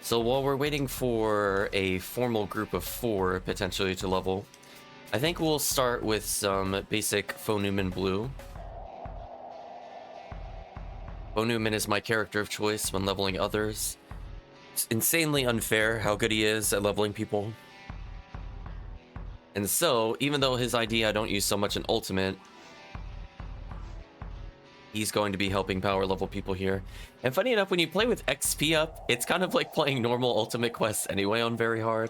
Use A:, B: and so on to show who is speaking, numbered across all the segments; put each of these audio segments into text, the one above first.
A: So while we're waiting for a formal group of 4 potentially to level, I think we'll start with some basic Phonumen Blue. Phonumen is my character of choice when leveling others. It's insanely unfair how good he is at leveling people. And so, even though his ID I don't use so much in Ultimate, he's going to be helping power level people here. And funny enough, when you play with XP up, it's kind of like playing normal Ultimate quests anyway on very hard.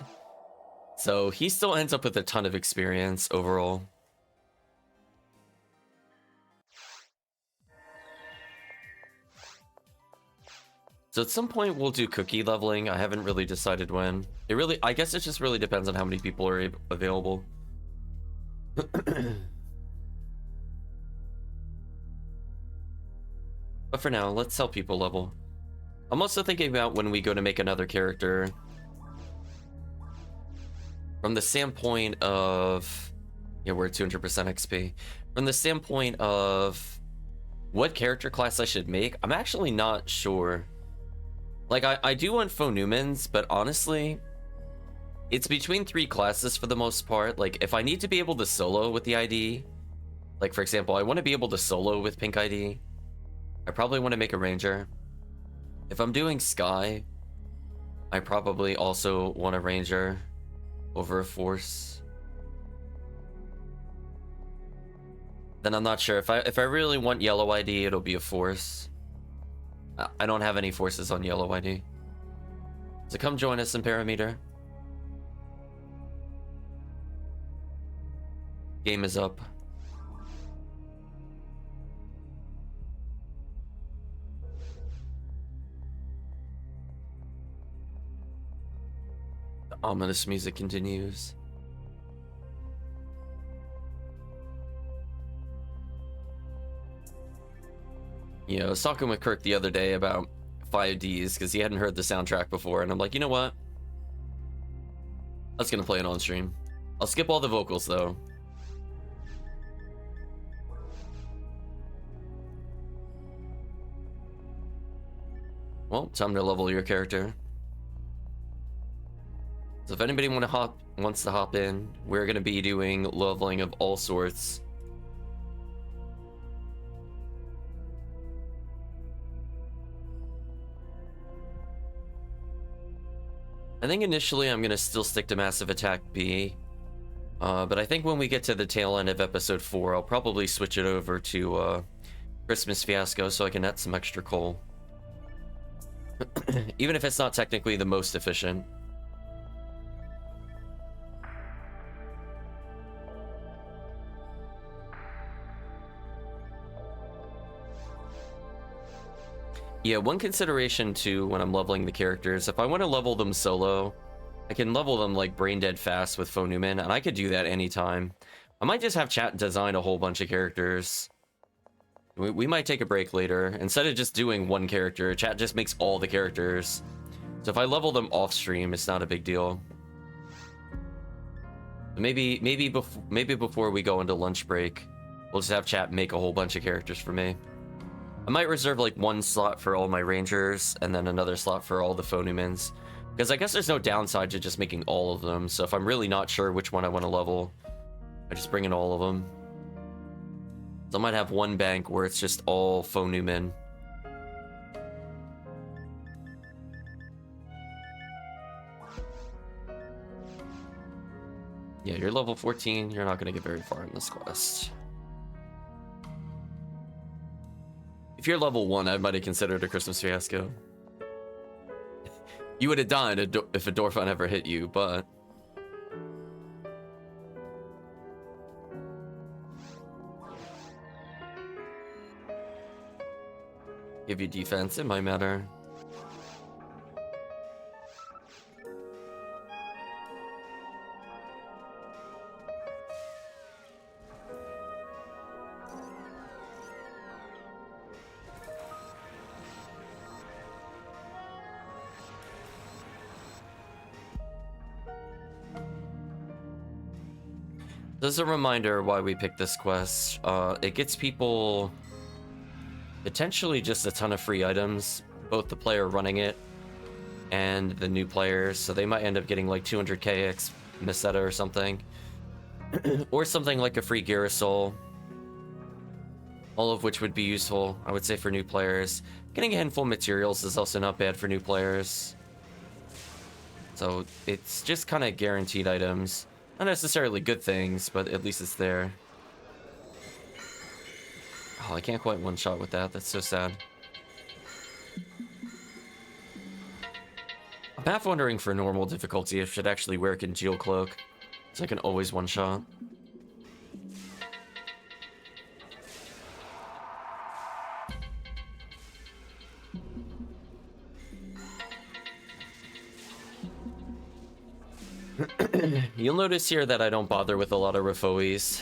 A: So he still ends up with a ton of experience overall. So at some point we'll do cookie leveling. I haven't really decided when. I guess it just really depends on how many people are available. But for now, let's help people level. I'm also thinking about when we go to make another character, from the standpoint of, yeah, we're at 200% XP. From the standpoint of what character class I should make, I'm actually not sure. Like, I do want Phonumens, but honestly, it's between 3 classes for the most part. Like, if I need to be able to solo with the ID, like, for example, I want to be able to solo with pink ID, I probably want to make a ranger. If I'm doing Sky, I probably also want a ranger over a force. Then I'm not sure. If I really want yellow ID, it'll be a force. I don't have any forces on yellow ID. So come join us in Parameter. Game is up. The ominous music continues. You know, I was talking with Kirk the other day about 5Ds because he hadn't heard the soundtrack before, and I'm like, you know what? I was gonna play it on stream. I'll skip all the vocals though. Well, time to level your character. So if anybody wants to hop in, we're gonna be doing leveling of all sorts. I think initially I'm going to still stick to Massive Attack B, but I think when we get to the tail end of episode 4, I'll probably switch it over to Christmas Fiasco so I can net some extra coal. Even if it's not technically the most efficient. Yeah, one consideration too when I'm leveling the characters, if I want to level them solo, I can level them like brain dead fast with Phonumen, and I could do that anytime. I might just have chat design a whole bunch of characters. We might take a break later. Instead of just doing one character, chat just makes all the characters. So if I level them off stream, it's not a big deal. Maybe before we go into lunch break, we'll just have chat make a whole bunch of characters for me. I might reserve like 1 slot for all my rangers and then another slot for all the Phonumens, because I guess there's no downside to just making all of them. So if I'm really not sure which one I want to level, I just bring in all of them. So I might have one bank where it's just all Phonumen. Yeah, you're level 14. You're not going to get very far in this quest. If you're level 1, I might have considered a Christmas Fiasco. You would have died if a Dorphun ever hit you, but... Give you defense, it might matter. As a reminder why we picked this quest, it gets people potentially just a ton of free items, both the player running it and the new players, so they might end up getting like 200k X Meseta or something. Or something like a free Girasol. All of which would be useful, I would say, for new players. Getting a handful of materials is also not bad for new players. So it's just kind of guaranteed items. Not necessarily good things, but at least it's there. Oh, I can't quite one-shot with that. That's so sad. I'm half wondering for normal difficulty if it should actually wear Congeal Cloak, so I can always one-shot. You'll notice here that I don't bother with a lot of Refoes.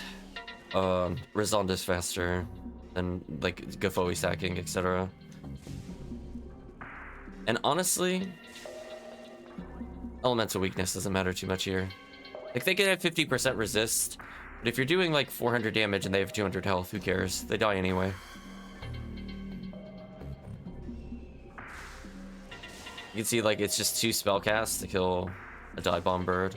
A: Resond is faster than like Gafoe stacking, etc. And honestly, elemental weakness doesn't matter too much here. Like, they can have 50% resist, but if you're doing like 400 damage and they have 200 health, who cares? They die anyway. You can see, like, it's just 2 spell casts to kill a die bomb bird.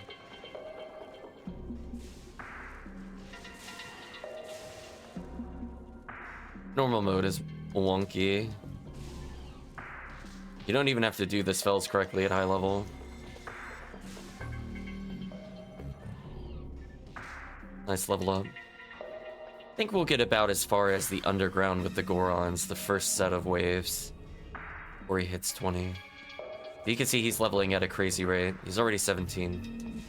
A: Normal mode is wonky. You don't even have to do the spells correctly at high level. Nice level up. I think we'll get about as far as the underground with the Gorons, the first set of waves, where he hits 20. You can see he's leveling at a crazy rate. He's already 17.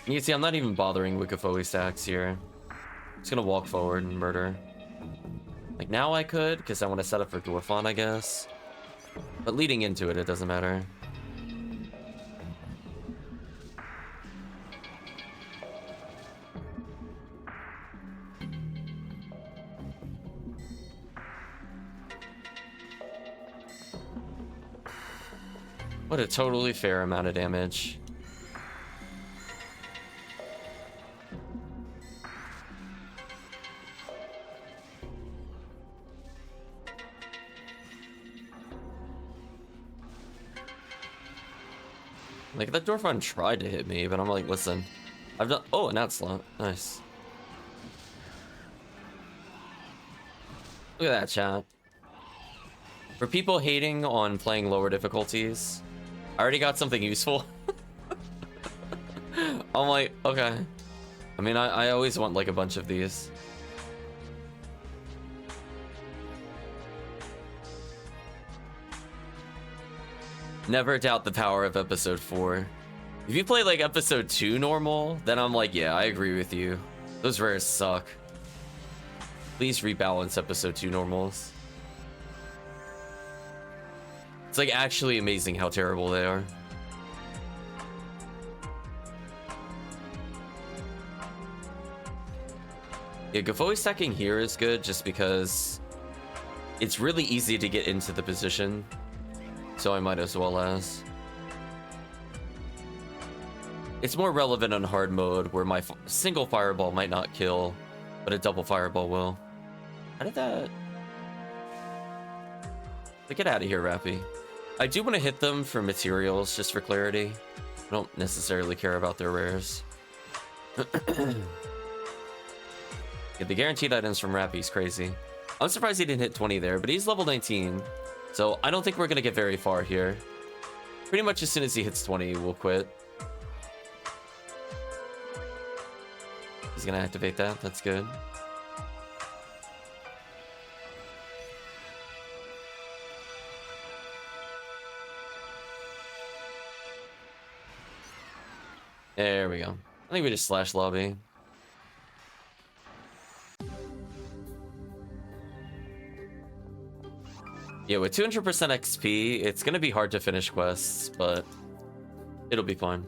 A: You can see I'm not even bothering with Gafoe stacks here. I'm just gonna walk forward and murder. Like, now I could, because I want to set up for Dwarfon, I guess. But leading into it, it doesn't matter. What a totally fair amount of damage. Like, that Dwarfon tried to hit me, but I'm like, listen, I've done— oh, an outslot. Nice. Look at that, chat. For people hating on playing lower difficulties, I already got something useful. I'm like, okay. I mean, I always want like a bunch of these. Never doubt the power of episode 4. If you play like episode 2 normal, then I'm like, yeah, I agree with you. Those rares suck. Please rebalance episode 2 normals. It's like actually amazing how terrible they are. Yeah, Gafoe stacking here is good just because it's really easy to get into the position. So I might as well as. It's more relevant on hard mode where my single fireball might not kill, but a double fireball will. How did that... Get out of here, Rappy. I do want to hit them for materials, just for clarity. I don't necessarily care about their rares. Yeah, the guaranteed items from Rappy's crazy. I'm surprised he didn't hit 20 there, but he's level 19. So I don't think we're going to get very far here. Pretty much as soon as he hits 20, we'll quit. He's going to activate that. That's good. There we go. I think we just slash lobby. Yeah, with 200% XP, it's gonna be hard to finish quests, but it'll be fine.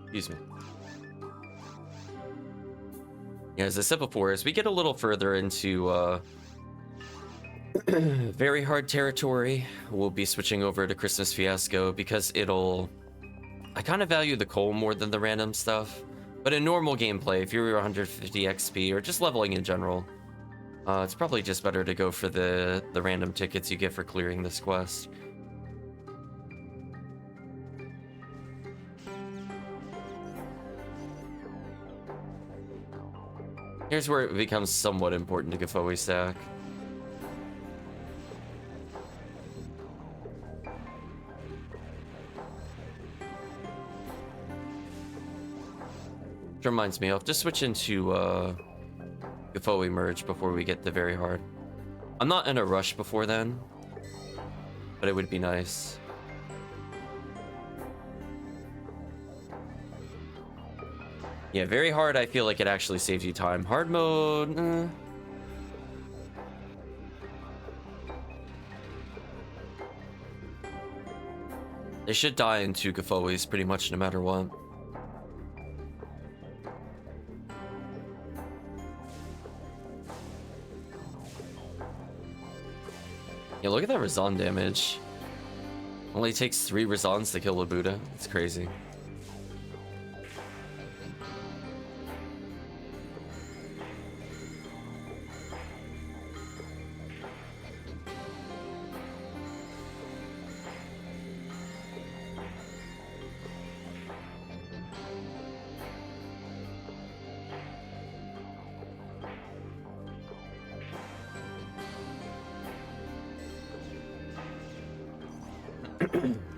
A: Excuse me. Yeah, as I said before, as we get a little further into Very hard territory. We'll be switching over to Christmas Fiasco because I kind of value the coal more than the random stuff. But in normal gameplay, if you're 150 XP or just leveling in general, it's probably just better to go for the random tickets you get for clearing this quest. Here's where it becomes somewhat important to Gafoi stack. Which reminds me, I'll just switch into Gafoi merge before we get the very hard. I'm not in a rush before then, but it would be nice. Yeah, very hard, I feel like it actually saves you time. Hard mode, They should die in 2 Gafois pretty much no matter what. Yeah, look at that Razan damage. Only takes 3 Razans to kill a Buddha. It's crazy.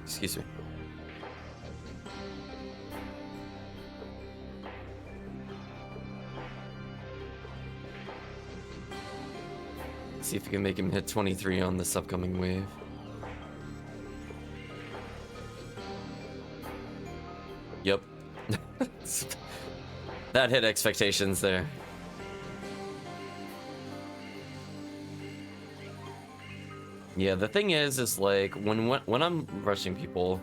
A: Excuse me. See if we can make him hit 23 on this upcoming wave. Yep. That hit expectations there. Yeah, the thing is like when I'm rushing people,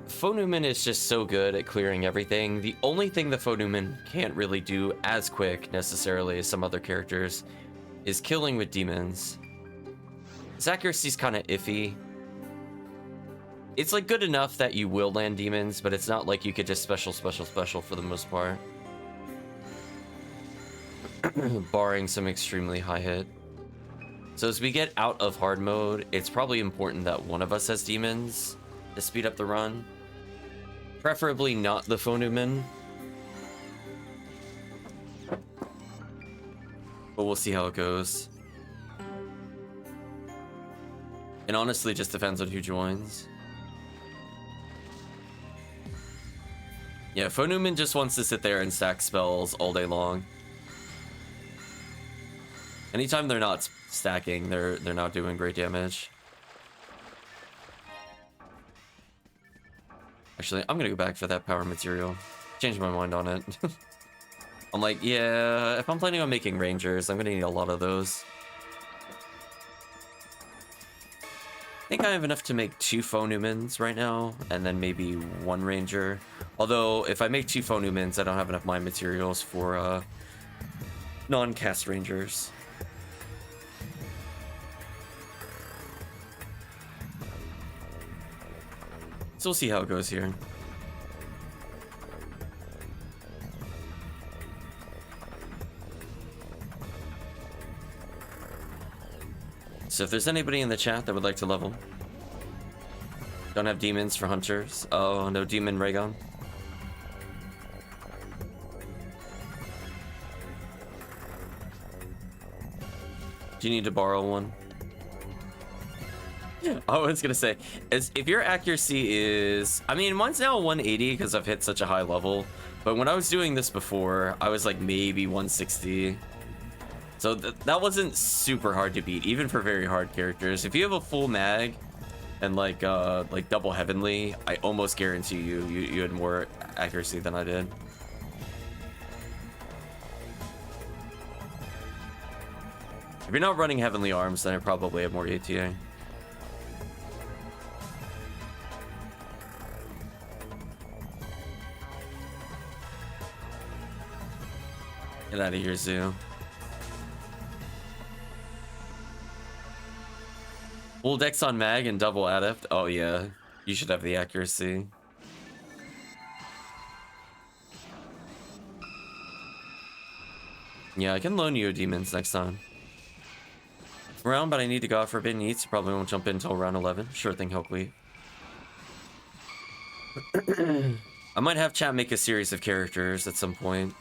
A: Phonuman is just so good at clearing everything. The only thing the Phonuman can't really do as quick necessarily as some other characters is killing with demons. His accuracy's kind of iffy. It's like good enough that you will land demons, but it's not like you could just special for the most part. Barring some extremely high hit. So as we get out of hard mode, it's probably important that one of us has demons to speed up the run. Preferably not the Phonuman. But we'll see how it goes. It honestly just depends on who joins. Yeah, Phonuman just wants to sit there and stack spells all day long. Anytime they're not stacking, they're not doing great damage. Actually, I'm gonna go back for that power material. Change my mind on it. I'm like, yeah, if I'm planning on making rangers, I'm gonna need a lot of those. I think I have enough to make 2 Phonumans right now, and then maybe 1 ranger. Although, if I make 2 Phonumans, I don't have enough mine materials for non-cast rangers. So we'll see how it goes here. So if there's anybody in the chat that would like to level. Don't have demons for hunters. Oh, no demon Raygon. Do you need to borrow one? I was gonna say, if your accuracy is, I mean, mine's now 180 because I've hit such a high level, but when I was doing this before, I was like maybe 160. So that wasn't super hard to beat, even for very hard characters. If you have a full mag and like double heavenly, I almost guarantee you had more accuracy than I did. If you're not running heavenly arms, then I probably have more ATA. Get out of here, Zoo. Full dex on mag and double adept. Oh yeah, you should have the accuracy. Yeah, I can loan you demons next time. Round, but I need to go out for Forbidden Eats. Probably won't jump in until round 11. Sure thing, Hopefully. I might have chat make a series of characters at some point.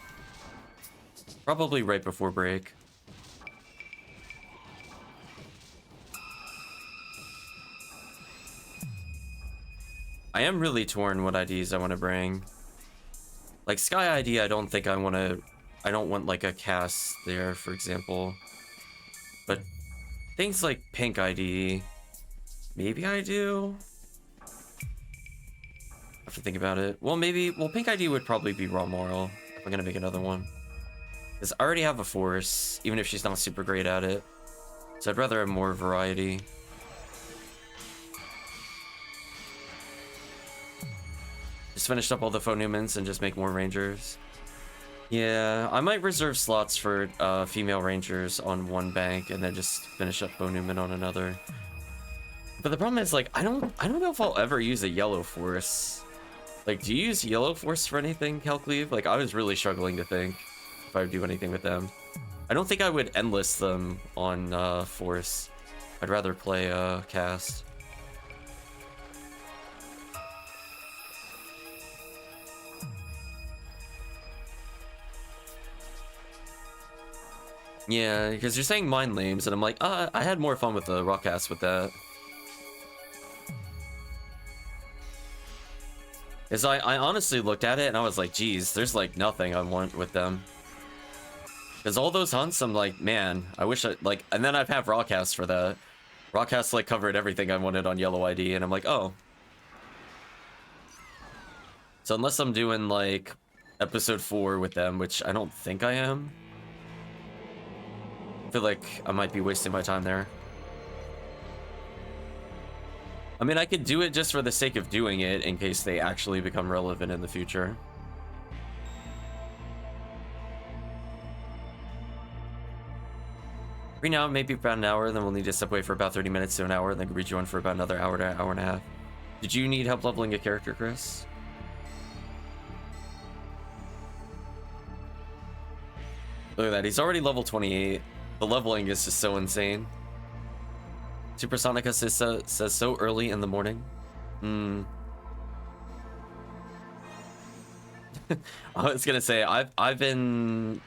A: Probably right before break. I am really torn what IDs I want to bring. Like Sky ID, I don't think I want to... I don't want like a cast there, for example. But things like Pink ID, maybe I do. I have to think about it. Well, maybe... Well, Pink ID would probably be Raw Moral if I'm going to make another one. Because I already have a Force, even if she's not super great at it. So I'd rather have more variety. Just finished up all the Phonumans and just make more Rangers. Yeah, I might reserve slots for female Rangers on one bank and then just finish up Phonuman on another. But the problem is, like, I don't know if I'll ever use a Yellow Force. Like, do you use Yellow Force for anything, Calcleave? Like, I was really struggling to think if I would do anything with them. I don't think I would endless them on Force. I'd rather play Cast. Yeah, because you're saying Mind Lames, and I'm like, I had more fun with the Rockcast with that. Because I honestly looked at it, and I was like, geez, there's like nothing I want with them. Because all those hunts, I'm like, man, I wish I, like, and then I'd have Rockcast for that. Rockcast, like, covered everything I wanted on Yellow ID, and I'm like, oh. So unless I'm doing, like, episode 4 with them, which I don't think I am, I feel like I might be wasting my time there. I mean, I could do it just for the sake of doing it in case they actually become relevant in the future. Right now, maybe about an hour, then we'll need to step away for about 30 minutes to an hour, and then rejoin for about another hour to hour and a half. Did you need help leveling a character, Chris? Look at that, he's already level 28. The leveling is just so insane. Supersonica says so early in the morning. I was gonna say I've been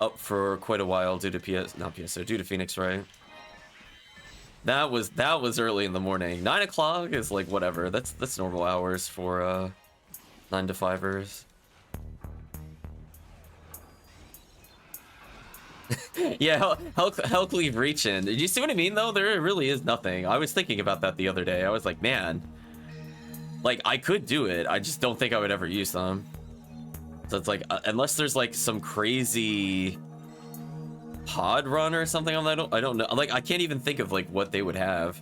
A: up for quite a while due to due to Phoenix, right? That was early in the morning. 9 o'clock is like whatever. That's normal hours for 9 to 5ers. Yeah, Hellcleave reaching. Did you see what I mean though? There really is nothing. I was thinking about that the other day. I was like, man, like I could do it. I just don't think I would ever use them. So it's like, unless there's like some crazy pod run or something on that, I don't know. Like I can't even think of like what they would have.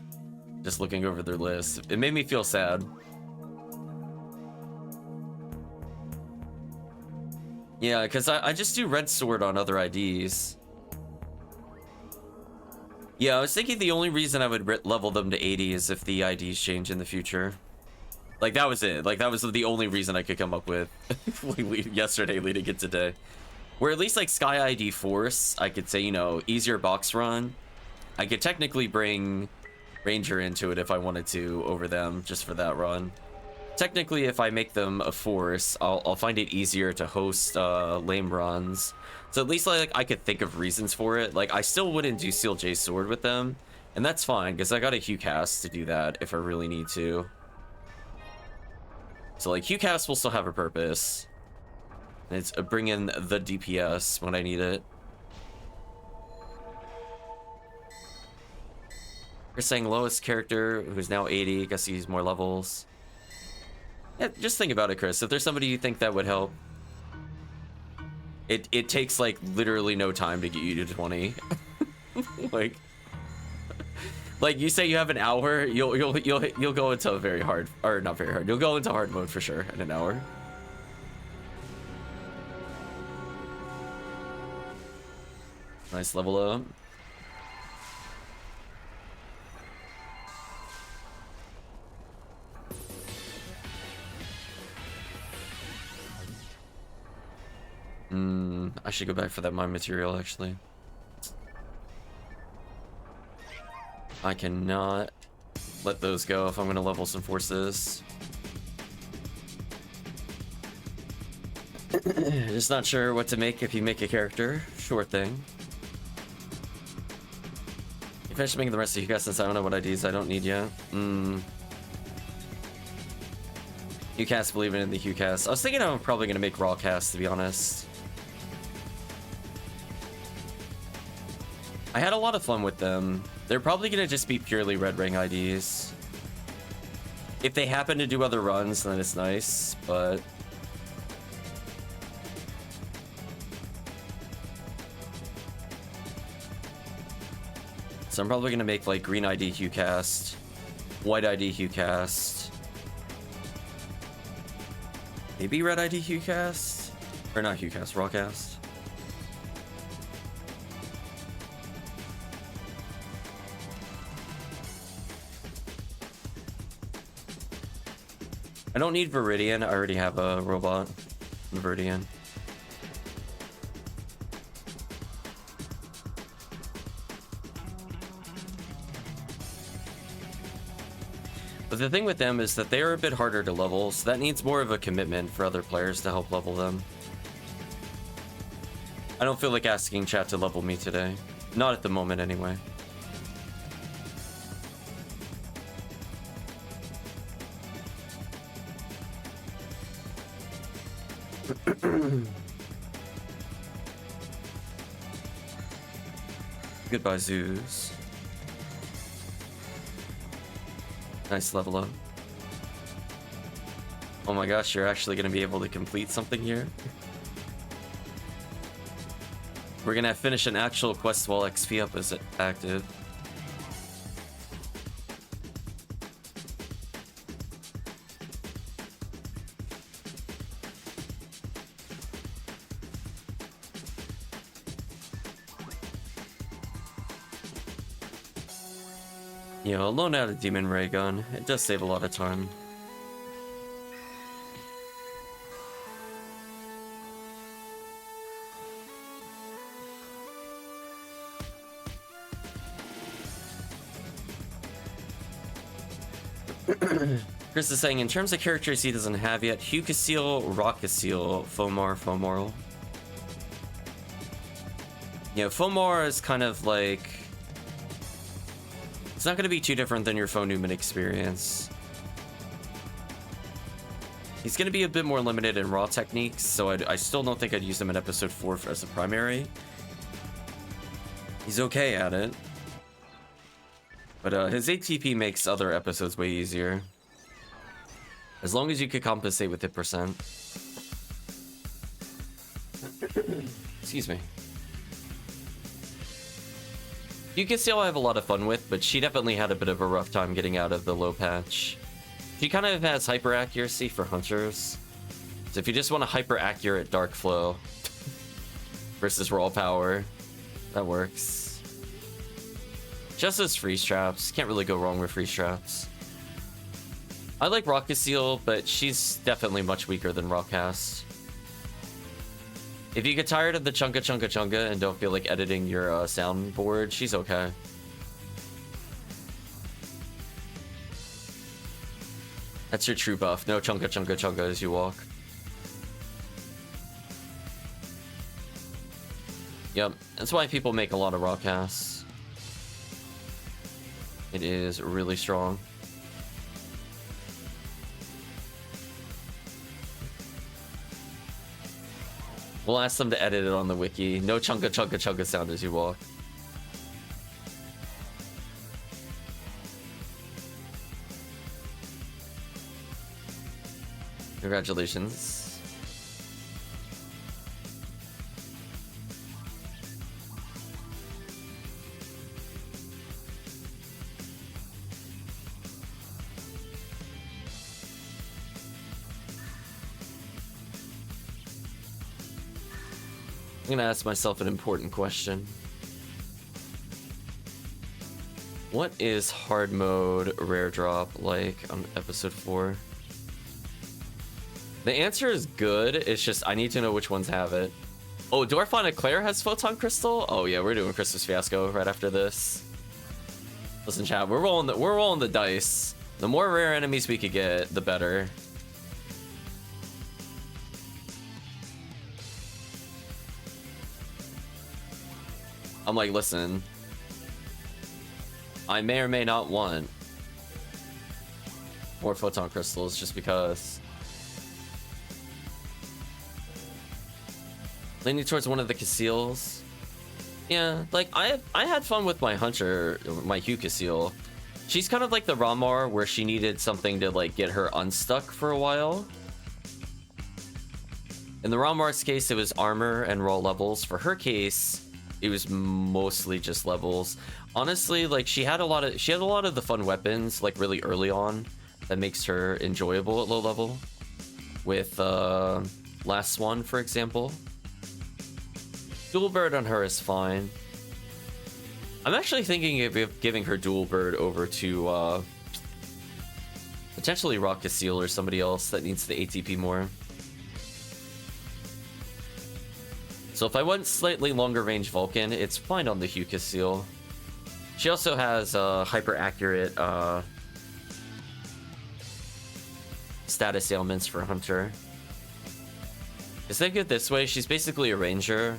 A: Just looking over their list, it made me feel sad. Yeah, because I just do Red Sword on other IDs. Yeah, I was thinking the only reason I would level them to 80 is if the IDs change in the future. Like, that was it. Like, that was the only reason I could come up with yesterday leading it today. Where at least, like, Sky ID Force, I could say, you know, easier box run. I could technically bring Ranger into it if I wanted to over them, just for that run. Technically, if I make them a Force, I'll find it easier to host lame runs. So at least like I could think of reasons for it. Like I still wouldn't do Seal J Sword with them, and that's fine because I got a Hugh cast to do that if I really need to. So like Hugh cast will still have a purpose. And it's bring in the DPS when I need it. You're saying lowest character who's now 80. Guess he's more levels. Yeah, just think about it, Chris. If there's somebody you think that would help, it takes like literally no time to get you to 20. like you say you have an hour, you'll go into a very hard, or not very hard. You'll go into hard mode for sure in an hour. Nice level up. I should go back for that mine material, actually. I cannot let those go if I'm going to level some forces. Just not sure what to make if you make a character. Sure thing. You finished making the rest of you guys since I don't know what IDs I don't need yet. UCast believing in the UCast. I was thinking I'm probably going to make Rawcast, to be honest. I had a lot of fun with them. They're probably going to just be purely red ring IDs. If they happen to do other runs, then it's nice, but... So I'm probably going to make like green ID HuCast, white ID HuCast, maybe red ID HuCast, or not HuCast, Rawcast. I don't need Viridian, I already have a robot, Viridian. But the thing with them is that they are a bit harder to level, so that needs more of a commitment for other players to help level them. I don't feel like asking chat to level me today. Not at the moment, anyway. Goodbye, Zeus. Nice level up. Oh my gosh, you're actually going to be able to complete something here. We're going to finish an actual quest while XP up is active. You know, loan out a demon ray gun. It does save a lot of time. Chris is saying, in terms of characters he doesn't have yet, Hucasil, Rockasil, Fomoral. You know, Fomor is kind of like... It's not going to be too different than your Phone Newman experience. He's going to be a bit more limited in raw techniques, so I still don't think I'd use him in episode 4 as a primary. He's okay at it. But his ATP makes other episodes way easier. As long as you could compensate with hit percent. Excuse me. You can see I have a lot of fun with, but she definitely had a bit of a rough time getting out of the low patch. She kind of has hyper accuracy for hunters. So if you just want a hyper accurate dark flow versus raw power, that works. Just as freeze traps, can't really go wrong with freeze traps. I like Rockasil, but she's definitely much weaker than Rawcast. If you get tired of the chunka and don't feel like editing your soundboard, she's okay. That's your true buff. No chunka as you walk. Yep, that's why people make a lot of Rawcasts. It is really strong. We'll ask them to edit it on the wiki. No chunka sound as you walk. Congratulations. I'm gonna ask myself an important question. What is hard mode rare drop like on episode 4? The answer is good, it's just I need to know which ones have it. Oh, Dorfon and Claire has Photon Crystal? Oh yeah, we're doing Christmas Fiasco right after this. Listen, chat, we're rolling the dice. The more rare enemies we could get, the better. I'm like, listen, I may or may not want more Photon Crystals just because. Leaning towards one of the Cassiles. Yeah, like I had fun with my Hunter, my Hugh Cassil. She's kind of like the Ramar where she needed something to like get her unstuck for a while. In the Ramar's case, it was armor and raw levels. For her case, it was mostly just levels. Honestly, like she had a lot of the fun weapons like really early on that makes her enjoyable at low level. With Last Swan, for example. Dual Bird on her is fine. I'm actually thinking of giving her Dual Bird over to potentially Rock Cassil or somebody else that needs the ATP more. So if I want slightly longer range Vulcan, it's fine on the Hugh Cassil. She also has hyper accurate status ailments for Hunter. Is that good this way? She's basically a ranger,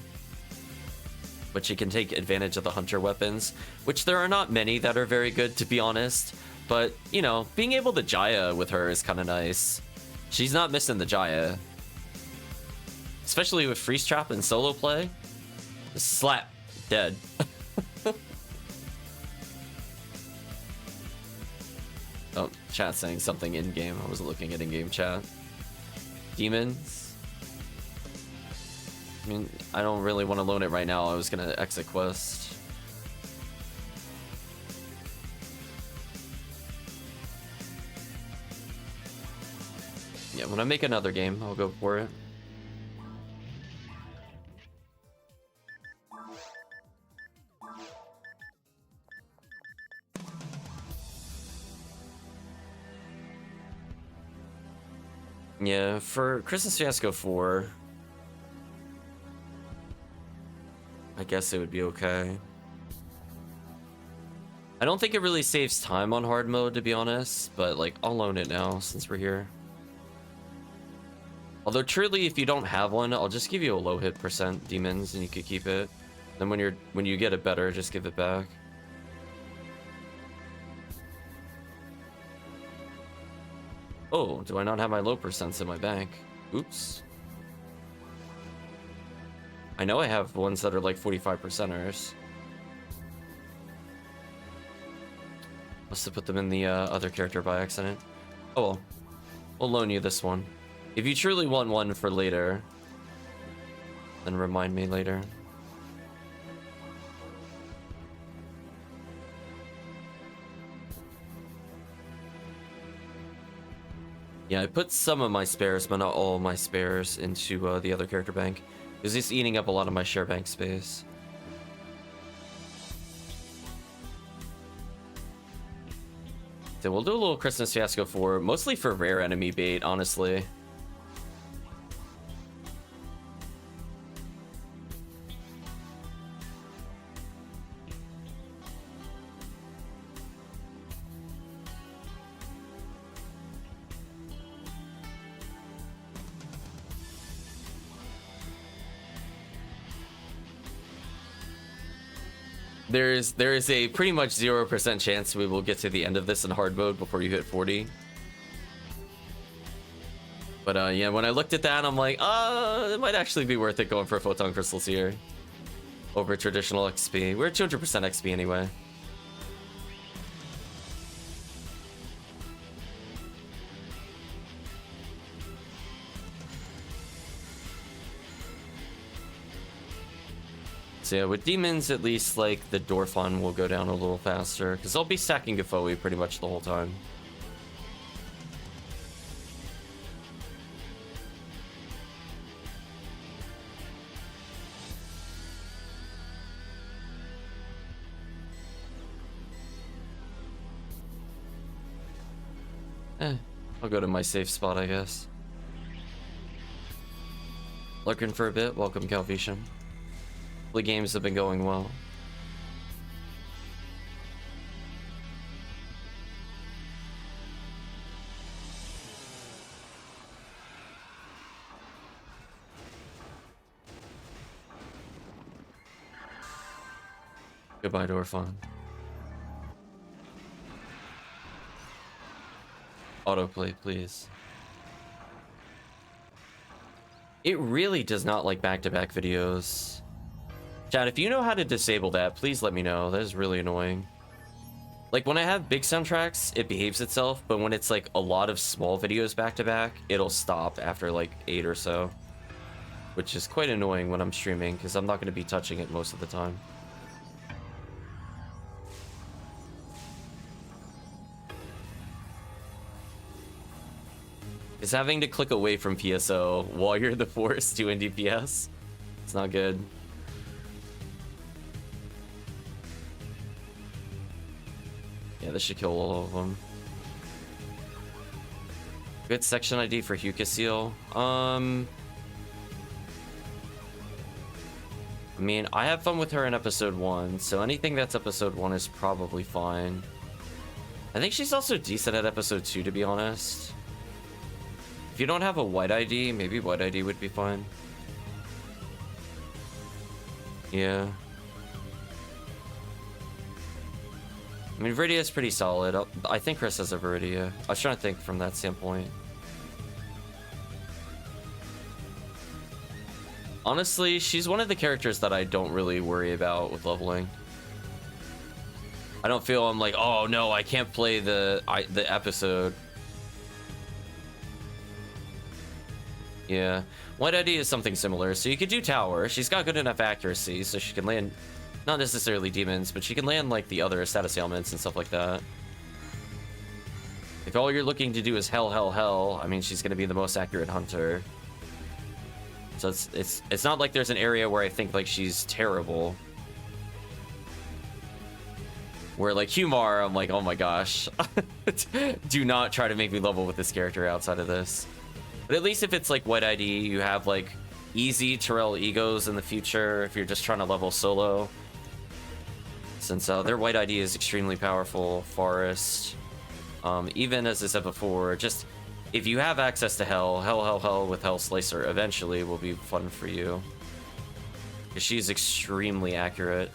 A: but she can take advantage of the Hunter weapons, which there are not many that are very good, to be honest. But, you know, being able to Jaya with her is kind of nice. She's not missing the Jaya. Especially with Freeze Trap and solo play. Just slap. Dead. Oh, chat saying something in-game. I wasn't looking at in-game chat. Demons. I mean, I don't really want to loan it right now. I was gonna exit quest. Yeah, when I make another game, I'll go for it. Yeah, for Christmas Fiasco 4, I guess it would be okay. I don't think it really saves time on hard mode, to be honest, but like I'll loan it now since we're here. Although truly, if you don't have one, I'll just give you a low hit percent demons and you could keep it. Then when you get it better, just give it back. Oh, do I not have my low percents in my bank? Oops. I know I have ones that are like 45%ers. Must have put them in the other character by accident. Oh well. We'll loan you this one. If you truly want one for later, then remind me later. Yeah, I put some of my spares, but not all of my spares, into the other character bank. Because it's eating up a lot of my share bank space. So we'll do a little Christmas Fiasco 4, mostly for rare enemy bait, honestly. There is a pretty much 0% chance we will get to the end of this in hard mode before you hit 40. But yeah, when I looked at that, I'm like, it might actually be worth it going for Photon Crystals here over traditional XP. We're at 200% XP anyway. So yeah, with demons, at least like the Dorfon will go down a little faster because I'll be stacking Gafoi pretty much the whole time. I'll go to my safe spot, I guess. Lurking for a bit. Welcome, Calvation. The games have been going well. Goodbye, Dorfan. Autoplay, please. It really does not like back-to-back videos. Chat, if you know how to disable that, please let me know. That is really annoying. Like, when I have big soundtracks, it behaves itself, but when it's like a lot of small videos back-to-back, it'll stop after like 8 or so. Which is quite annoying when I'm streaming, because I'm not going to be touching it most of the time. Is having to click away from PSO while you're the force to DPS? It's not good. Yeah, this should kill all of them. Good section ID for Hucasil. I mean, I have fun with her in episode 1, so anything that's episode 1 is probably fine. I think she's also decent at episode 2, to be honest. If you don't have a white ID, maybe white ID would be fine. Yeah. I mean, Viridia is pretty solid. I think Chris has a Viridia. I was trying to think from that standpoint. Honestly, she's one of the characters that I don't really worry about with leveling. I don't feel I'm like, oh no, I can't play the episode. Yeah, White ID is something similar. So you could do tower. She's got good enough accuracy, so she can land, not necessarily demons, but she can land like the other status ailments and stuff like that. If all you're looking to do is hell, I mean, she's going to be the most accurate hunter. So it's not like there's an area where I think like she's terrible. Where like Humar, I'm like, oh my gosh, do not try to make me level with this character outside of this. But at least if it's like White ID, you have like easy Terrell egos in the future if you're just trying to level solo. Since their White ID is extremely powerful, Forest. Even as I said before, just if you have access to Hell with Hell Slicer eventually will be fun for you. Because she's extremely accurate.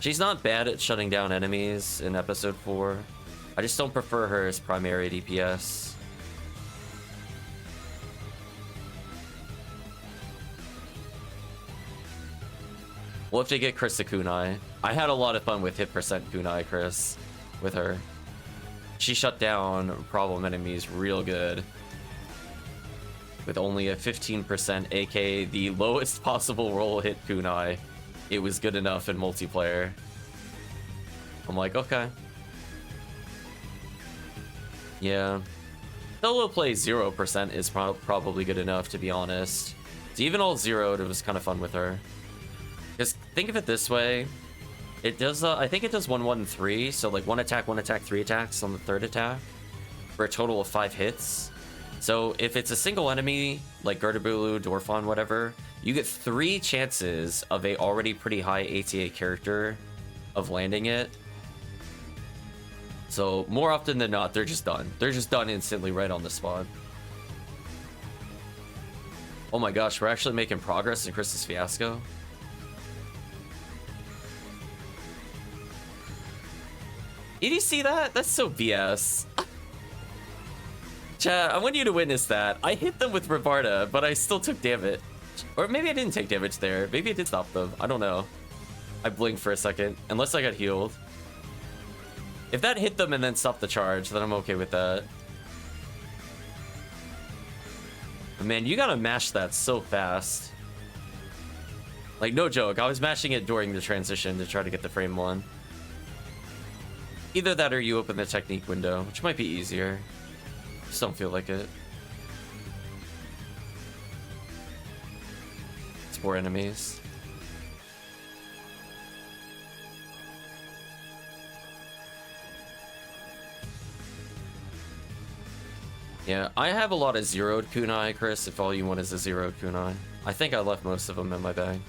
A: She's not bad at shutting down enemies in episode 4. I just don't prefer her as primary DPS. We'll have to get Chris to Kunai. I had a lot of fun with hit percent Kunai, Chris, with her. She shut down problem enemies real good. With only a 15% AK, the lowest possible roll hit Kunai. It was good enough in multiplayer. I'm like, okay. Yeah. Solo play 0% is probably good enough, to be honest. So even all zeroed, it was kind of fun with her. Because think of it this way. It does, I think it does 1, 1, 3. So like 1 attack, 3 attacks on the 3rd attack. For a total of 5 hits. So if it's a single enemy, like Gertabulu, Dorfon, whatever, you get 3 chances of a already pretty high ATA character of landing it. So more often than not, they're just done. They're just done instantly right on the spot. Oh my gosh, we're actually making progress in Chris's Fiasco. Did you see that? That's so BS. Chat, I want you to witness that. I hit them with Ravarda, but I still took damage. Or maybe I didn't take damage there. Maybe I did stop them. I don't know. I blinked for a second. Unless I got healed. If that hit them and then stopped the charge, then I'm okay with that. But man, you gotta mash that so fast. Like, no joke. I was mashing it during the transition to try to get the frame 1. Either that or you open the technique window, which might be easier. Just don't feel like it. It's more enemies. Yeah, I have a lot of zeroed kunai, Chris, if all you want is a zeroed kunai. I think I left most of them in my bag.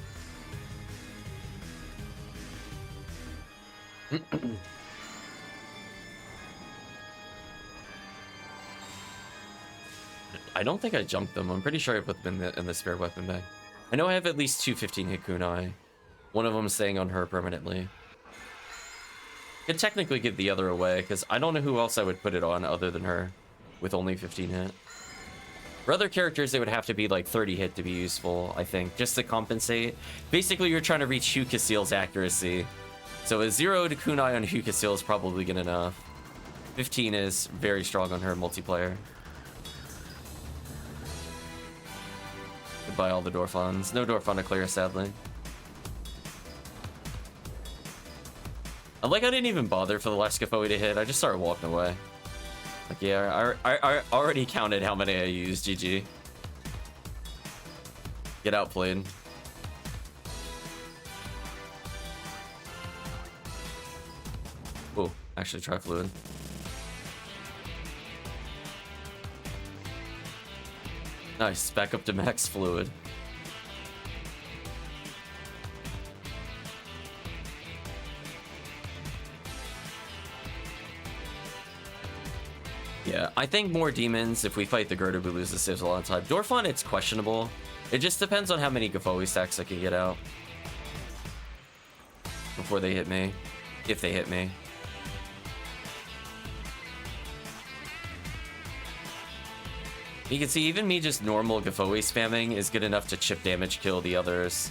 A: I don't think I jumped them. I'm pretty sure I put them in the spare weapon bag. I know I have at least two 15-hit kunai. One of them staying on her permanently. Could technically give the other away, because I don't know who else I would put it on other than her, with only 15 hit. For other characters, it would have to be like 30 hit to be useful, I think, just to compensate. Basically, you're trying to reach Hucasil's accuracy. So a 0 to kunai on Hucasil is probably good enough. 15 is very strong on her multiplayer. Goodbye all the Dorfons. No Dorfon to clear, sadly. I didn't even bother for the last Gafoi to hit. I just started walking away. Like, yeah, I already counted how many I used. GG. Get outplayed. Oh, actually try fluid. Nice, back up to max fluid. Yeah, I think more demons if we fight the Gerda, we lose the saves a lot of time. Dorfon, it's questionable. It just depends on how many Gafoi stacks I can get out before they hit me, if they hit me. You can see even me just normal Gafoi spamming is good enough to chip damage kill the others.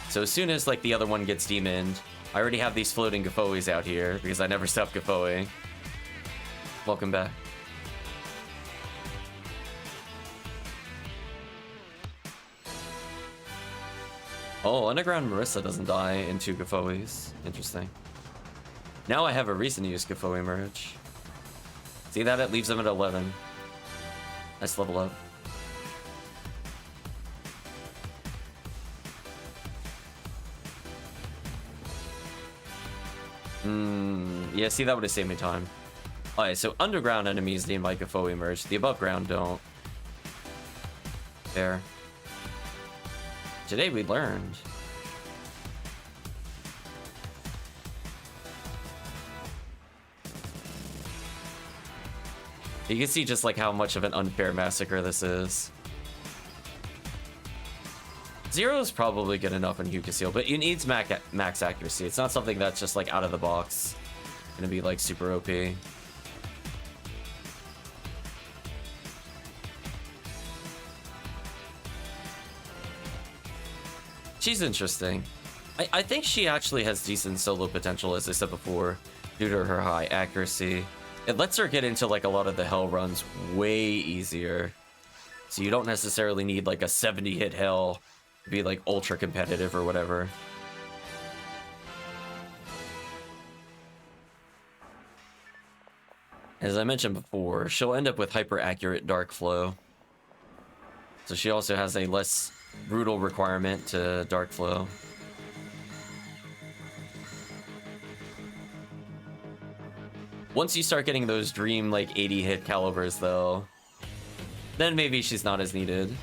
A: So as soon as like the other one gets demoned, I already have these floating Gafois out here because I never stop Gafoing. Welcome back. Oh, Underground Marissa doesn't die in 2 Gafois. Interesting. Now I have a reason to use Gafoi Merge. See that? It leaves him at 11. Nice level up. Yeah, see, that would have saved me time. Alright, so underground enemies need my Gafoi Merge. The above ground don't. There. Today we learned. You can see just like how much of an unfair massacre this is. 0 is probably good enough in Hucasil, but it needs max accuracy. It's not something that's just like out of the box gonna be like super OP. She's interesting. I think she actually has decent solo potential, as I said before, due to her high accuracy. It lets her get into like a lot of the hell runs way easier. So you don't necessarily need like a 70 hit hell to be like ultra competitive or whatever. As I mentioned before, she'll end up with hyper accurate dark flow. So she also has a less brutal requirement to dark flow. Once you start getting those dream like 80 hit calibers though, then maybe she's not as needed.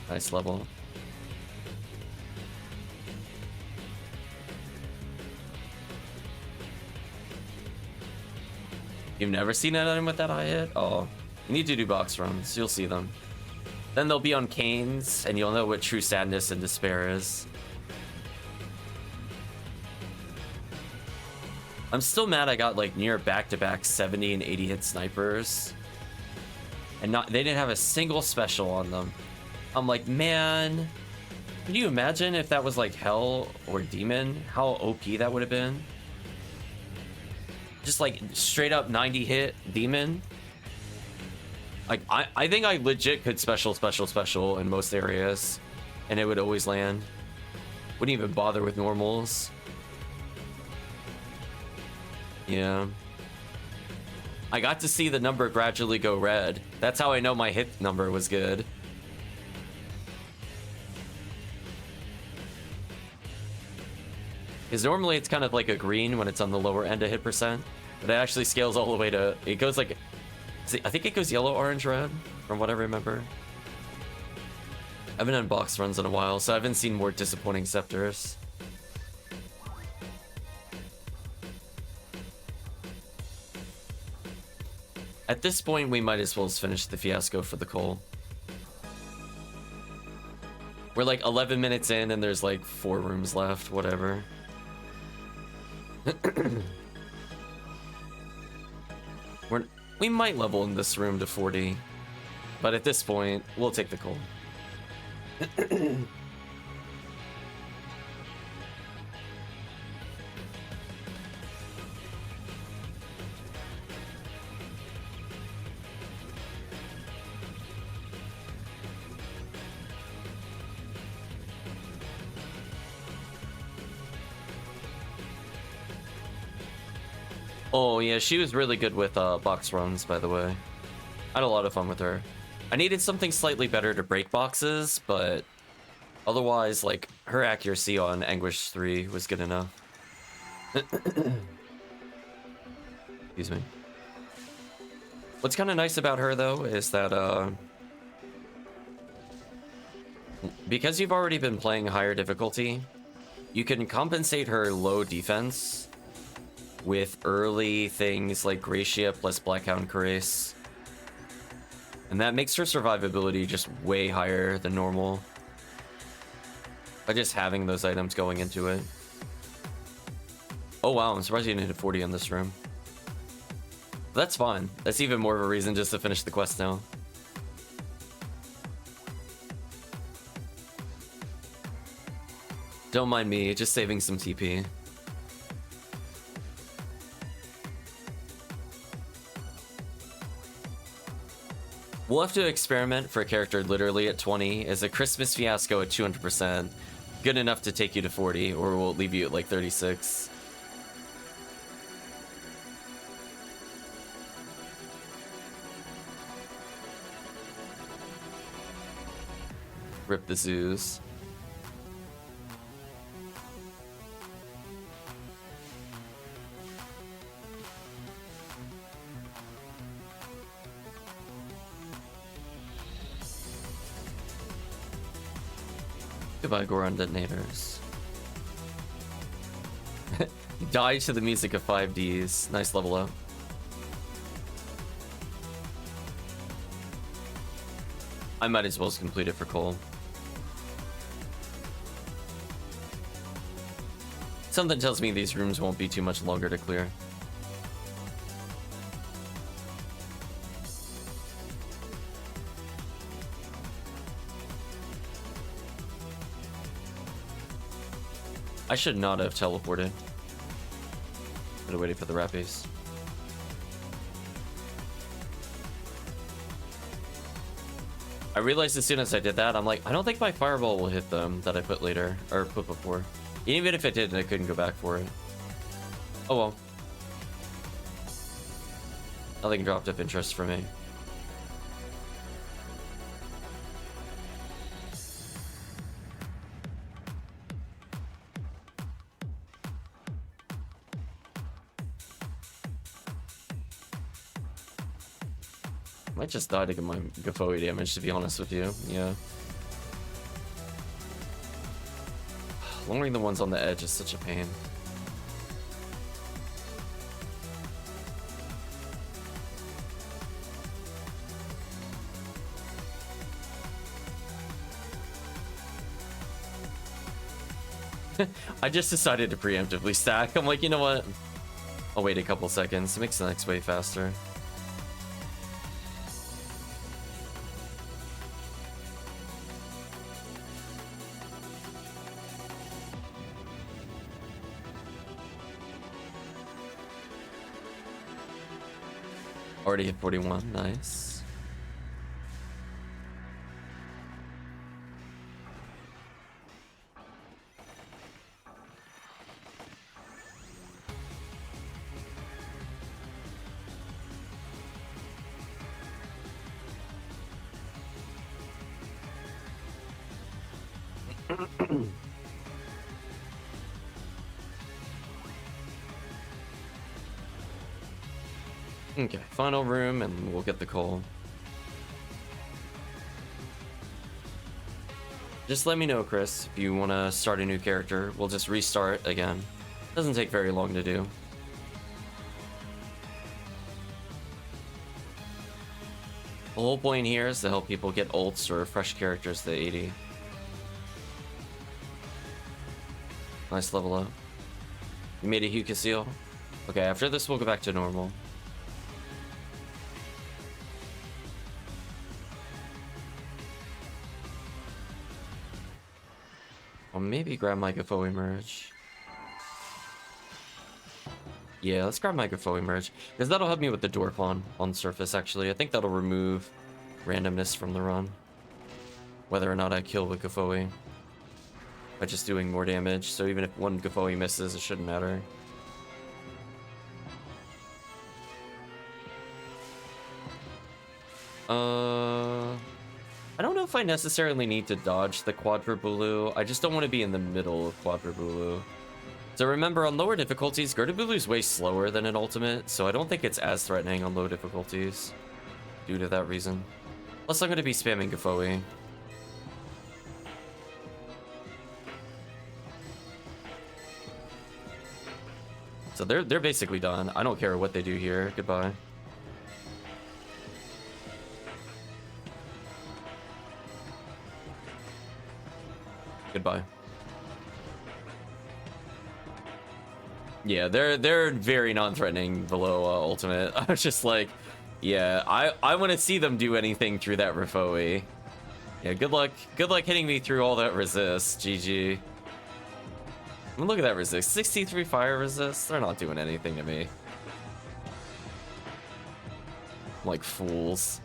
A: Nice level. You've never seen an item with that high hit? Oh, you need to do box runs. You'll see them. Then they'll be on canes, and you'll know what true sadness and despair is. I'm still mad I got like near back-to-back 70 and 80 hit snipers, and they didn't have a single special on them. I'm like, man, can you imagine if that was like hell or demon? How OP that would have been? Just like straight up 90 hit demon. Like I think I legit could special in most areas, and it would always land. Wouldn't even bother with normals. Yeah. I got to see the number gradually go red. That's how I know my hit number was good. Because normally it's kind of like a green when it's on the lower end of hit percent, but it actually scales all the way to, it goes like, I think it goes yellow, orange, red, from what I remember. I haven't done box runs in a while, so I haven't seen more disappointing scepters. At this point, we might as well just finish the fiasco for the coal. We're like 11 minutes in and there's like 4 rooms left, whatever. We might level in this room to 40, but at this point, we'll take the coal. Oh yeah, she was really good with box runs, by the way. I had a lot of fun with her. I needed something slightly better to break boxes, but otherwise, like, her accuracy on Anguish 3 was good enough. Excuse me. What's kind of nice about her, though, is that, because you've already been playing higher difficulty, you can compensate her low defense with early things like Gracia plus Blackhound Carace. And that makes her survivability just way higher than normal by just having those items going into it. Oh wow, I'm surprised you didn't hit 40 in this room. But that's fine. That's even more of a reason just to finish the quest now. Don't mind me, just saving some TP. We'll have to experiment for a character literally at 20. Is a Christmas Fiasco at 200% good enough to take you to 40, or we'll leave you at like 36? Rip the zoos. Goodbye, Goron detonators. Die to the music of 5Ds. Nice level up. I might as well just complete it for Cole. Something tells me these rooms won't be too much longer to clear. I should not have teleported. Could have waited for the rappies. I realized as soon as I did that, I'm like, I don't think my fireball will hit them that I put later, or put before. Even if it did, I couldn't go back for it. Oh well. Nothing dropped of interest for me. Might just die to get my Gafoe damage, to be honest with you. Yeah. Lowering the ones on the edge is such a pain. I just decided to preemptively stack. I'm like, you know what? I'll wait a couple seconds. It makes the next wave faster. Already at 41, nice. Okay, final room, and we'll get the coal. Just let me know, Chris, if you want to start a new character. We'll just restart again. Doesn't take very long to do. The whole point here is to help people get ults or fresh characters to 80. Nice level up. You made a Huka seal. Okay, after this we'll go back to normal. I'll maybe grab my Gafo emerge. Yeah, let's grab my Gafo emerge, because that'll help me with the Dwarf on surface, actually. I think that'll remove randomness from the run. Whether or not I kill with Gafo by just doing more damage. So even if one Gafo misses, it shouldn't matter. I don't know if I necessarily need to dodge the Quadribulu. I just don't want to be in the middle of Quadribulu. So remember, on lower difficulties, Gurdabulu's way slower than an ultimate, so I don't think it's as threatening on low difficulties due to that reason. Plus, I'm going to be spamming Gafoi. So they're basically done. I don't care what they do here. Goodbye. Goodbye. Yeah, they're very non-threatening below ultimate. I was just like, yeah, I want to see them do anything through that Rifoi. Yeah, good luck hitting me through all that resist. GG. I mean, look at that resist. 63 fire resist. They're not doing anything to me. Like fools.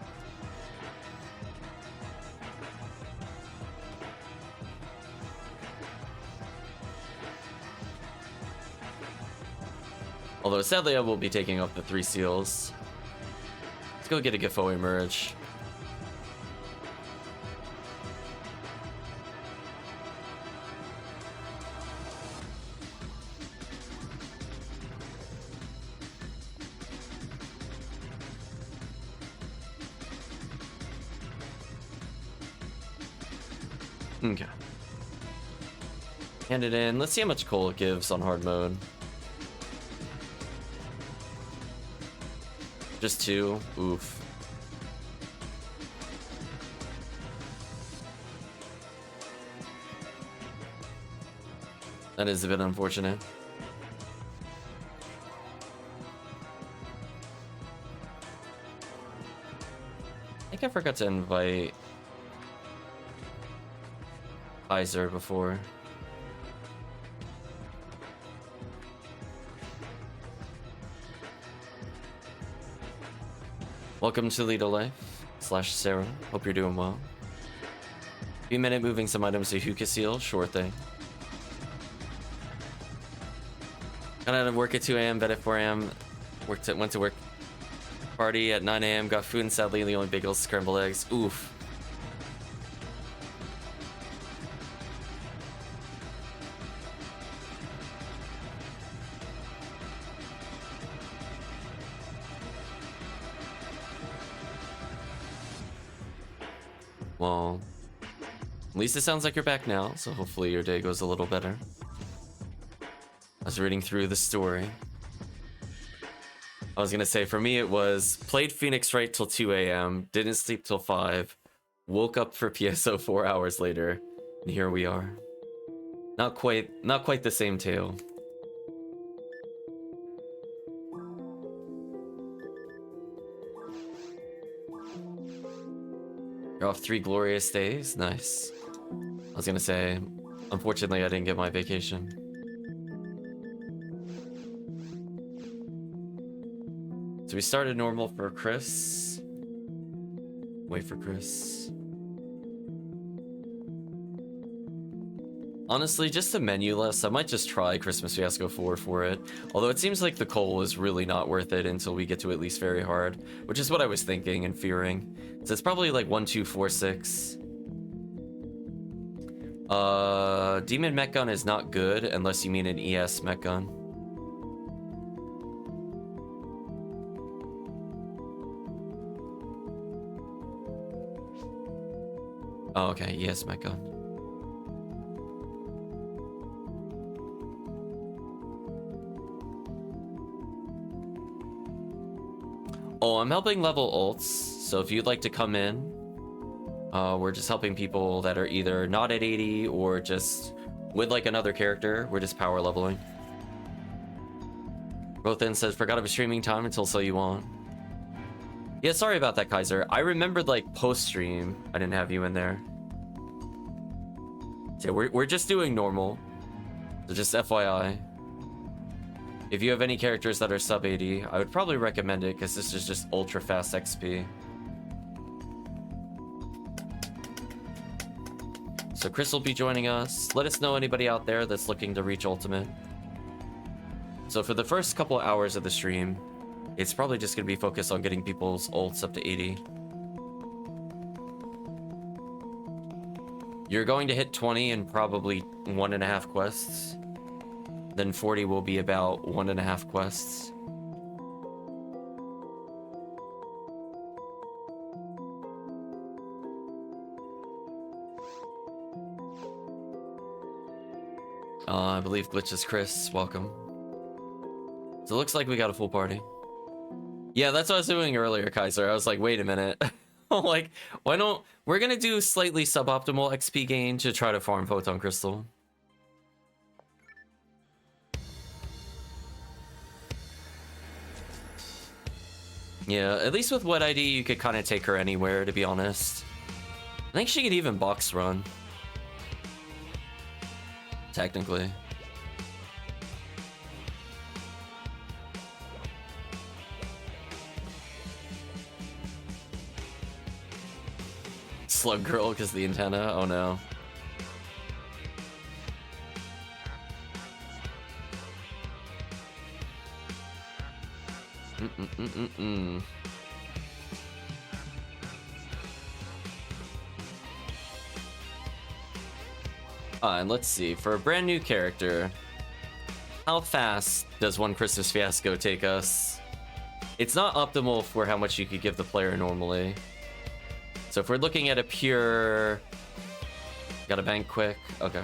A: Although, sadly, I will be taking off the 3 seals. Let's go get a Gafo emerge. Okay. Hand it in. Let's see how much coal it gives on hard mode. Just 2. Oof. That is a bit unfortunate. I think I forgot to invite Kaiser before. Welcome to Lido Life / Sarah. Hope you're doing well. Few minute moving some items to Huka Seal, sure thing. Got out of work at 2 a.m., bed at 4 a.m. Went to work party at 9 a.m. Got food and sadly the only bagels, scrambled eggs. Oof. Well, at least it sounds like you're back now, so hopefully your day goes a little better. I was reading through the story. I was gonna say, for me it was, played Phoenix Wright till 2 a.m., didn't sleep till 5, woke up for PSO 4 hours later, and here we are. Not quite the same tale. You're off 3 glorious days? Nice. I was gonna say, unfortunately I didn't get my vacation. So we started normal for Chris. Wait for Chris. Honestly, just the menu list, I might just try Christmas Fiasco 4 for it. Although it seems like the coal is really not worth it until we get to at least very hard, which is what I was thinking and fearing. So it's probably like 1, 2, 4, 6. Demon Mech Gun is not good unless you mean an ES Mech Gun. Oh, okay. Yes, my gun. Oh, I'm helping level ults. So if you'd like to come in, we're just helping people that are either not at 80 or just with like another character. We're just power leveling. Rothan says, forgot of a streaming time until so you want. Yeah, sorry about that, Kaiser. I remembered like post-stream, I didn't have you in there. So we're just doing normal. So just FYI. If you have any characters that are sub 80, I would probably recommend it because this is just ultra fast XP. So Chris will be joining us. Let us know anybody out there that's looking to reach ultimate. So for the first couple hours of the stream, it's probably just going to be focused on getting people's ults up to 80. You're going to hit 20 in probably 1.5 quests. Then 40 will be about 1.5 quests. I believe Glitches Chris, welcome. So it looks like we got a full party. Yeah, that's what I was doing earlier, Kaiser. I was like, wait a minute. Like, why don't... We're gonna do slightly suboptimal XP gain to try to farm Photon Crystal. Yeah, at least with Wet ID, you could kind of take her anywhere, to be honest. I think she could even box run. Technically. Slug Girl because the antenna? Oh no. And let's see, for a brand new character, how fast does one Christmas Fiasco take us? It's not optimal for how much you could give the player normally. So if we're looking at a pure... Gotta bank quick? Okay.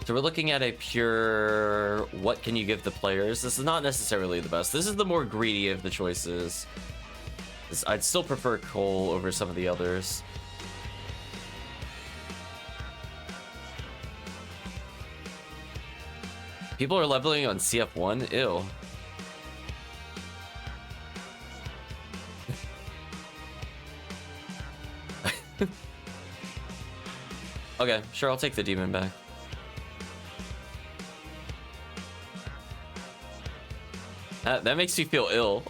A: So we're looking at a pure... What can you give the players? This is not necessarily the best. This is the more greedy of the choices. I'd still prefer Cole over some of the others. People are leveling on CF1? Ew. Okay, sure, I'll take the demon back. That makes me feel ill.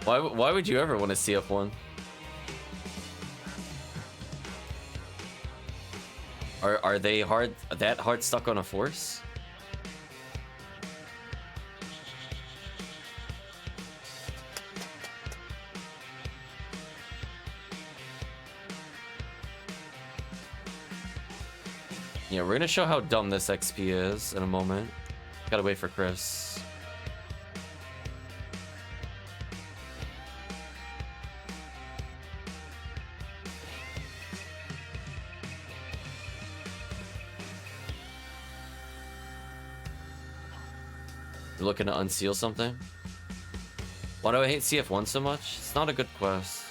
A: Why would you ever want to CF1? Are they that hard stuck on a force? Yeah, we're gonna show how dumb this XP is in a moment. Gotta wait for Chris. You're looking to unseal something? Why do I hate CF1 so much? It's not a good quest.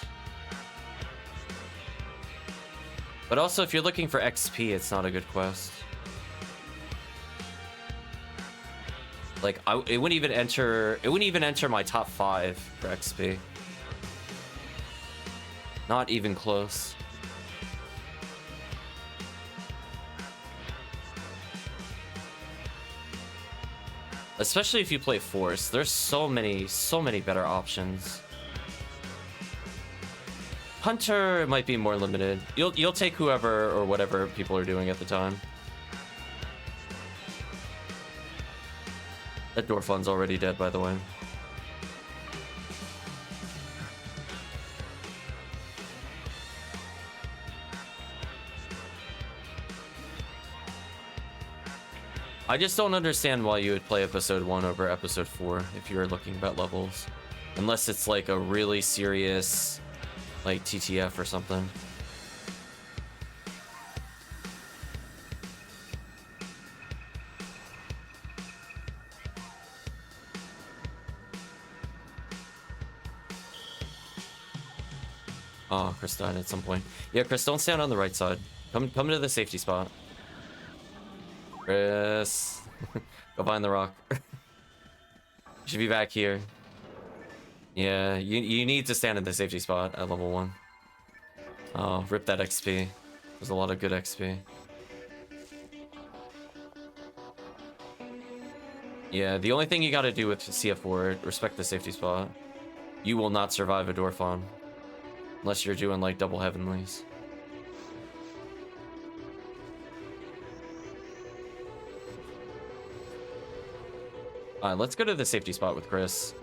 A: But also, if you're looking for XP, it's not a good quest. Like, it wouldn't even enter my top 5 for XP. Not even close. Especially if you play Force, there's so many better options. Hunter might be more limited. You'll take whoever or whatever people are doing at the time. That Dorfon's already dead, by the way. I just don't understand why you would play episode 1 over episode 4 if you were looking about levels. Unless it's like a really serious, like TTF or something. Oh, Chris died at some point. Yeah, Chris, don't stand on the right side. Come to the safety spot. Chris. Go behind the rock. You should be back here. Yeah, you need to stand in the safety spot at level 1. Oh, rip that XP. There's a lot of good XP. Yeah, the only thing you gotta do with CF4, respect the safety spot. You will not survive a Dorphon. Unless you're doing like double heavenlies. Alright, let's go to the safety spot with Chris.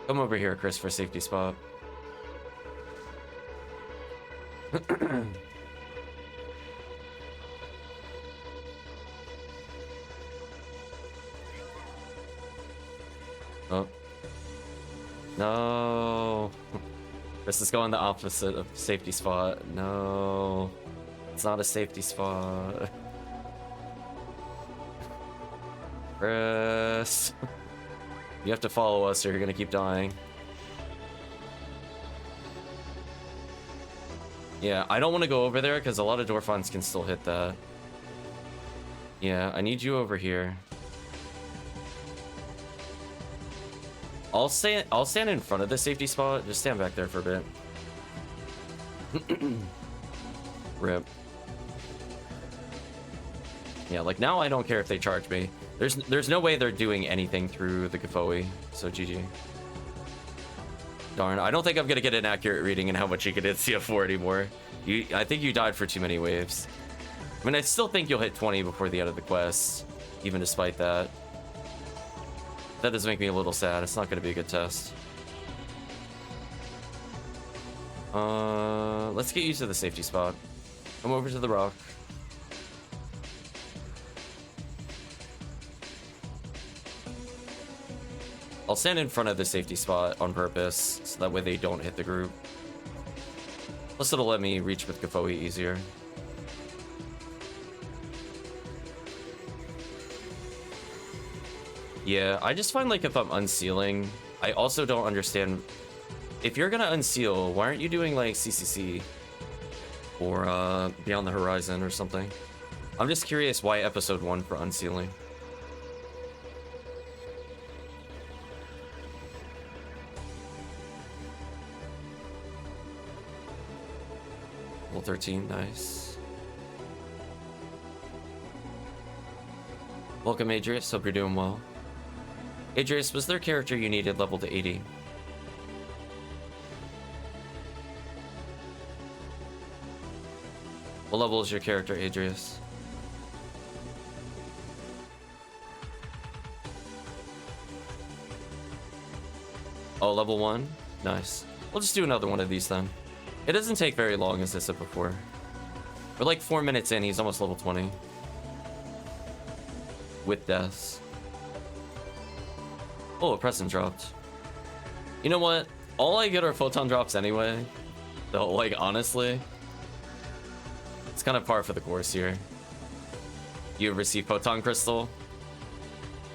A: Come over here, Chris, for safety spot. Oh. No. Chris is going the opposite of safety spot. No. It's not a safety spot. Chris. You have to follow us or you're gonna keep dying. Yeah, I don't want to go over there because a lot of Dorphons can still hit that. Yeah, I need you over here. I'll stand in front of the safety spot. Just stand back there for a bit. Rip. Yeah, like now I don't care if they charge me. There's no way they're doing anything through the Gafoi, so GG. Darn, I don't think I'm gonna get an accurate reading in how much you could hit CF4 anymore. I think you died for too many waves. I mean, I still think you'll hit 20 before the end of the quest, even despite that. That does make me a little sad. It's not gonna be a good test. Let's get used to the safety spot. Come over to the rock. I'll stand in front of the safety spot on purpose, so that way they don't hit the group. Plus it'll let me reach with Gafoi easier. Yeah, I just find like if I'm unsealing, I also don't understand. If you're gonna unseal, why aren't you doing like CCC? Or Beyond the Horizon or something? I'm just curious why episode 1 for unsealing. Level 13, nice. Welcome, Adreaus. Hope you're doing well. Adreaus, was there a character you needed level to 80? What level is your character, Adreaus? Oh, level 1? Nice. We'll just do another one of these then. It doesn't take very long, as I said before. We're like 4 minutes in, he's almost level 20. With deaths. Oh, a present dropped. You know what? All I get are photon drops anyway. So, like, honestly, it's kind of par for the course here. You receive photon crystal.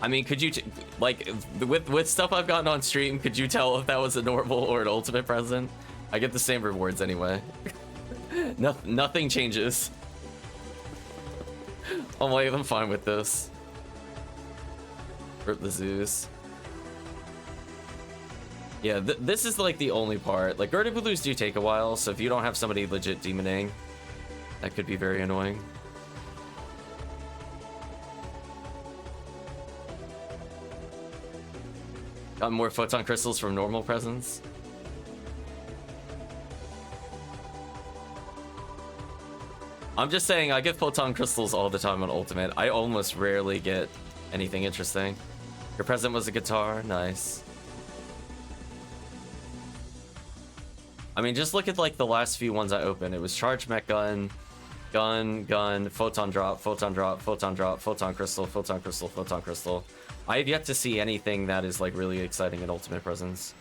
A: I mean, could you, like, with stuff I've gotten on stream, could you tell if that was a normal or an ultimate present? I get the same rewards anyway. Nothing changes. I'm like, I'm fine with this. Rip the Zeus. Yeah, this is like the only part. Like, Ertamperometers do take a while, so if you don't have somebody legit demoning, that could be very annoying. Got more photon crystals from normal presents. I'm just saying, I get photon crystals all the time on Ultimate. I almost rarely get anything interesting. Your present was a guitar, nice. I mean, just look at like the last few ones I opened. It was charge mech gun, gun, photon drop, photon drop, photon drop, photon crystal, photon crystal, photon crystal. I have yet to see anything that is like really exciting in Ultimate presents.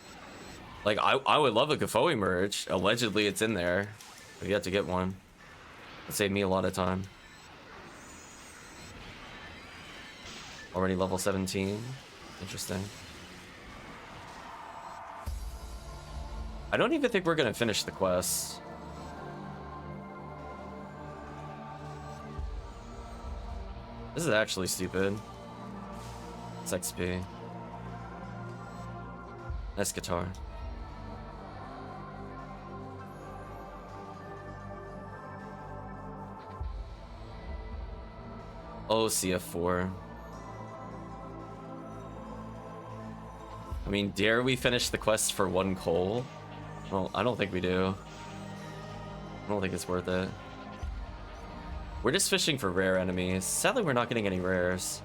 A: Like, I would love a Gafoi merge. Allegedly, it's in there. I've yet to get one. It'd save me a lot of time. Already level 17. Interesting. I don't even think we're gonna finish the quest. This is actually stupid. It's XP. Nice guitar. Oh, CF4. I mean, dare we finish the quest for 1 coal? Well, I don't think we do. I don't think it's worth it. We're just fishing for rare enemies. Sadly, we're not getting any rares.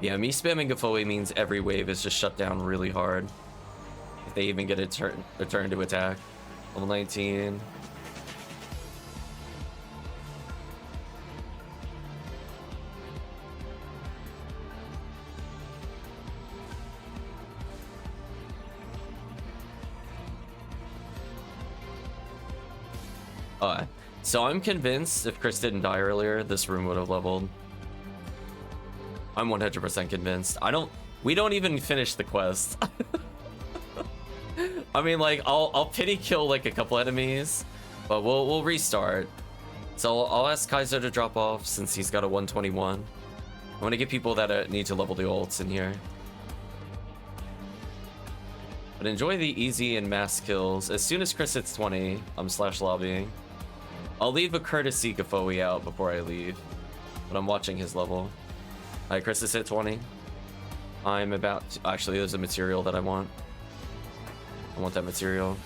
A: Yeah, me spamming Gafoi means every wave is just shut down really hard. If they even get a turn to attack. Level 19. So I'm convinced if Chris didn't die earlier, this room would have leveled. I'm 100% convinced. We don't even finish the quest. I mean, like, I'll pity kill like a couple enemies, but we'll restart. So I'll ask Kaiser to drop off since he's got a 121. I want to get people that need to level the ults in here. But enjoy the easy and mass kills. As soon as Chris hits 20, I'm slash lobbying. I'll leave a courtesy Gafoi out before I leave, but I'm watching his level. Alright, Chris has hit 20. I'm about to, actually, there's a material that I want. I want that material.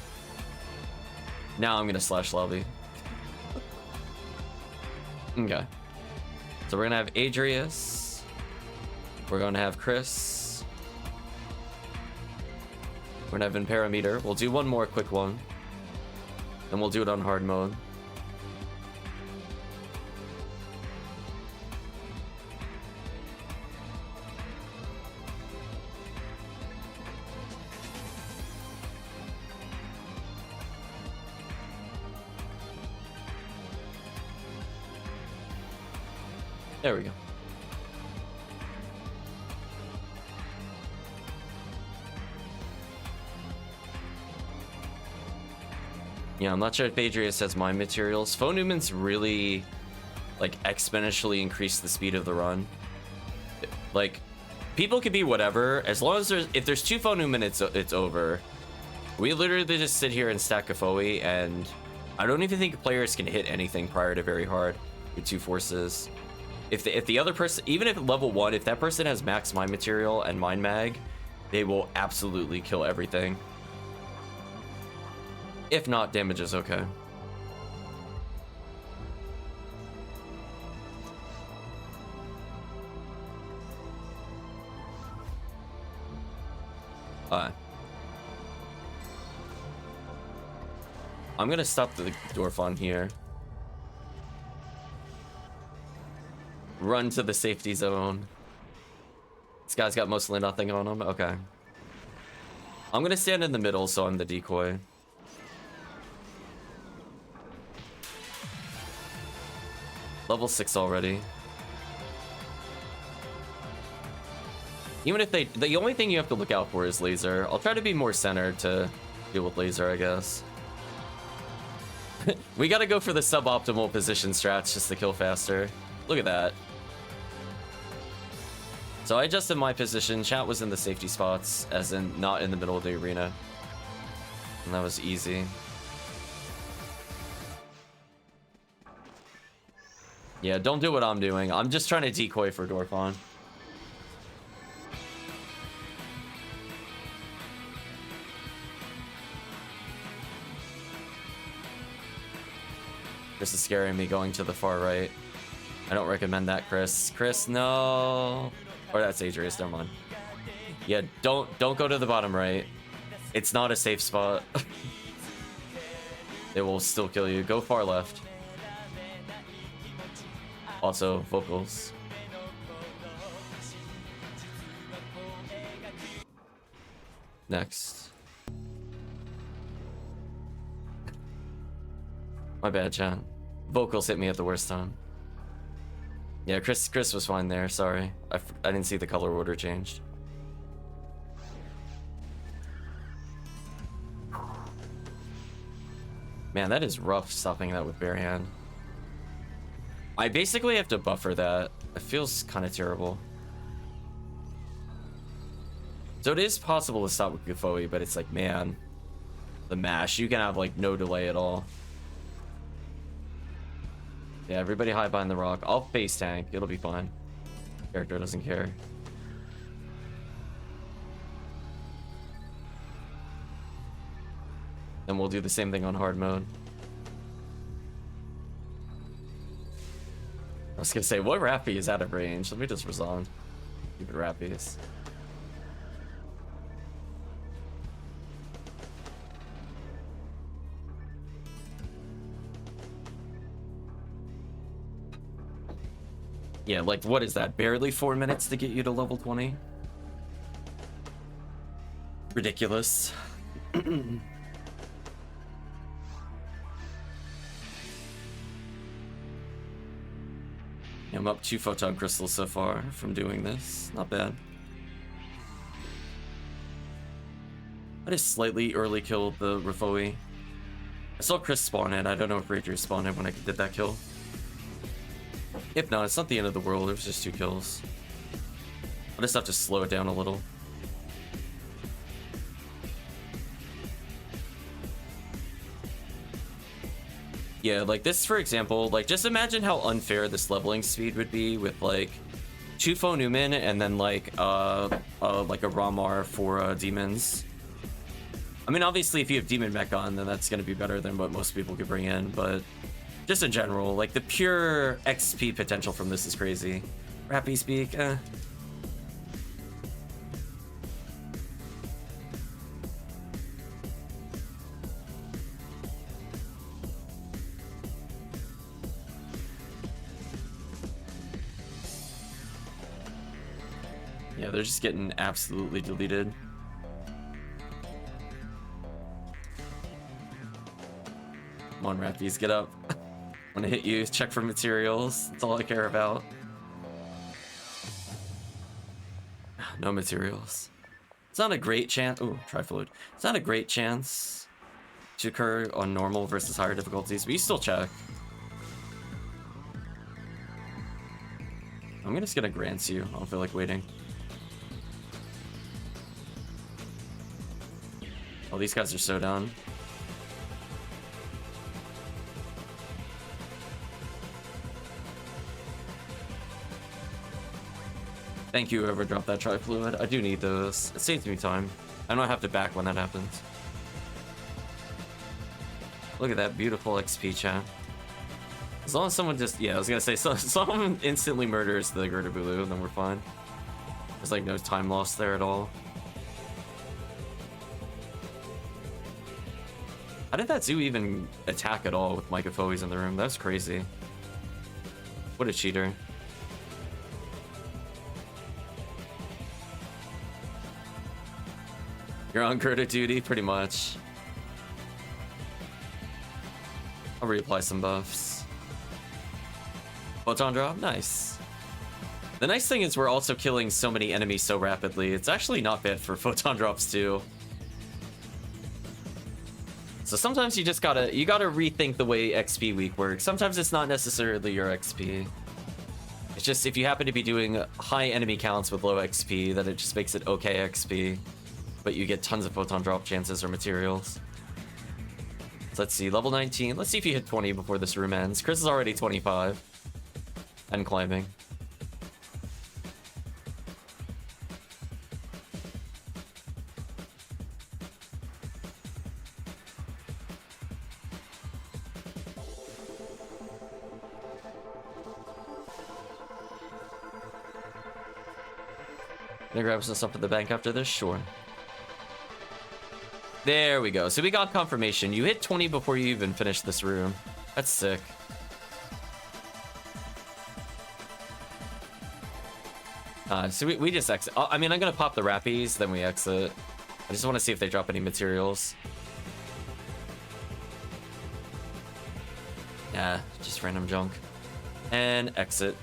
A: Now I'm gonna slash lobby. Okay. So we're gonna have Adreaus. We're gonna have Chris. We're gonna have Ertamperometer. We'll do one more quick one. Then we'll do it on hard mode. There we go. Yeah, I'm not sure if Adreaus has mine materials. Faux Newman's really, like, exponentially increased the speed of the run. Like, people can be whatever, as long as if there's 2 Faux Newman, it's over. We literally just sit here and stack a Foe, and I don't even think players can hit anything prior to very hard with 2 forces. If the other person, even if level 1, if that person has max mine material and mine mag, they will absolutely kill everything. If not, damage is okay. I'm gonna stop the Dorfon here. Run to the safety zone. This guy's got mostly nothing on him. Okay. I'm gonna stand in the middle so I'm the decoy. Level 6 already. Even if the only thing you have to look out for is laser. I'll try to be more centered to deal with laser, I guess. We gotta go for the suboptimal position strats just to kill faster. Look at that. So I adjusted my position. Chat was in the safety spots, as in not in the middle of the arena. And that was easy. Yeah, don't do what I'm doing. I'm just trying to decoy for Dorfon. This is scaring me going to the far right. I don't recommend that, Chris. Chris, no. Or that's Adreaus, never mind. Yeah, don't go to the bottom right. It's not a safe spot. They will still kill you. Go far left. Also, vocals. Next. My bad, chat. Vocals hit me at the worst time. Yeah, Chris was fine there. Sorry, I didn't see the color order changed. Man, that is rough stopping that with bare hand. I basically have to buffer that. It feels kind of terrible. So it is possible to stop with Gufoi, but it's like, man, the mash, you can have like no delay at all. Yeah, everybody hide behind the rock. I'll face tank. It'll be fine. Character doesn't care. Then we'll do the same thing on hard mode. I was gonna say, what Rappy is out of range? Let me just resolve. Keep it Rappies. Yeah, like, what is that? Barely 4 minutes to get you to level 20? Ridiculous. I'm up 2 photon crystals so far from doing this. Not bad. I just slightly early killed the Rafoi. I saw Chris spawn in. I don't know if Rager spawned in when I did that kill. If not, it's not the end of the world. It was just 2 kills. I just have to slow it down a little. Yeah, like this, for example, like just imagine how unfair this leveling speed would be with like 2 Fo Newman and then like a Ramar for demons. I mean, obviously, if you have Demon Mech on, then that's going to be better than what most people could bring in, but just in general, like the pure XP potential from this is crazy. Rappy speak, Yeah, they're just getting absolutely deleted. Come on, Rappies, get up. I'm gonna hit you, check for materials. That's all I care about. No materials. It's not a great chance. Oh, Trifluid. It's not a great chance to occur on normal versus higher difficulties, but you still check. I'm just gonna grant you. I don't feel like waiting. Oh, these guys are so down. Thank you, whoever dropped that Trifluid. I do need those. It saves me time. I don't have to back when that happens. Look at that beautiful XP, chat. As long as someone just... Yeah, I was gonna say, so someone instantly murders the Gertabulu, then we're fine. There's like no time lost there at all. How did that zoo even attack at all with Micah Foes in the room? That's crazy. What a cheater. You're on Gerda duty, pretty much. I'll reapply some buffs. Photon drop, nice. The nice thing is we're also killing so many enemies so rapidly. It's actually not bad for photon drops too. So sometimes you just gotta rethink the way XP week works. Sometimes it's not necessarily your XP. It's just if you happen to be doing high enemy counts with low XP, that it just makes it okay XP. But you get tons of photon drop chances or materials. So let's see, level 19. Let's see if you hit 20 before this room ends. Chris is already 25. And climbing. Gonna grab some stuff at the bank after this? Sure. There we go. So we got confirmation. You hit 20 before you even finish this room. That's sick. So we just exit. I mean, I'm gonna pop the Rappies, then we exit. I just want to see if they drop any materials. Yeah, just random junk. And exit.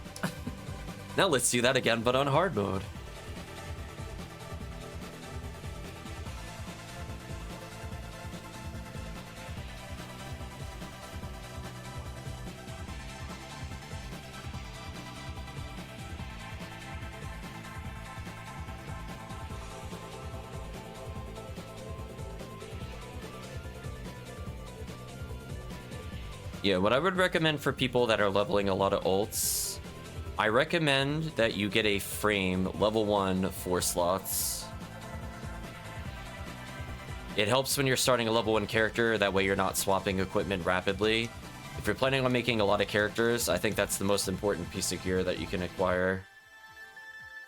A: Now let's do that again, but on hard mode. Yeah, what I would recommend for people that are leveling a lot of ults, I recommend that you get a frame level 1 4 slots. It helps when you're starting a level 1 character, that way you're not swapping equipment rapidly. If you're planning on making a lot of characters, I think that's the most important piece of gear that you can acquire.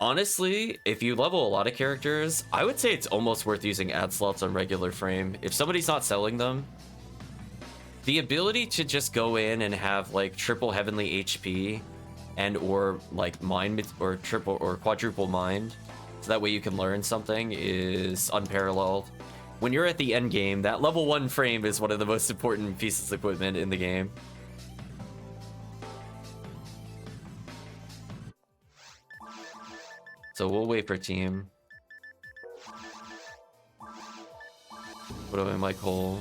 A: Honestly, if you level a lot of characters, I would say it's almost worth using ad slots on regular frame. If somebody's not selling them, the ability to just go in and have like triple heavenly HP and or like mind or triple or quadruple mind, so that way you can learn something, is unparalleled. When you're at the end game, that level 1 frame is one of the most important pieces of equipment in the game. So we'll wait for team. What do I mic hole?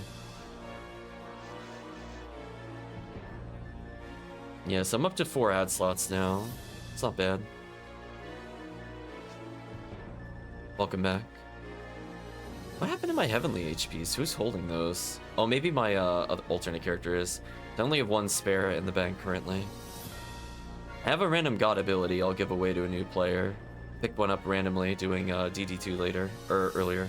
A: Yes, I'm up to 4 ad slots now. It's not bad. Welcome back. What happened to my heavenly HPs? Who's holding those? Oh, maybe my alternate character is. I only have 1 spare in the bank currently. I have a random god ability I'll give away to a new player. Pick one up randomly, doing DD2 later, or earlier.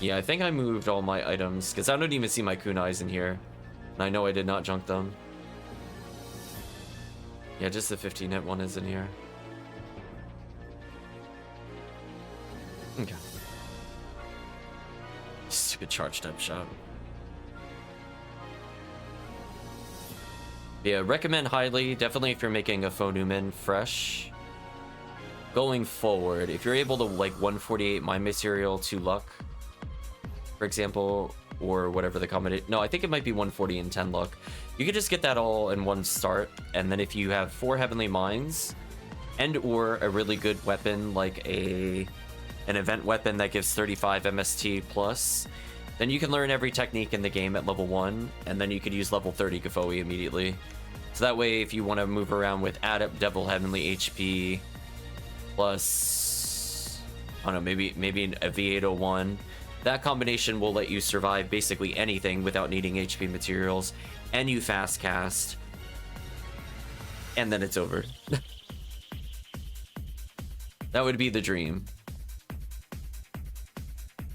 A: Yeah, I think I moved all my items, because I don't even see my kunais in here. And I know I did not junk them. Yeah, just the 15-hit one is in here. Okay. Stupid charged up shot. Yeah, recommend highly, definitely if you're making a Phonumen fresh. Going forward, if you're able to like 148 mind material, 2 luck, for example, or whatever the combination. No, I think it might be 140 and 10 luck. You could just get that all in one start, and then if you have 4 heavenly minds and or a really good weapon like an event weapon that gives 35 MST plus, then you can learn every technique in the game at level 1, and then you could use level 30 Gafoi immediately. So that way, if you want to move around with Adept Devil Heavenly HP plus, I don't know, maybe a V801, that combination will let you survive basically anything without needing HP materials, and you fast cast, and then it's over. That would be the dream.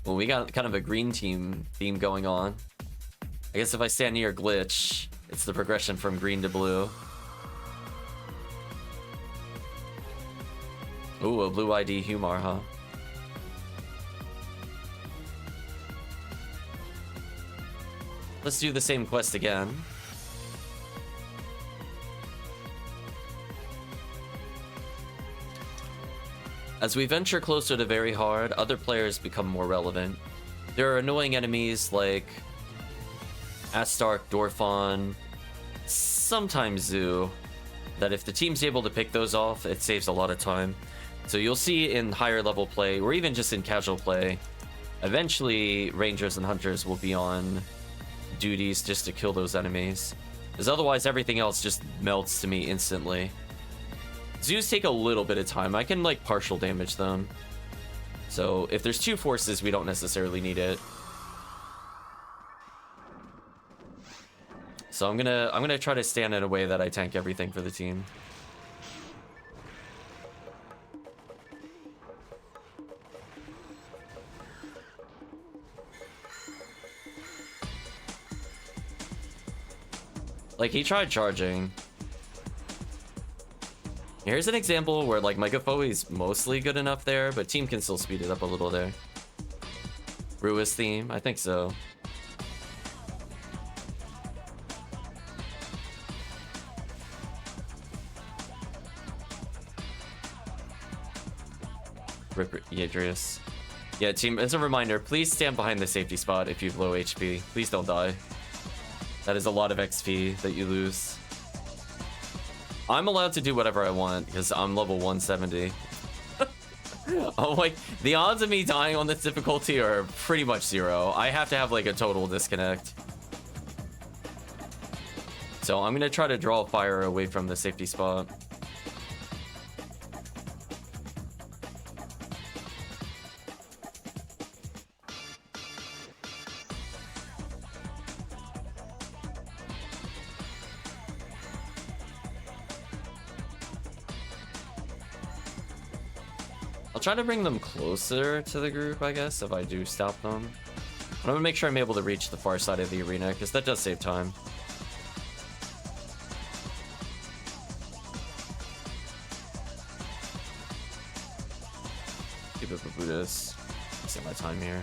A: Well, we got kind of a green team theme going on. I guess if I stand near glitch, it's the progression from green to blue. Ooh, a blue ID Humar, huh? Let's do the same quest again. As we venture closer to very hard, other players become more relevant. There are annoying enemies like Astark, Dorfon, sometimes Zoo, that if the team's able to pick those off, it saves a lot of time. So you'll see in higher level play, or even just in casual play, eventually Rangers and Hunters will be on duties just to kill those enemies, because otherwise everything else just melts to me instantly. Zoos take a little bit of time. I can like partial damage them, so if there's 2 forces we don't necessarily need it. So I'm gonna try to stand in a way that I tank everything for the team. Like, he tried charging. Here's an example where, like, my Gafoi is mostly good enough there, but team can still speed it up a little there. Ruiz theme? I think so. Rip Adreaus. Yeah, team, as a reminder, please stand behind the safety spot if you have low HP. Please don't die. That is a lot of XP that you lose. I'm allowed to do whatever I want because I'm level 170. Oh, like, the odds of me dying on this difficulty are pretty much 0. I have to have like a total disconnect. So I'm gonna try to draw fire away from the safety spot. try to bring them closer to the group, I guess, if I do stop them. But I'm gonna make sure I'm able to reach the far side of the arena, because that does save time. Keep it for Buddhist. Save my time here.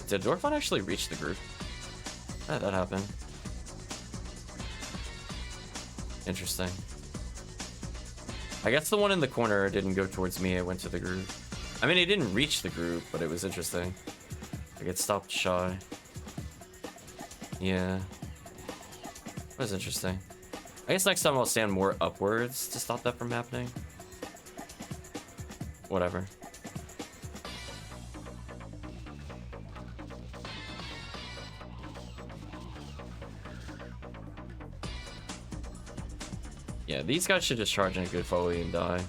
A: Did Dorfon actually reach the group? How did that happen? Interesting. I guess the one in the corner didn't go towards me, it went to the group. I mean, it didn't reach the group, but it was interesting. I get stopped shy. Yeah. That was interesting. I guess next time I'll stand more upwards to stop that from happening. Whatever. Yeah, these guys should just charge in a good volley and die.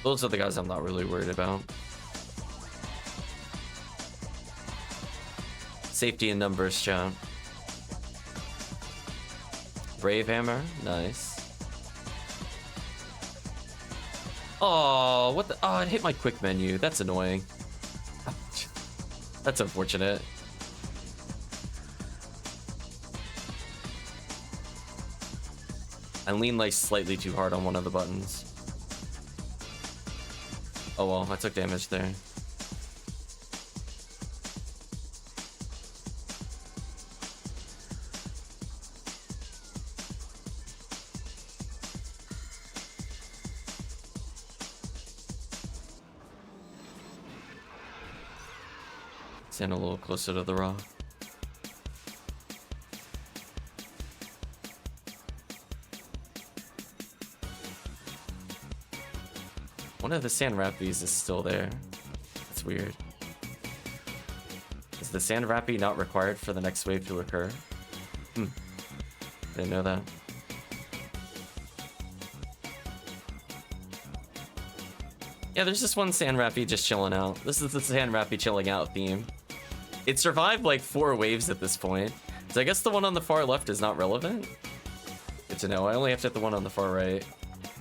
A: Those are the guys I'm not really worried about. Safety in numbers, chat. Brave Hammer, nice. Oh, what the? Oh, it hit my quick menu. That's annoying. That's unfortunate. I leaned like slightly too hard on one of the buttons. Oh well, I took damage there. Stand a little closer to the rock. One of the sand rappies is still there. That's weird. Is the sand rappy not required for the next wave to occur? Didn't know that. Yeah, there's just one sand rappy just chilling out. This is the sand rappy chilling out theme. It survived like 4 waves at this point. So I guess the one on the far left is not relevant. Good to know. I only have to hit the one on the far right.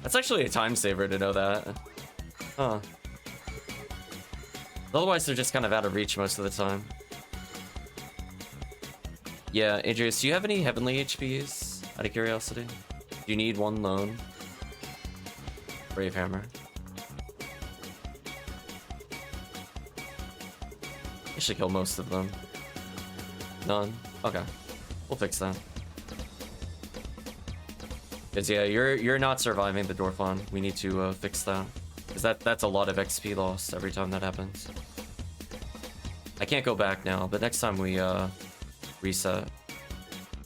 A: That's actually a time saver to know that. Huh. Otherwise, they're just kind of out of reach most of the time. Yeah, Adreaus, do you have any heavenly HPs? Out of curiosity? Do you need one lone? Brave Hammer. I should kill most of them. None? Okay. We'll fix that. Cause yeah, you're not surviving the Dorfon. We need to fix that. Cause that's a lot of XP lost every time that happens. I can't go back now, but next time we reset.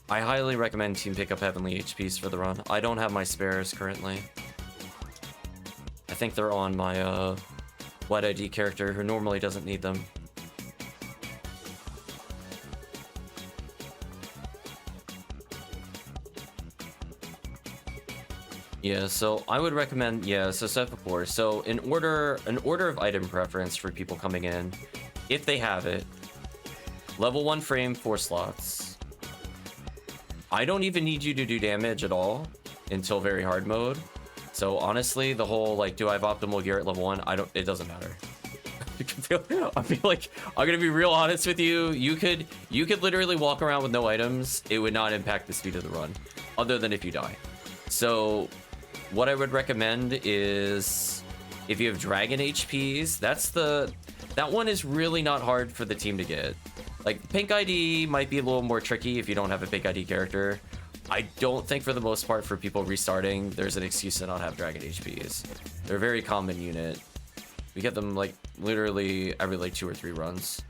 A: I highly recommend team pick up heavenly HPs for the run. I don't have my spares currently. I think they're on my White ID character who normally doesn't need them. Yeah, so I would recommend, yeah, so said before, so an order of item preference for people coming in, if they have it, level 1 frame 4 slots. I don't even need you to do damage at all until very hard mode. So honestly, the whole like, do I have optimal gear at level 1? It doesn't matter. I feel like I'm gonna be real honest with you. You could literally walk around with no items. It would not impact the speed of the run, other than if you die. So what I would recommend is if you have dragon HPs, that one is really not hard for the team to get. Like pink ID might be a little more tricky if you don't have a pink ID character. I don't think for the most part for people restarting, there's an excuse to not have dragon HPs. They're a very common unit. We get them like literally every like 2 or 3 runs.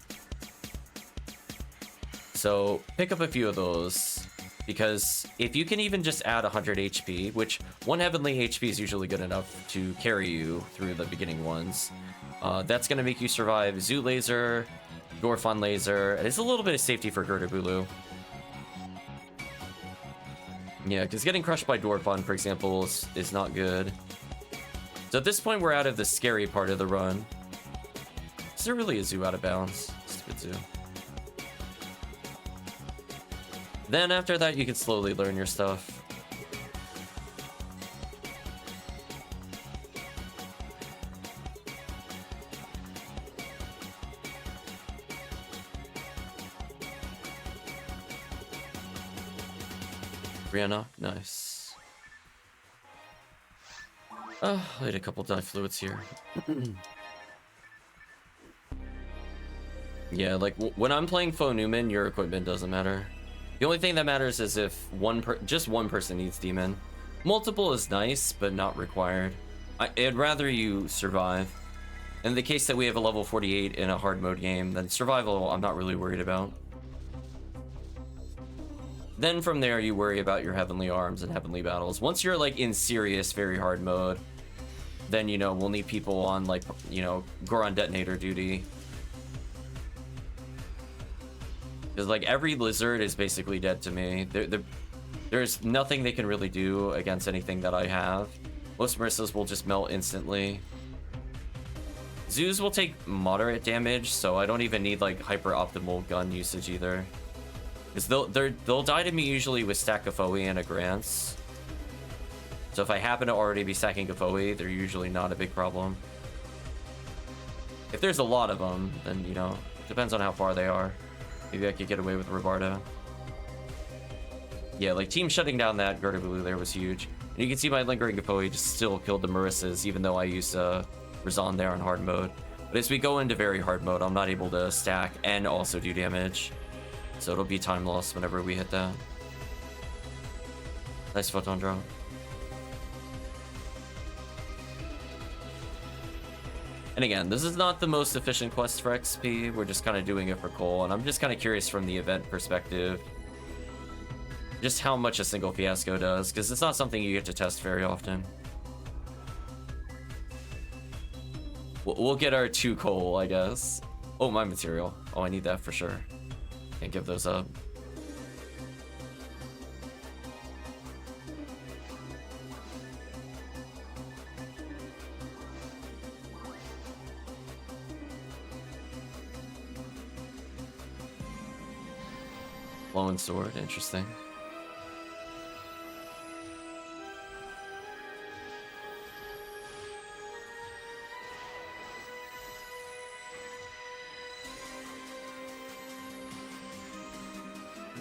A: So pick up a few of those. Because if you can even just add 100 HP, which 1 heavenly HP is usually good enough to carry you through the beginning ones, that's going to make you survive Zoo Laser, Dorfon Laser, and it's a little bit of safety for Gerda-Bulu. Yeah, because getting crushed by Dorfon, for example, is not good. So at this point, we're out of the scary part of the run. Is there really a Zoo out of bounds? Stupid Zoo. Then after that, you can slowly learn your stuff. Brianna, nice. I had a couple dye fluids here. Yeah, like when I'm playing Faux Newman, your equipment doesn't matter. The only thing that matters is if just one person needs demon. Multiple is nice, but not required. I'd rather you survive. In the case that we have a level 48 in a hard mode game, then survival I'm not really worried about. Then from there you worry about your heavenly arms and heavenly battles. Once you're like in serious, very hard mode, then you know we'll need people on like, you know, Goron detonator duty. Because like every lizard is basically dead to me. There's nothing they can really do against anything that I have. Most Marissas will just melt instantly. Zoos will take moderate damage, so I don't even need like hyper optimal gun usage either. Because they'll die to me usually with stack of Foe and a Grants. So if I happen to already be stacking a Foe, they're usually not a big problem. If there's a lot of them, then you know, depends on how far they are. Maybe I could get away with Robardo. Yeah, like team shutting down that Garter Blue there was huge. And you can see my lingering Gapoe just still killed the Marissas, even though I used Razan there on hard mode. But as we go into very hard mode, I'm not able to stack and also do damage. So it'll be time loss whenever we hit that. Nice photon drop. And again, this is not the most efficient quest for XP. We're just kind of doing it for Cole, and I'm just kind of curious from the event perspective just how much a single fiasco does, because it's not something you get to test very often. We'll get our 2 coal, I guess. Oh, my material. Oh, I need that for sure. Can't give those up. Flowing sword, interesting.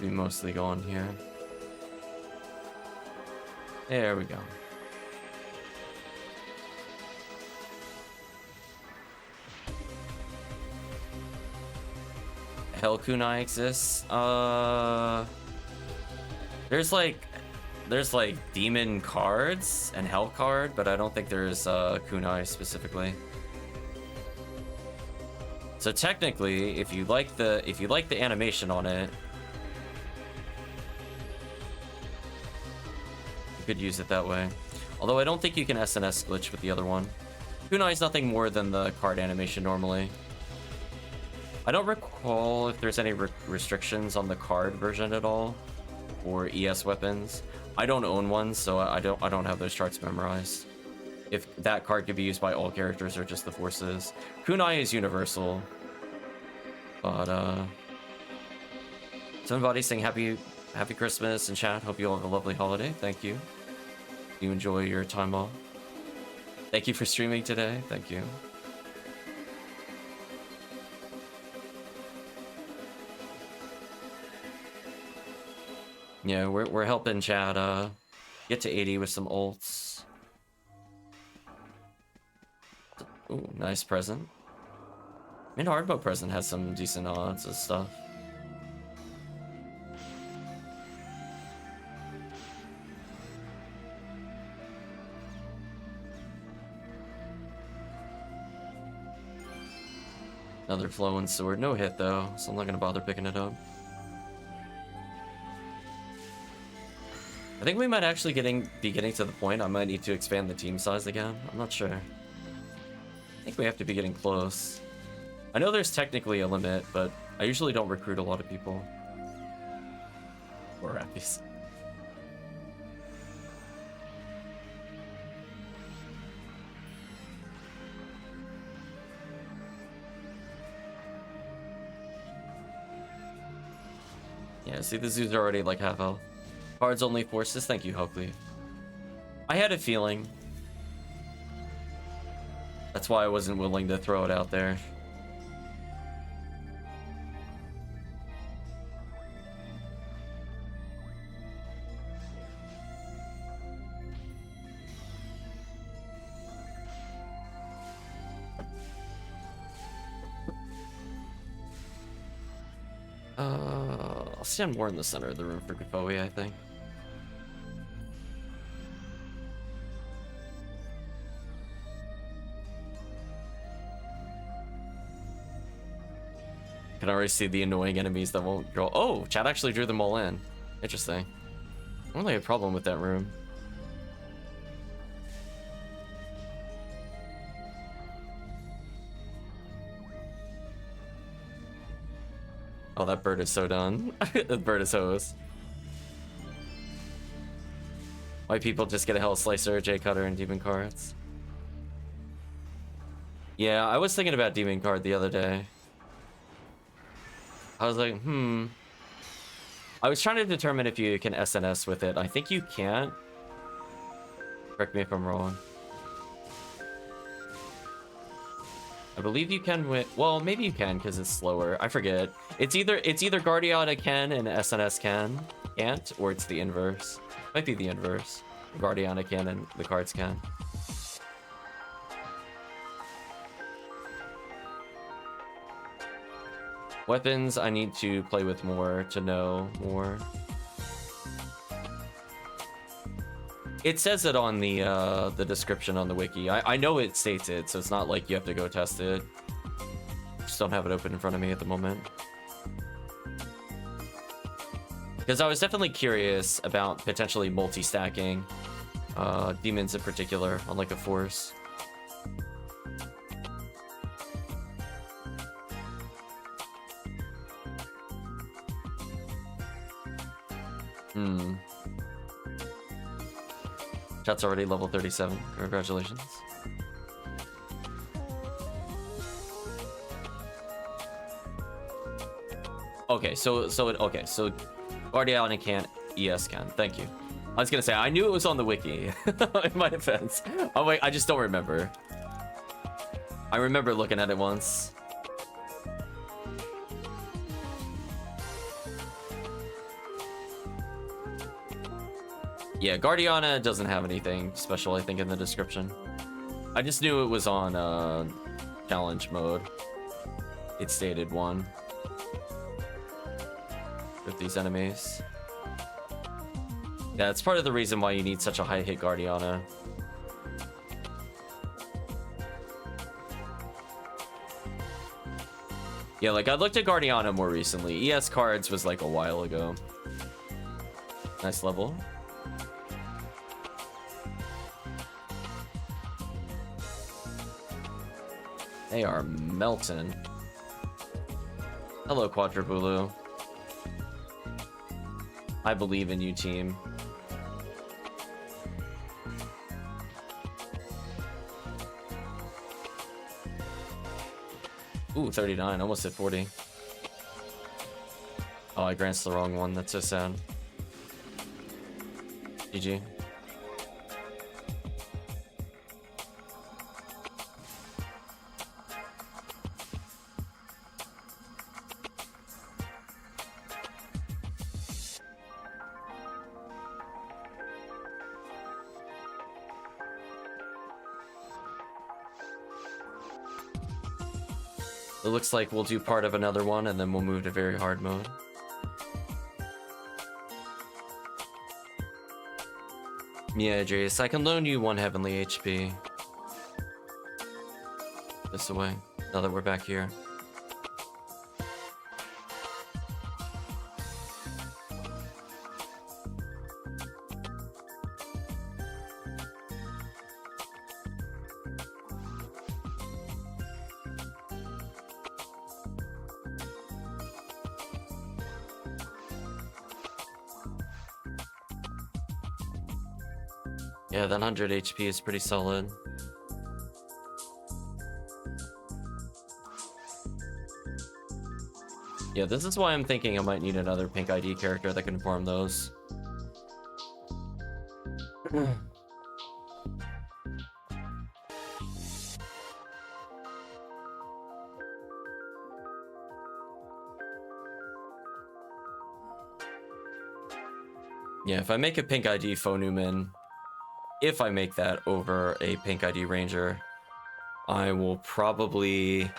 A: We mostly go on here. There we go. Hell Kunai exists. There's like demon cards and hell card, but I don't think there's Kunai specifically. So technically, if you like the animation on it, you could use it that way. Although I don't think you can SNS glitch with the other one. Kunai is nothing more than the card animation normally. I don't recall if there's any restrictions on the card version at all, or ES weapons. I don't own one, so I don't have those charts memorized. If that card could be used by all characters or just the forces. Kunai is universal, but somebody saying happy Christmas in chat. Hope you all have a lovely holiday. Thank you. You enjoy your time off. Thank you for streaming today. Thank you. Yeah, we're helping Chad get to 80 with some ults. Ooh, nice present. I mean, hard mode present has some decent odds and stuff. Another flowing sword, no hit though, so I'm not gonna bother picking it up. I think we might actually be getting to the point I might need to expand the team size again. I'm not sure. I think we have to be getting close. I know there's technically a limit, but I usually don't recruit a lot of people. Or Rappies. Yeah, see, the zoos are already like half health. Cards only forces, thank you, Hoakley. I had a feeling. That's why I wasn't willing to throw it out there. I'll stand more in the center of the room for Convoy, I think. Can already see the annoying enemies that won't draw. Oh, Chad actually drew them all in. Interesting. I don't really have a problem with that room. Oh, that bird is so done. That bird is hose. White people just get a Hell Slicer, J Cutter, and Demon cards. Yeah, I was thinking about Demon card the other day. I was like, I was trying to determine if you can SNS with it. I think you can't. Correct me if I'm wrong. I believe you can with, well, maybe you can because it's slower. I forget. It's either Guardiana can and SNS can't, or it's the inverse. Might be the inverse. Guardiana can and the cards can. Weapons, I need to play with more to know more. It says it on the description on the wiki. I know it states it, so it's not like you have to go test it. Just don't have it open in front of me at the moment. Because I was definitely curious about potentially multi-stacking demons in particular on like a force. Chat's already level 37. Congratulations. Okay, so Guardiana can, ES can. Thank you. I was gonna say I knew it was on the wiki. In my defense, oh wait, I just don't remember. I remember looking at it once. Yeah, Guardiana doesn't have anything special, I think, in the description. I just knew it was on challenge mode. It stated one. With these enemies. Yeah, it's part of the reason why you need such a high hit Guardiana. Yeah, like I looked at Guardiana more recently. ES cards was like a while ago. Nice level. They are melting. Hello, Quadribulu. I believe in you, team. Ooh, 39. Almost hit 40. Oh, I glanced the wrong one. That's so sad. GG. It looks like we'll do part of another one and then we'll move to very hard mode. Yeah, Adreaus, I can loan you one heavenly HP. This away, now that we're back here. Yeah, that 100 HP is pretty solid. Yeah, this is why I'm thinking I might need another pink ID character that can farm those. Yeah, if I make a pink ID Phonuman, if I make that over a pink ID Ranger, I will probably...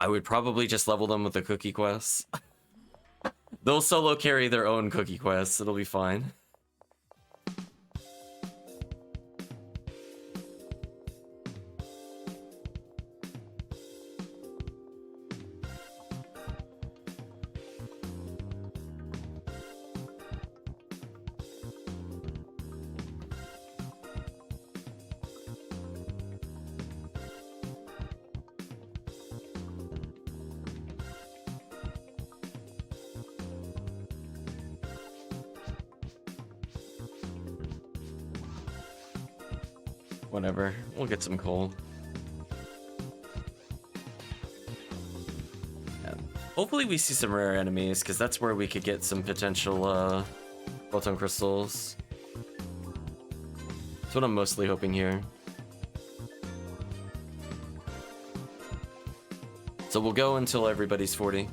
A: I would probably just level them with the cookie quests. They'll solo carry their own cookie quests. It'll be fine. Whatever, we'll get some coal. Yeah. Hopefully we see some rare enemies, because that's where we could get some potential photon crystals. That's what I'm mostly hoping here. So we'll go until everybody's 40.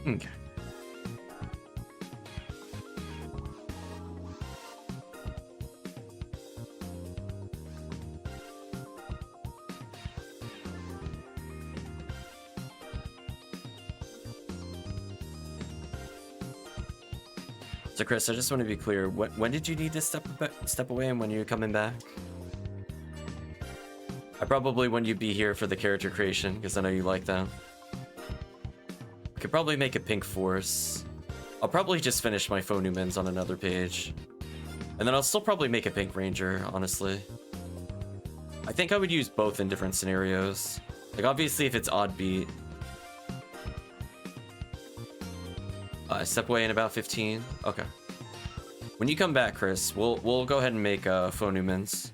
A: Okay. So Chris, I just want to be clear. When did you need to step away, and when you're coming back? I probably want you to be here for the character creation, because I know you like that. Could probably make a pink force. I'll probably just finish my phonumens on another page. And then I'll still probably make a pink ranger, honestly. I think I would use both in different scenarios. Like, obviously, if it's odd beat. Step away in about 15. Okay. When you come back, Chris, we'll go ahead and make phonumens.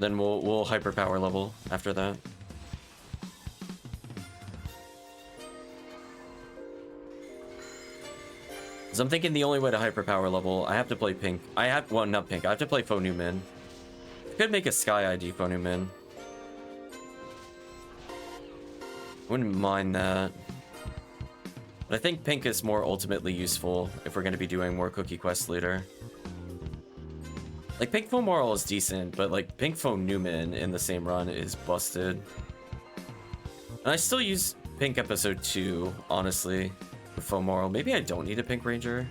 A: Then we'll hyper power level after that. Cause I'm thinking the only way to hyper power level, I have to play pink. Well, not pink. I have to play Phonumen. I could make a Sky ID Phonumen. Wouldn't mind that. But I think pink is more ultimately useful if we're going to be doing more cookie quests later. Like, Pink Phone Moral is decent, but, like, Pink Phone Newman in the same run is busted. And I still use Pink Episode 2, honestly, with Phone Moral. Maybe I don't need a Pink Ranger.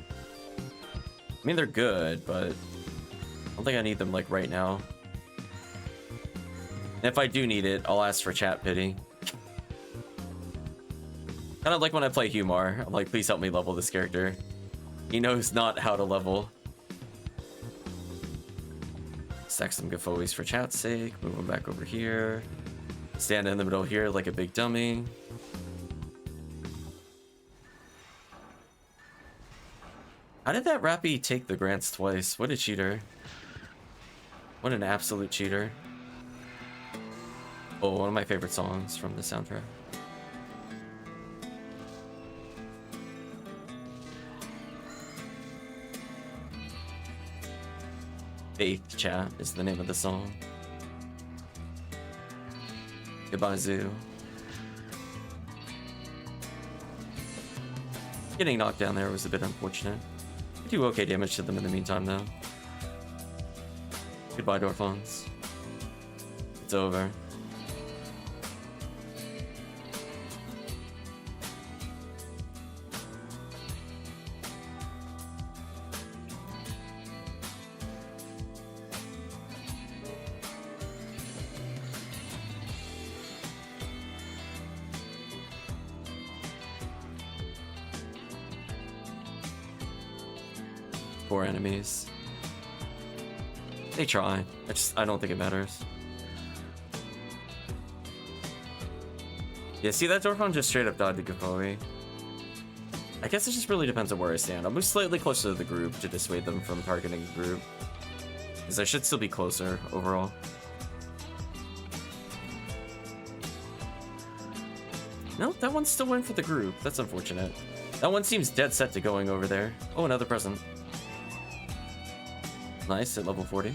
A: I mean, they're good, but I don't think I need them, like, right now. And if I do need it, I'll ask for chat pity. Kind of like when I play Humar. I'm like, please help me level this character. He knows not how to level. Stack some Gafoes for chat's sake. Move him back over here. Stand in the middle here like a big dummy. How did that Rappy take the grants twice? What a cheater. What an absolute cheater. Oh, one of my favorite songs from the soundtrack. Faith Chat is the name of the song. Goodbye, Zoo. Getting knocked down there was a bit unfortunate. I do okay damage to them in the meantime, though. Goodbye, Dorfons. It's over. Four enemies. They try. I don't think it matters. Yeah, see, that Dorfon just straight up died to Gafoe. I guess it just really depends on where I stand. I'll move slightly closer to the group to dissuade them from targeting the group, because I should still be closer overall. Nope, that one's still in for the group. That's unfortunate. That one seems dead set to going over there. Oh, another present. Nice, at level 40.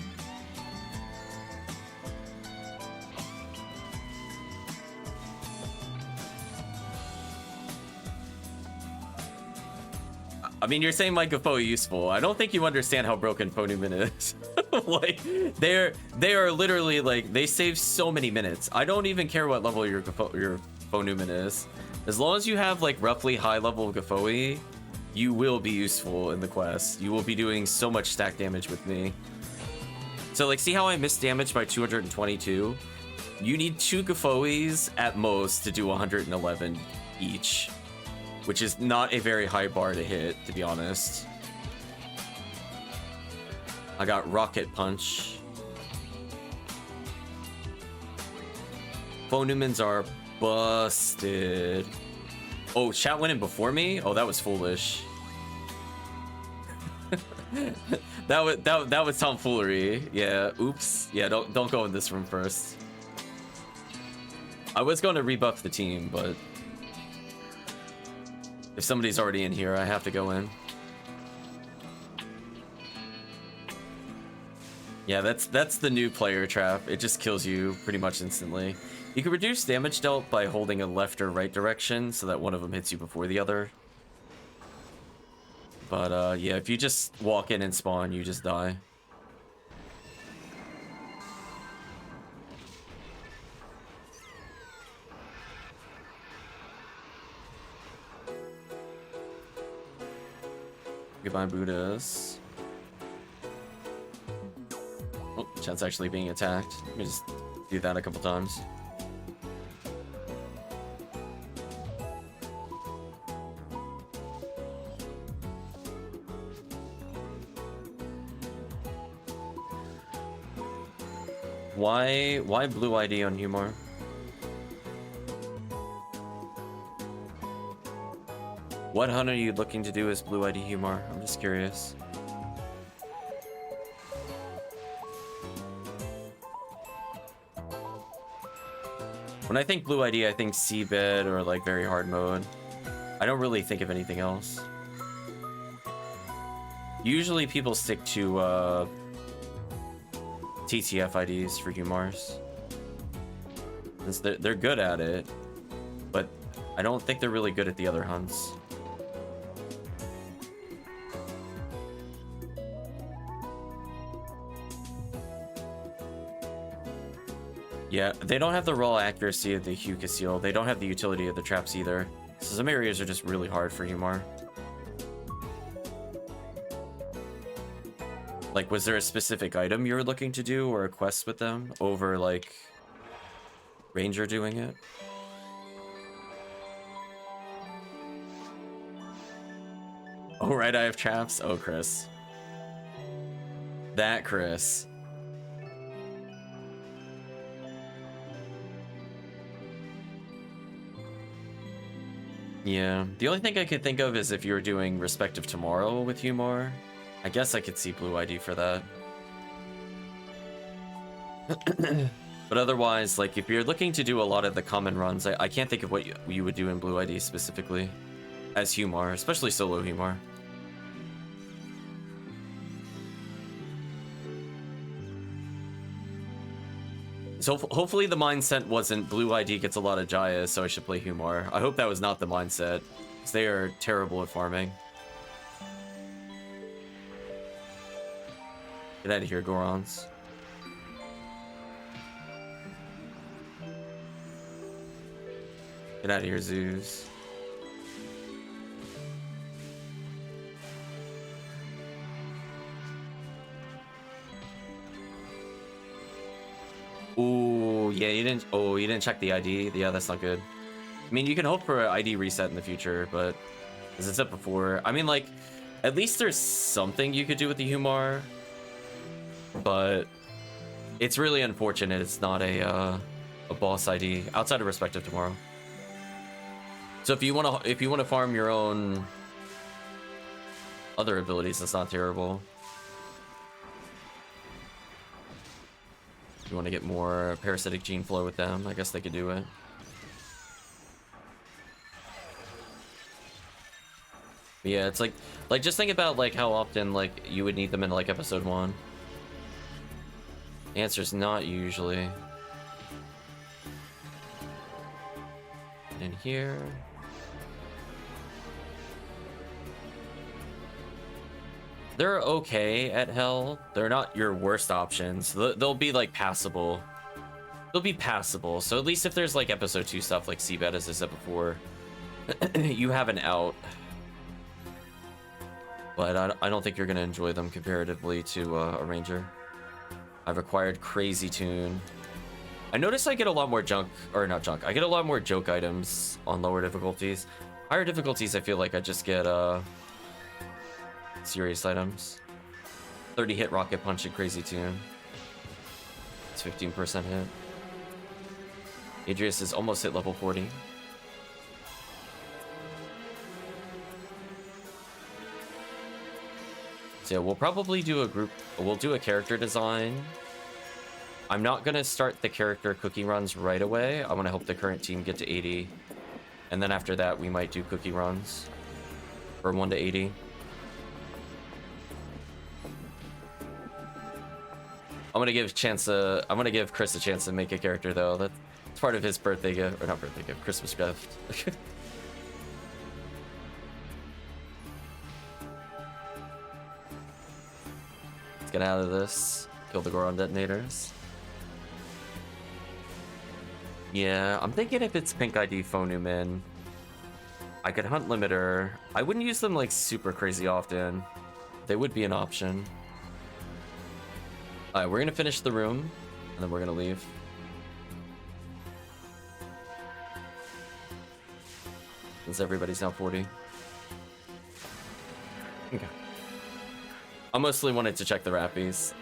A: I mean, you're saying my Gafo useful. I don't think you understand how broken Phonumen is. Like, they are literally like, they save so many minutes. I don't even care what level your Phonumen is. As long as you have like roughly high level Gafoi, you will be useful in the quest. You will be doing so much stack damage with me. So like, see how I missed damage by 222? You need 2 Gafois at most to do 111 each, which is not a very high bar to hit, to be honest. I got Rocket Punch. Phonumens are busted. Oh, chat went in before me? Oh, that was foolish. that was tomfoolery. Yeah, oops. Yeah, don't go in this room first. I was going to rebuff the team, but if somebody's already in here, I have to go in. Yeah, that's the new player trap. It just kills you pretty much instantly. You can reduce damage dealt by holding a left or right direction so that one of them hits you before the other. But yeah, if you just walk in and spawn, you just die. Goodbye, Buddhas. Oh, chat's actually being attacked. Let me just do that a couple times. Why blue ID on Humor? What hunt are you looking to do as blue ID Humor? I'm just curious. When I think blue ID, I think seabed or like very hard mode. I don't really think of anything else. Usually people stick to TTF IDs for Humors. They're good at it, but I don't think they're really good at the other hunts. Yeah, they don't have the raw accuracy of the Hue Conceal. They don't have the utility of the traps either. So some areas are just really hard for Humor. Like, was there a specific item you were looking to do or a quest with them over, like, Ranger doing it? Oh, right, I have traps? Oh, Chris. That Chris. Yeah, the only thing I could think of is if you were doing Respective Tomorrow with Humor. I guess I could see blue ID for that. But otherwise, like, if you're looking to do a lot of the common runs, I can't think of what you would do in blue ID specifically as Humor, especially solo Humor. So hopefully the mindset wasn't blue ID gets a lot of Jaya, so I should play Humor. I hope that was not the mindset, because they are terrible at farming. Get out of here, Gorons. Get out of here, Zoos. Ooh, yeah, you didn't. Oh, you didn't check the ID. Yeah, that's not good. I mean, you can hope for an ID reset in the future, but as I said before, I mean, like, at least there's something you could do with the Humor. But it's really unfortunate it's not a boss ID outside of Respective Tomorrow. So if you want to farm your own other abilities, that's not terrible. If you want to get more parasitic gene flow with them, I guess they could do it. Yeah, it's like just think about like how often like you would need them in like episode 1. The answer's not usually. In here. They're okay at hell. They're not your worst options. They'll be like passable. They'll be passable. So at least if there's like episode 2 stuff like Seabed, as I said before, you have an out. But I don't think you're gonna enjoy them comparatively to a Ranger. I've acquired Crazy Tune. I notice I get a lot more junk, or not junk, I get a lot more joke items on lower difficulties. Higher difficulties, I feel like I just get serious items. 30 hit Rocket Punch and Crazy Tune. It's 15% hit. Adreaus is almost hit level 40. So yeah, we'll probably do we'll do a character design. I'm not gonna start the character cookie runs right away. I wanna help the current team get to 80. And then after that, we might do cookie runs from 1 to 80. I'm gonna give Chris a chance to make a character though. That's part of his birthday gift, or not birthday gift, Christmas gift. Let's get out of this. Kill the Goron detonators. Yeah, I'm thinking if it's pink ID Phonumin, I could hunt limiter. I wouldn't use them like super crazy often. They would be an option. Alright, we're gonna finish the room, and then we're gonna leave. Since everybody's now 40. Okay. I mostly wanted to check the Rappies.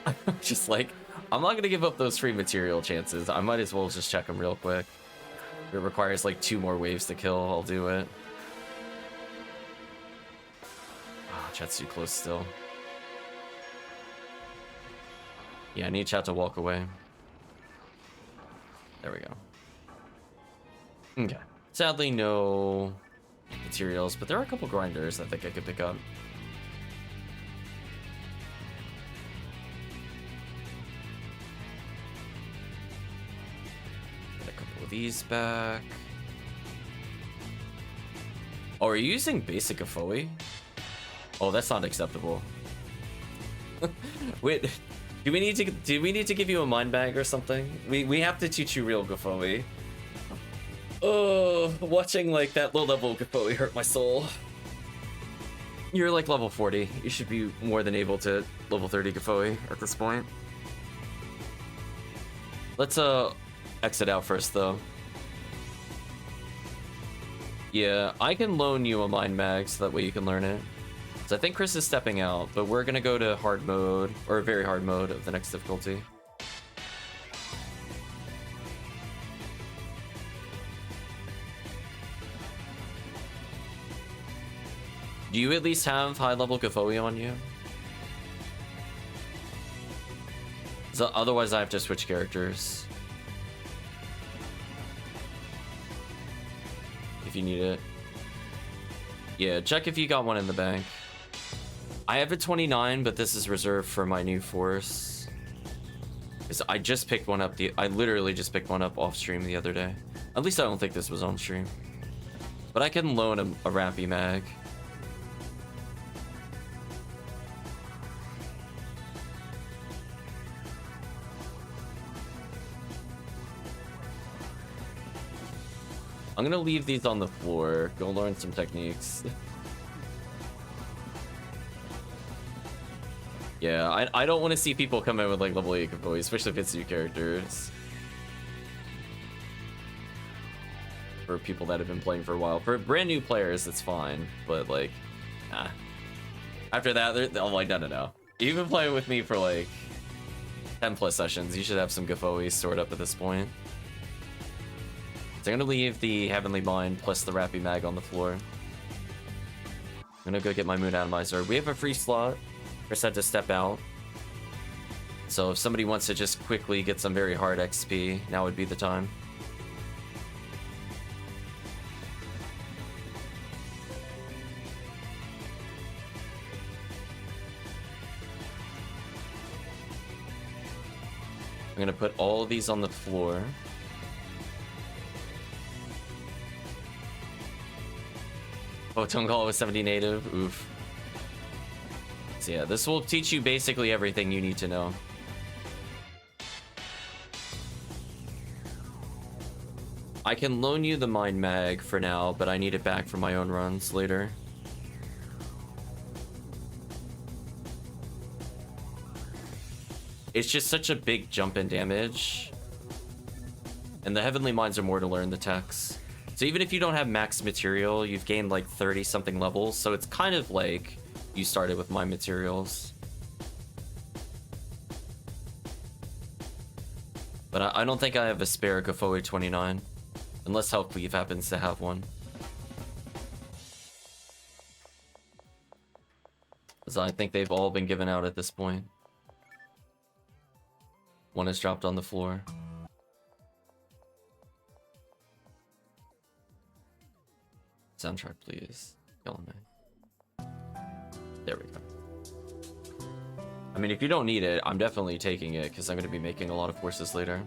A: Just like, I'm not gonna give up those free material chances. I might as well just check them real quick. If it requires like 2 more waves to kill, I'll do it. Ah, chat's too close still. Yeah, I need chat to walk away. There we go. Okay. Sadly, no materials, but there are a couple grinders I think I could pick up. Get a couple of these back. Oh, are you using basic Afoe? Oh, that's not acceptable. Wait. Do we need to give you a mind bag or something? We have to teach you real Gafoe. Oh, watching like that low level Gafoe hurt my soul. You're like level 40. You should be more than able to level 30 Gafoe at this point. Let's exit out first though. Yeah, I can loan you a mind mag so that way you can learn it. So I think Chris is stepping out, but we're gonna go to hard mode, or very hard mode of the next difficulty. Do you at least have high level Gafoe on you? So otherwise I have to switch characters. If you need it. Yeah, check if you got one in the bank. I have a 29, but this is reserved for my new force. Because I just picked one up. I literally just picked one up off stream the other day. At least I don't think this was on stream. But I can loan a Rappy mag. I'm gonna leave these on the floor. Go learn some techniques. Yeah, I don't want to see people come in with like level 8 Gafoe, especially if it's new characters. For people that have been playing for a while. For brand new players, it's fine, but like, nah. After that, they're like, no. You've been playing with me for like 10 plus sessions. You should have some Gafoe stored up at this point. So I'm gonna leave the Heavenly Mind plus the Rappy Mag on the floor. I'm gonna go get my Moon Atomizer. We have a free slot. Chris had to step out. So if somebody wants to just quickly get some very hard XP, now would be the time. I'm gonna put all of these on the floor. Photon Call with 70 native. Oof. So yeah, this will teach you basically everything you need to know. I can loan you the Mind Mag for now, but I need it back for my own runs later. It's just such a big jump in damage. And the Heavenly Minds are more to learn the techs. So even if you don't have max material, you've gained like 30 something levels. So it's kind of like you started with my materials. But I don't think I have a spare Gafoi 29. Unless Hellcleave happens to have one. So I think they've all been given out at this point. One is dropped on the floor. Soundtrack, please. Killing me. There we go. I mean, if you don't need it, I'm definitely taking it because I'm going to be making a lot of forces later.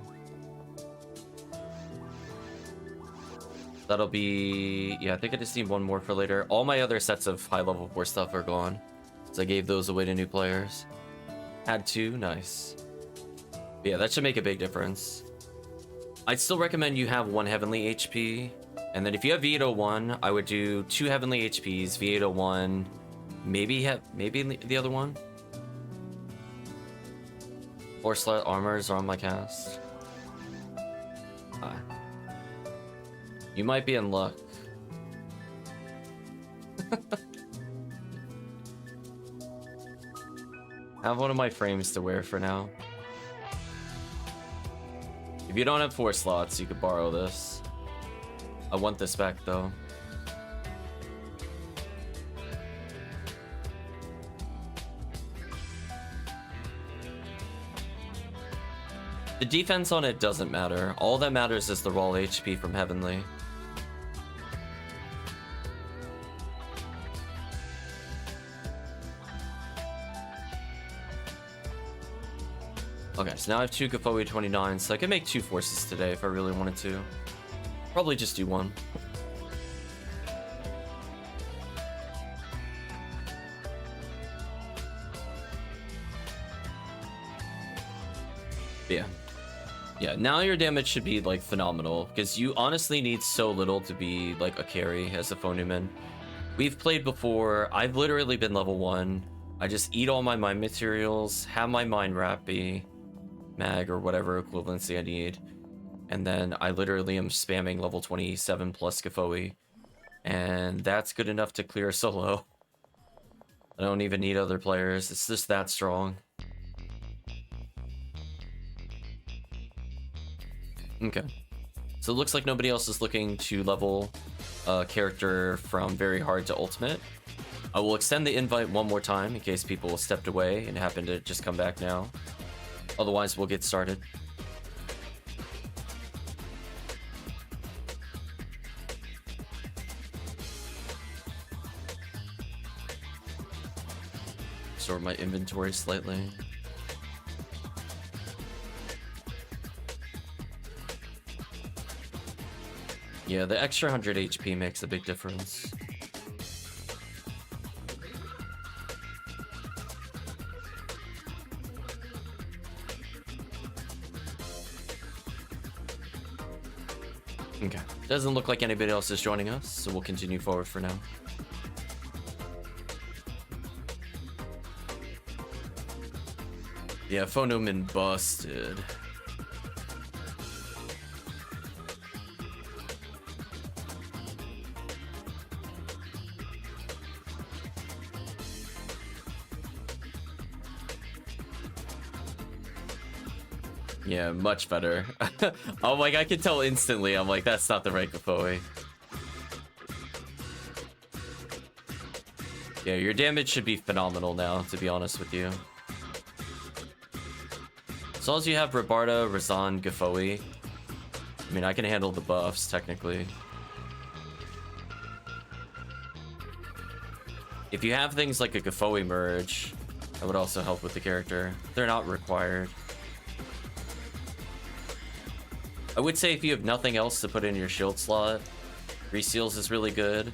A: That'll be... yeah, I think I just need one more for later. All my other sets of high-level 4 stuff are gone. So I gave those away to new players. Had 2, nice. But yeah, that should make a big difference. I'd still recommend you have 1 Heavenly HP. And then if you have V801, I would do 2 Heavenly HPs, V801, maybe the other one. 4 slot armors are on my cast. You might be in luck. Have one of my frames to wear for now. If you don't have 4 slots, you could borrow this. I want this back though. The defense on it doesn't matter. All that matters is the raw HP from Heavenly. Okay, so now I have 2 Gafoi 29, so I can make 2 forces today if I really wanted to. Probably just do 1. But yeah, now your damage should be like phenomenal because you honestly need so little to be like a carry as a Phonuman. We've played before. I've literally been level 1. I just eat all my mind materials, have my mind wrap be mag or whatever equivalency I need, and then I literally am spamming level 27 plus Gafoi, and that's good enough to clear solo. I don't even need other players. It's just that strong. Okay, so it looks like nobody else is looking to level a character from very hard to ultimate. I will extend the invite one more time in case people stepped away and happen to just come back now. Otherwise, we'll get started. Sort my inventory slightly. Yeah, the extra 100 HP makes a big difference. Okay, doesn't look like anybody else is joining us, so we'll continue forward for now. Yeah, Phonuman busted. Yeah, much better. I'm like, I can tell instantly. I'm like, that's not the right Gafoi. Yeah, your damage should be phenomenal now, to be honest with you. As long as you have Rabarda, Razan, Gafoi. I mean, I can handle the buffs, technically. If you have things like a Gafoi merge, that would also help with the character. They're not required. I would say if you have nothing else to put in your shield slot, Reseals is really good.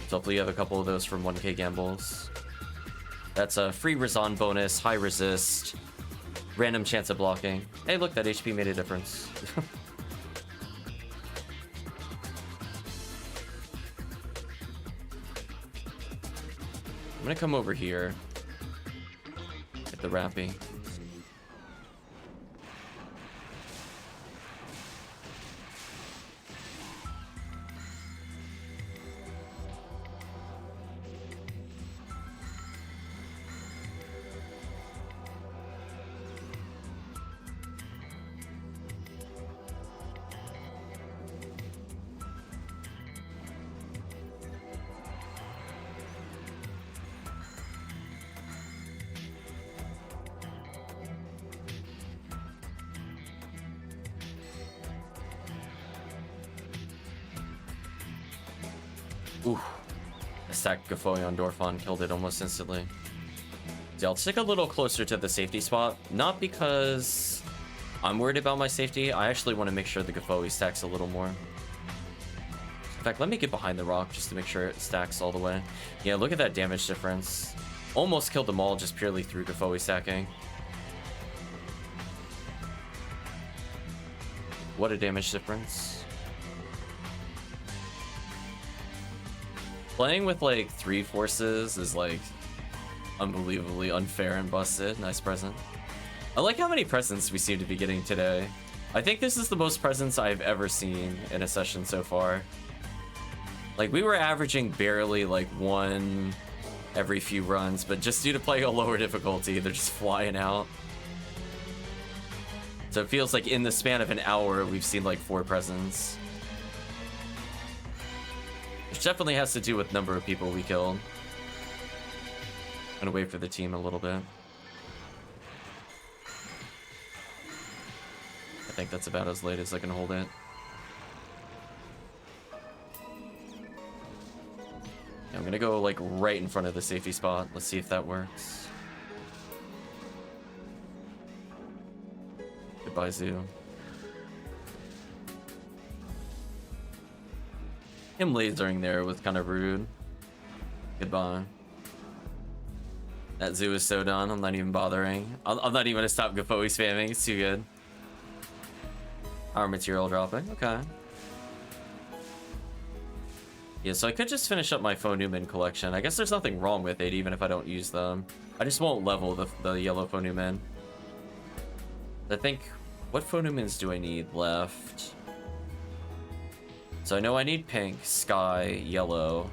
A: So hopefully you have a couple of those from 1k gambles. That's a free Razan bonus, high resist, random chance of blocking. Hey, look, that HP made a difference. I'm gonna come over here. Get the wrapping. Ooh, I stacked Gafoy on Dorfon, killed it almost instantly. So I'll stick a little closer to the safety spot, not because I'm worried about my safety. I actually want to make sure the Gafoy stacks a little more. In fact, let me get behind the rock just to make sure it stacks all the way. Yeah, look at that damage difference. Almost killed them all just purely through Gafoy stacking. What a damage difference. Playing with like 3 forces is like unbelievably unfair and busted. Nice present. I like how many presents we seem to be getting today. I think this is the most presents I've ever seen in a session so far. Like, we were averaging barely like 1 every few runs, but just due to playing a lower difficulty, they're just flying out. So it feels like in the span of an hour, we've seen like 4 presents. Which definitely has to do with number of people we killed. I'm gonna wait for the team a little bit. I think that's about as late as I can hold it. Yeah, I'm gonna go like right in front of the safety spot. Let's see if that works. Goodbye, Zoo. Him lasering there was kind of rude. Goodbye. That Zoo is so done. I'm not even bothering. I'm not even gonna stop Gafoe spamming. It's too good. Our material dropping. Okay. Yeah, so I could just finish up my Phonumen collection. I guess there's nothing wrong with it, even if I don't use them. I just won't level the yellow Phonumen. I think, what Phonumens do I need left? So I know I need pink, sky, yellow.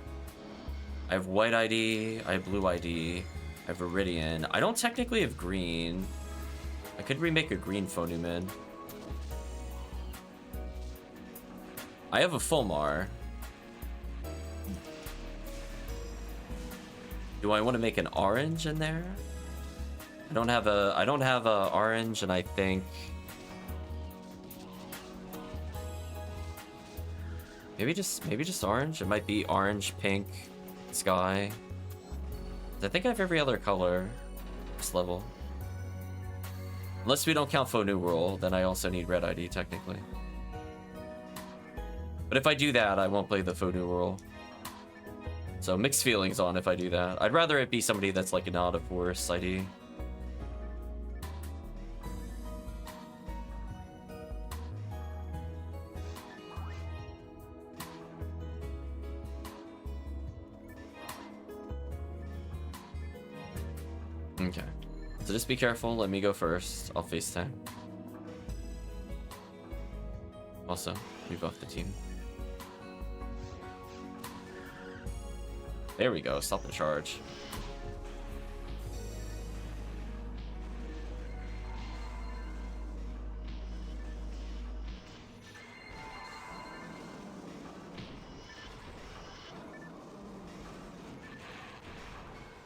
A: I have white ID, I have blue ID, I have Iridian. I don't technically have green. I could remake a green Phonumen. I have a Fulmar. Do I want to make an orange in there? I don't have a orange, and I think maybe just orange. It might be orange, pink, sky. I think I have every other color this level. Unless we don't count Faux New World, then I also need red ID technically. But if I do that, I won't play the Faux New World. So mixed feelings on if I do that. I'd rather it be somebody that's like an out of force ID. Okay. So just be careful. Let me go first. I'll FaceTime. Also, we buff the team. There we go. Stop the charge.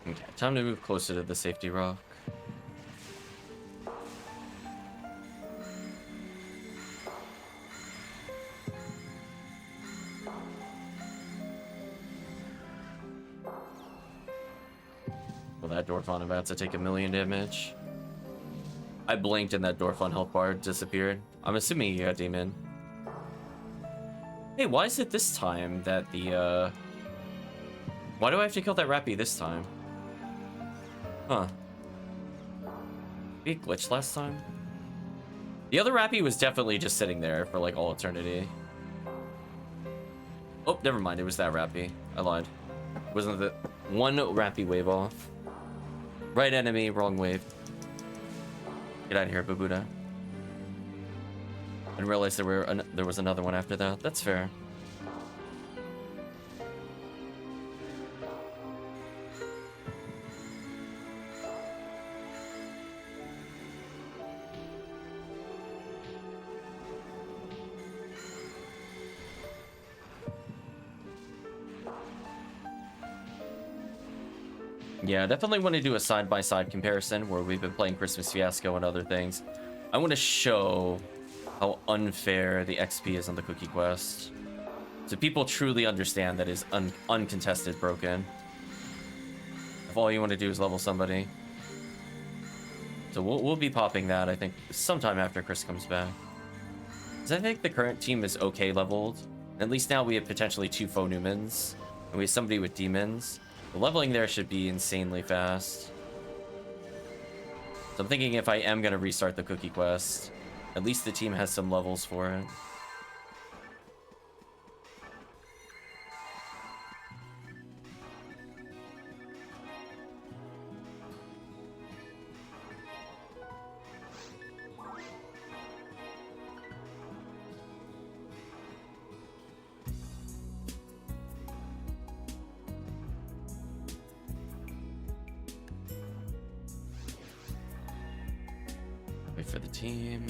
A: Okay, time to move closer to the safety rock. Well, that Dorfon about to take 1,000,000 damage. I blinked and that Dorfon health bar disappeared. I'm assuming you got demon. Hey, why is it this time that the, why do I have to kill that Rappy this time? Huh. Did it glitch last time? The other Rappy was definitely just sitting there for like all eternity. Oh, never mind. It was that Rappy. I lied. Wasn't the one Rappy wave off? Right enemy, wrong wave. Get out of here, Babuda. I didn't realize there was another one after that. That's fair. Yeah, definitely want to do a side-by-side comparison where we've been playing Christmas Fiasco and other things. I want to show how unfair the XP is on the Cookie Quest, so people truly understand that is uncontested broken. If all you want to do is level somebody. So we'll be popping that, I think, sometime after Chris comes back. Because I think the current team is okay leveled. At least now we have potentially 2 faux Newmans, and we have somebody with demons. The leveling there should be insanely fast. So I'm thinking if I am going to restart the Cookie Quest, at least the team has some levels for it. Wait for the team.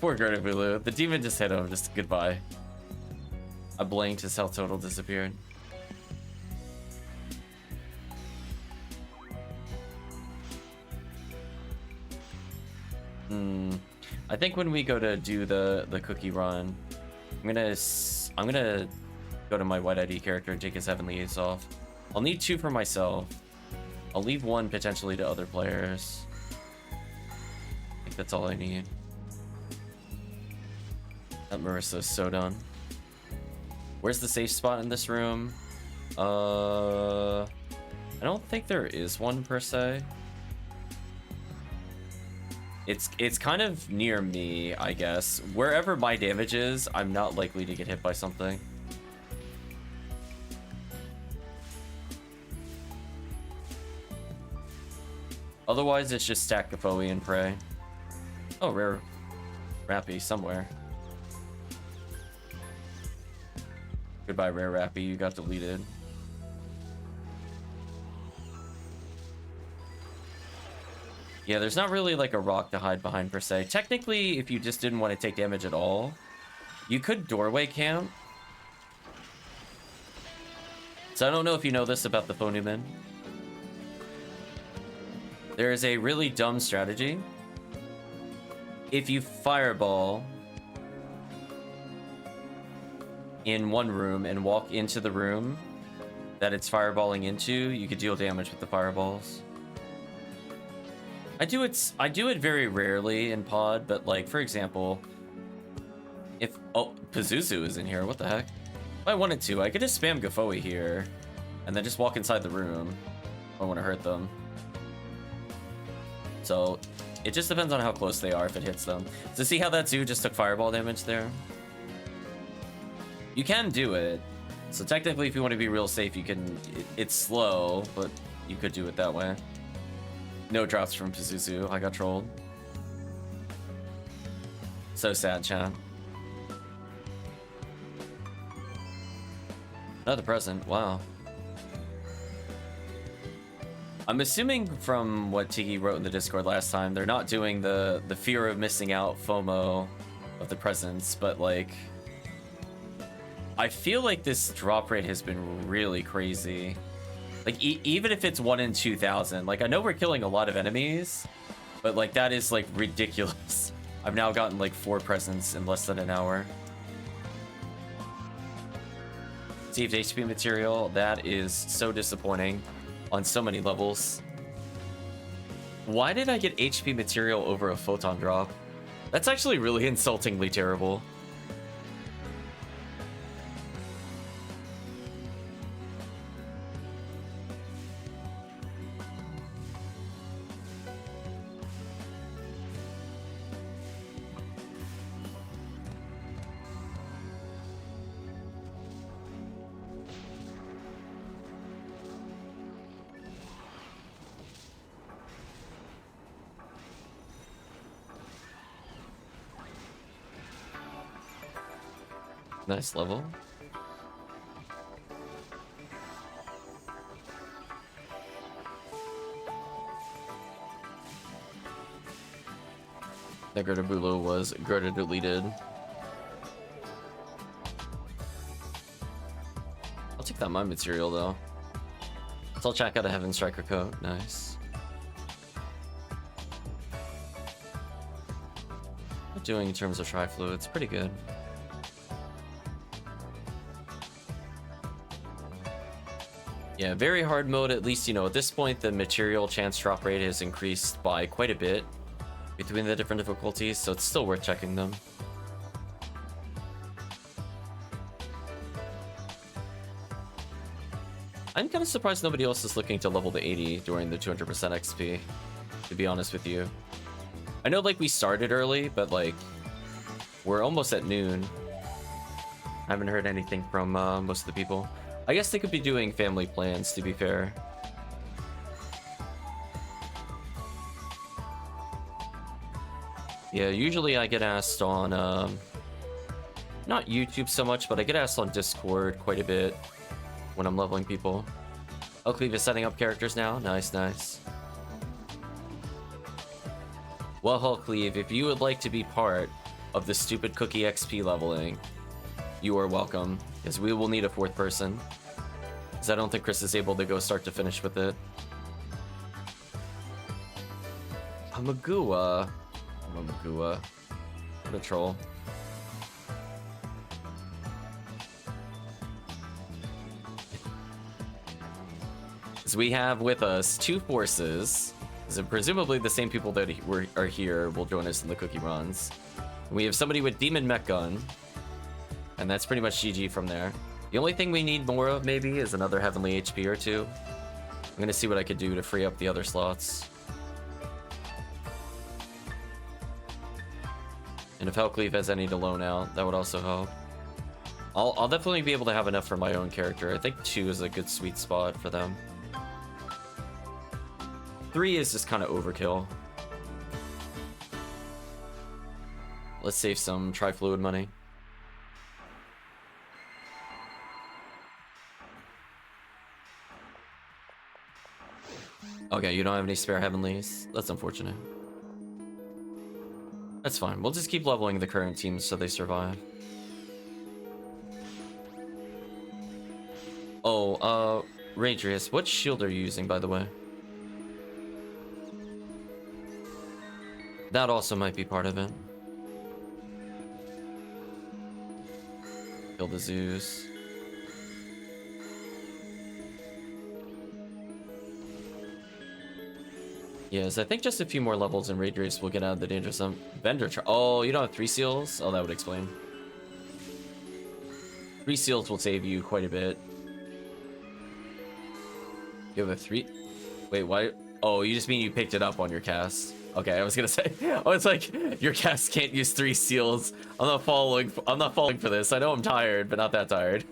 A: Poor Gertavulu. The demon just hit him. Just goodbye. I blinked. His health total disappeared. I think when we go to do the cookie run, I'm gonna go to my White ID character and take his Heavenly Ace off. I'll need 2 for myself. I'll leave 1 potentially to other players. I think that's all I need. That Marissa's so done. Where's the safe spot in this room? I don't think there is one per se. It's kind of near me, I guess. Wherever my damage is, I'm not likely to get hit by something. Otherwise, it's just stack Gafoe and pray. Oh, rare Rappy somewhere. Goodbye, rare Rappy. You got deleted. Yeah, there's not really like a rock to hide behind per se. Technically, if you just didn't want to take damage at all, you could doorway camp. So I don't know if you know this about the Phonuman. There is a really dumb strategy. If you fireball in one room and walk into the room that it's fireballing into, you could deal damage with the fireballs. I do it very rarely in pod, but like for example, if Pazuzu is in here, what the heck? If I wanted to, I could just spam Gafoe here and then just walk inside the room. I want to hurt them. So it just depends on how close they are if it hits them. So see how that Zoo just took fireball damage there? You can do it. So technically, if you want to be real safe, you can. It's slow, but you could do it that way. No drops from Pazuzu. I got trolled. So sad, chat. Another present. Wow. I'm assuming from what Tiki wrote in the Discord last time, they're not doing the fear of missing out FOMO of the presents, but like, I feel like this drop rate has been really crazy. Like, even if it's 1 in 2,000, like, I know we're killing a lot of enemies, but like, that is like ridiculous. I've now gotten like 4 presents in less than an hour. Received HP material, that is so disappointing on so many levels. Why did I get HP material over a photon drop? That's actually really insultingly terrible. Nice level. That Gertabulu was Gerta deleted. I'll take that mine material though. So I'll check out a Heaven Striker coat. Nice. What doing in terms of tri-fluids? Pretty good. Yeah, very hard mode, at least, you know, at this point, the material chance drop rate has increased by quite a bit between the different difficulties, so it's still worth checking them. I'm kind of surprised nobody else is looking to level to 80 during the 200% XP, to be honest with you. I know, like, we started early, but, like, we're almost at noon. I haven't heard anything from most of the people. I guess they could be doing family plans, to be fair. Yeah, usually I get asked on, not YouTube so much, but I get asked on Discord quite a bit when I'm leveling people. Oh, Cleve is setting up characters now. Nice, nice. Well, Cleve, if you would like to be part of the stupid cookie XP leveling, you are welcome, because we will need a 4th person. Because I don't think Chris is able to go start to finish with it. Amagua. What a troll. So we have with us 2 forces. So presumably the same people that are here will join us in the cookie runs. We have somebody with Demon Mech Gun. And that's pretty much GG from there. The only thing we need more of, maybe, is another Heavenly HP or 2. I'm gonna see what I could do to free up the other slots. And if Hellcleave has any to loan out, that would also help. I'll definitely be able to have enough for my own character. I think 2 is a good sweet spot for them. 3 is just kind of overkill. Let's save some tri-fluid money. Okay, you don't have any spare Heavenlies? That's unfortunate. That's fine. We'll just keep leveling the current teams so they survive. Oh, Radrius, what shield are you using, by the way? That also might be part of it. Kill the Zeus. Yes, I think just a few more levels and Raid Race will get out of the danger zone. Vendor oh, you don't have 3 seals? Oh, that would explain. 3 seals will save you quite a bit. You have a 3? Wait, why? Oh, you just mean you picked it up on your cast. Okay, I was gonna say, oh, it's like your cast can't use 3 seals. I'm not falling for this. I know I'm tired, but not that tired.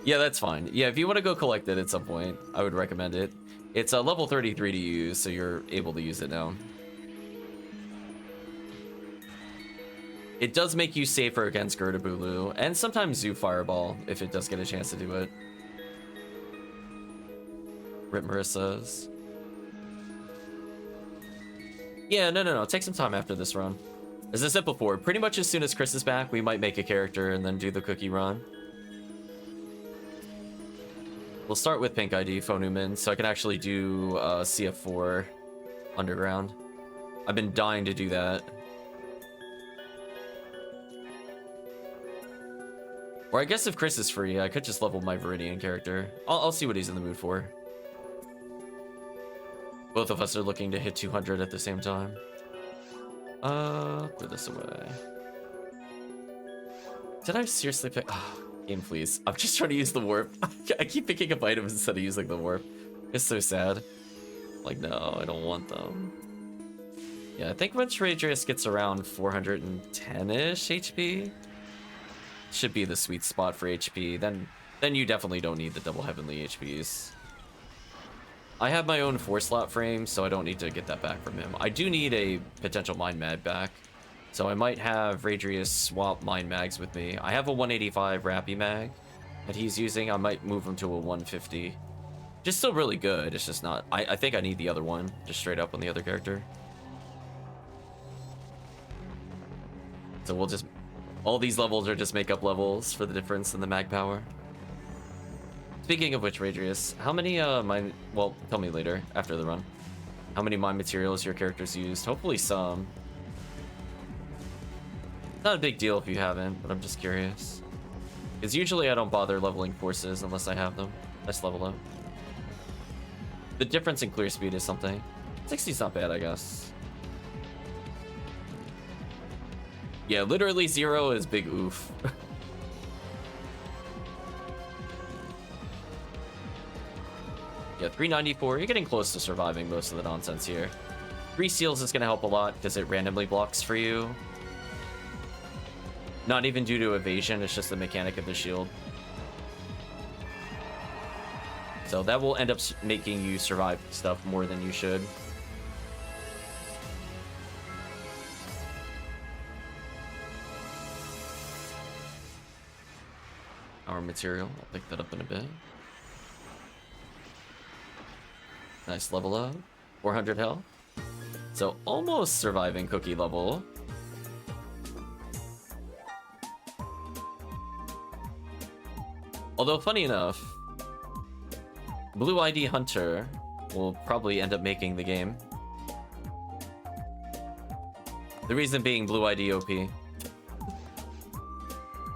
A: Yeah, that's fine. Yeah, if you want to go collect it at some point, I would recommend it. It's a level 33 to use, so you're able to use it now. It does make you safer against Gertabulu, and sometimes Zoo Fireball, if it does get a chance to do it. Rip Marissa's. Yeah, no. Take some time after this run. As I said before, pretty much as soon as Chris is back, we might make a character and then do the cookie run. We'll start with Pink ID, Phonuman, so I can actually do CF4 Underground. I've been dying to do that. Or I guess if Chris is free, I could just level my Viridian character. I'll see what he's in the mood for. Both of us are looking to hit 200 at the same time. Put this away. Did I seriously pick... Oh, game, please. I'm just trying to use the warp. I keep picking up items instead of using the warp. It's so sad. Like, no, I don't want them. Yeah, I think once Adreaus gets around 410-ish HP, should be the sweet spot for HP. Then you definitely don't need the double heavenly HPs. I have my own 4-slot frame, so I don't need to get that back from him. I do need a potential Mind Mag back, so I might have Adreaus swap Mind Mags with me. I have a 185 Rappy Mag that he's using. I might move him to a 150. Just still really good. It's just not... I think I need the other one, just straight up on the other character. So we'll just... All these levels are just makeup levels for the difference in the mag power. Speaking of which, Adreaus, how many mind... Well, tell me later, after the run. How many mind materials your characters used? Hopefully some. Not a big deal if you haven't, but I'm just curious. Because usually I don't bother leveling forces unless I have them. Let's level up. The difference in clear speed is something. 60's not bad, I guess. Yeah, literally 0 is big oof. Yeah, 394. You're getting close to surviving most of the nonsense here. 3 seals is going to help a lot because it randomly blocks for you. Not even due to evasion, it's just the mechanic of the shield. So that will end up making you survive stuff more than you should. Our material, I'll pick that up in a bit. Nice level up. 400 health. So almost surviving cookie level. Although funny enough, Blue ID Hunter will probably end up making the game. The reason being Blue ID OP.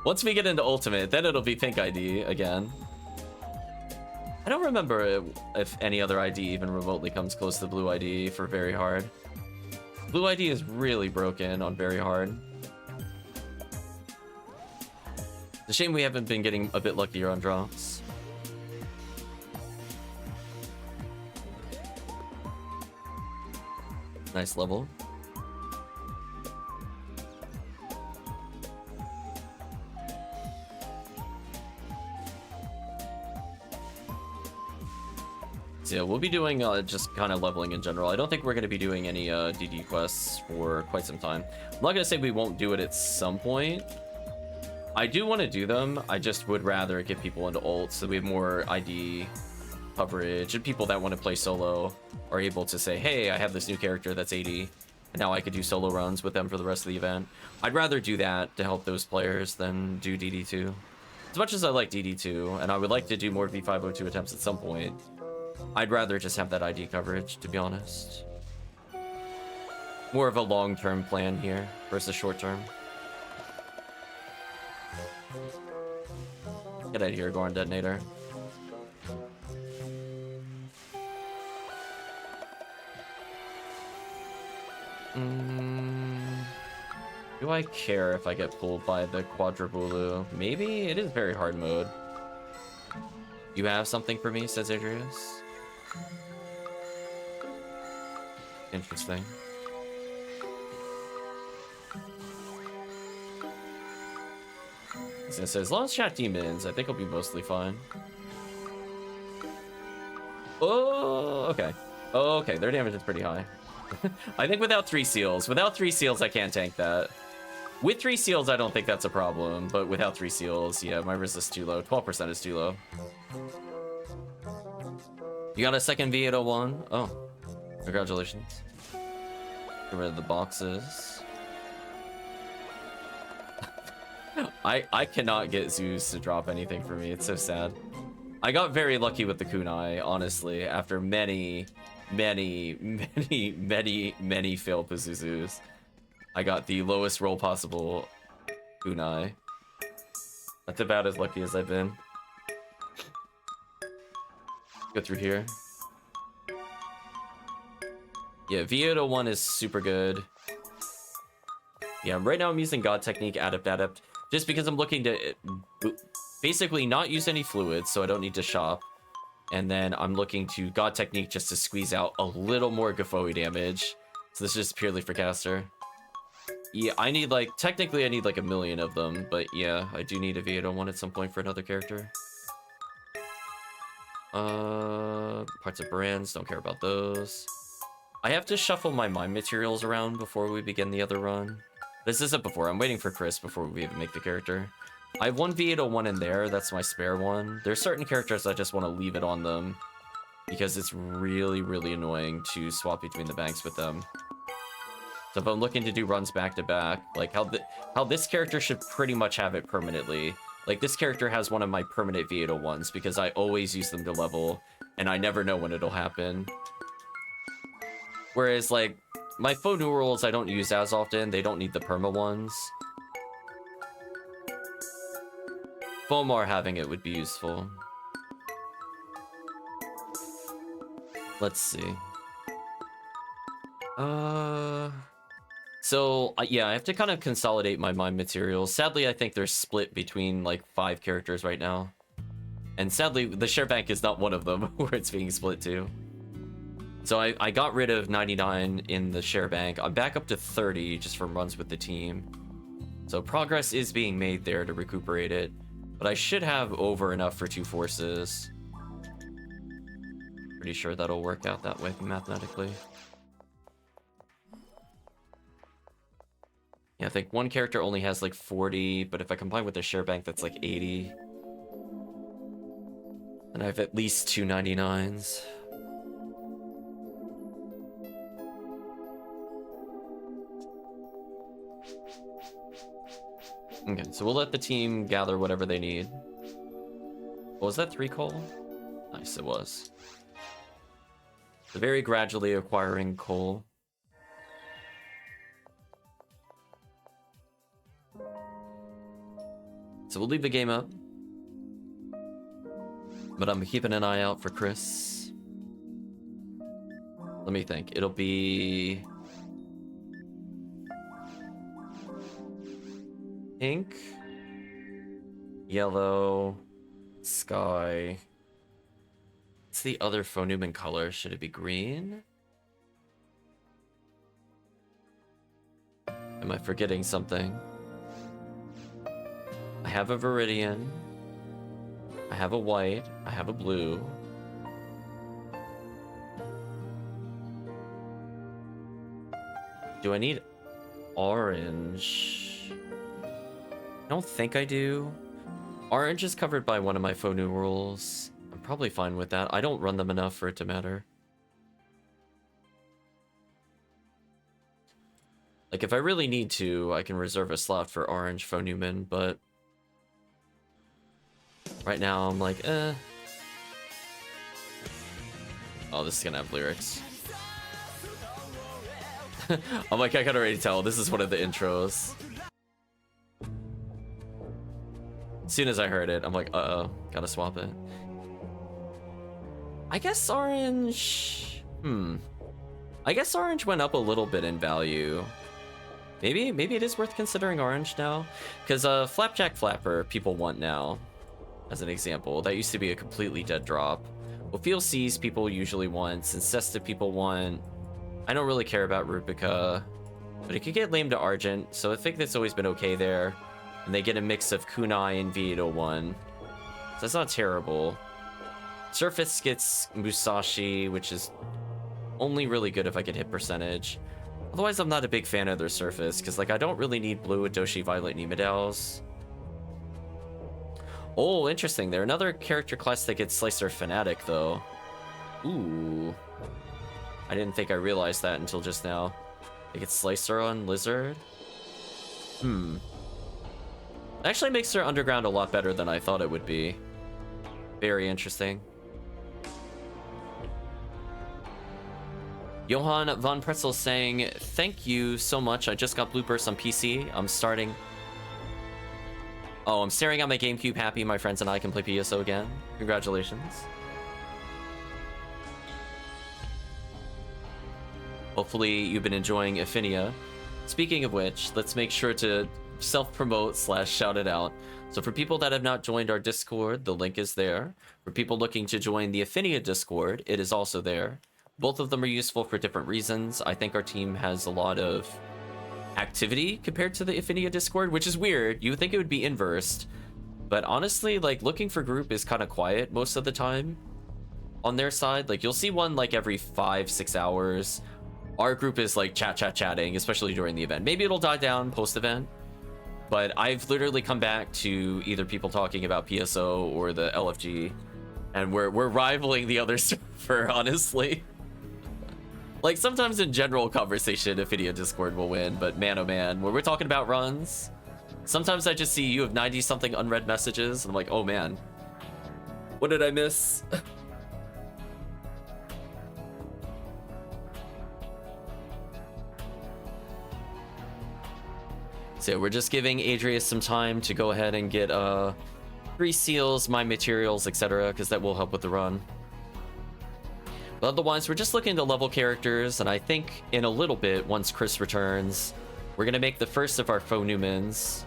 A: Once we get into Ultimate, then it'll be Pink ID again. I don't remember if any other ID even remotely comes close to Blue ID for very hard. Blue ID is really broken on very hard. It's a shame we haven't been getting a bit luckier on drops. Nice level. So yeah, we'll be doing just kind of leveling in general. I don't think we're going to be doing any DD quests for quite some time. I'm not going to say we won't do it at some point. I do want to do them. I just would rather get people into ult so we have more ID coverage, and people that want to play solo are able to say, hey, I have this new character that's 80, and now I could do solo runs with them for the rest of the event. I'd rather do that to help those players than do DD2. As much as I like DD2, and I would like to do more V502 attempts at some point, I'd rather just have that ID coverage, to be honest. More of a long-term plan here versus short-term. Get out of here, Gorn Detonator. Do I care if I get pulled by the Quadribulu? Maybe? It is very hard mode. You have something for me, says Adreaus. Interesting. So as long as chat demons, I think it'll be mostly fine. Oh, okay. Oh, okay, their damage is pretty high. I think without 3 seals, I can't tank that. With 3 seals, I don't think that's a problem, but without 3 seals, yeah, my resist too low. 12% is too low. You got a second V801? Oh, congratulations. Get rid of the boxes. I cannot get Zeus to drop anything for me. It's so sad. I got very lucky with the kunai, honestly, after many failed Pazuzus. I got the lowest roll possible kunai. That's about as lucky as I've been. Go through here. Yeah, V801 is super good. Yeah, right now I'm using God Technique Adapt, just because I'm looking to basically not use any fluids, so I don't need to shop. And then I'm looking to God Technique just to squeeze out a little more Gafoe damage. So this is just purely for caster. Yeah, I need like, technically I need like 1 million of them, but yeah, I do need a V801 at some point for another character. Parts of brands, don't care about those. I have to shuffle my mine materials around before we begin the other run. This isn't before, I'm waiting for Chris before we even make the character. I have one V801 in there, that's my spare one. There's certain characters I just want to leave it on them because it's really, really annoying to swap between the banks with them. So if I'm looking to do runs back to back, like how this character should pretty much have it permanently. Like this character has one of my permanent V801s because I always use them to level and I never know when it'll happen. Whereas like my faux new rolls I don't use as often, they don't need the perma ones. Fomar having it would be useful. Let's see. So yeah, I have to kind of consolidate my mine materials. Sadly, I think they're split between like 5 characters right now. And sadly, the share bank is not one of them where it's being split to. So I got rid of 99 in the share bank. I'm back up to 30 just from runs with the team. So progress is being made there to recuperate it. But I should have over enough for 2 forces. Pretty sure that'll work out that way mathematically. Yeah, I think one character only has like 40, but if I combine with the share bank, that's like 80. And I have at least 2 99s. Okay, so we'll let the team gather whatever they need. Was that 3 coal? Nice, it was. So very gradually acquiring coal. So we'll leave the game up. But I'm keeping an eye out for Chris. Let me think. It'll be pink, yellow, sky. What's the other Phonumen color? Should it be green? Am I forgetting something? I have a Viridian. I have a white. I have a blue. Do I need orange? I don't think I do. Orange is covered by one of my faux new rules. I'm probably fine with that. I don't run them enough for it to matter. Like, if I really need to, I can reserve a slot for orange Phonumen, but right now I'm like, eh. Oh, this is gonna have lyrics. I'm like, I can already tell. This is one of the intros. As soon as I heard it, I'm like, uh-oh, gotta swap it. I guess orange... I guess orange went up a little bit in value. Maybe it is worth considering orange now. Because Flapjack Flapper, people want now. As an example, that used to be a completely dead drop. Ophiel C's people usually want, Cincesta people want. I don't really care about Rupica, but it could get lame to Argent, so I think that's always been okay there. And they get a mix of Kunai and V801. So that's not terrible. Surface gets Musashi, which is only really good if I get hit percentage. Otherwise, I'm not a big fan of their Surface, because like I don't really need blue Adoshi Violet Nemedaos. Oh, interesting. They're another character class that gets Slicer Fanatic, though. Ooh. I didn't think I realized that until just now. They get Slicer on Lizard. That actually makes their underground a lot better than I thought it would be. Very interesting. Johann von Pretzel saying, thank you so much. I just got bloopers on PC. I'm staring at my GameCube happy my friends and I can play PSO again. Congratulations. Hopefully you've been enjoying Ephinea. Speaking of which, let's make sure to self-promote / shout it out. So for people that have not joined our Discord, the link is there. For people looking to join the Ephinea Discord, it is also there. Both of them are useful for different reasons. I think our team has a lot of activity compared to the Ephinea Discord, which is weird. You would think it would be inversed. But honestly, like, looking for group is kind of quiet most of the time on their side. Like, you'll see one like every 5-6 hours. Our group is like chatting, especially during the event. Maybe it'll die down post-event. But I've literally come back to either people talking about PSO or the LFG. And we're rivaling the other server, honestly. Like, sometimes in general conversation, Ephinea Discord will win, but man, oh man, when we're talking about runs, sometimes I just see you have 90-something unread messages, and I'm like, oh man, what did I miss? So we're just giving Adreaus some time to go ahead and get 3 seals, my materials, etc., because that will help with the run. But otherwise, we're just looking to level characters, and I think in a little bit, once Chris returns, we're going to make the first of our faux Newmans.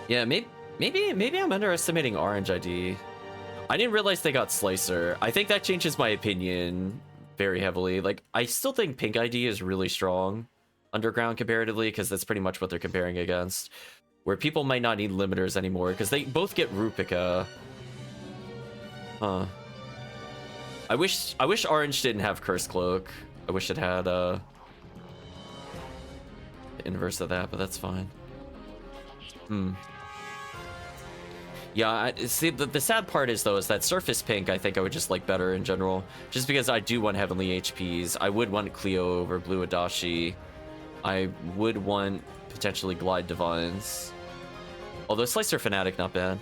A: Yeah, maybe I'm underestimating Orange ID. I didn't realize they got Slicer. I think that changes my opinion very heavily. Like, I still think Pink ID is really strong underground comparatively, because that's pretty much what they're comparing against. Where people might not need limiters anymore, because they both get Rupica. Huh. I wish Orange didn't have Curse Cloak. I wish it had the inverse of that, but that's fine. Yeah, see, the sad part is, though, is that Surface Pink, I think I would just like better in general. Just because I do want Heavenly HPs. I would want Cleo over Blue Adachi. I would want, potentially, Glide Divines. Although Slicer Fanatic, not bad.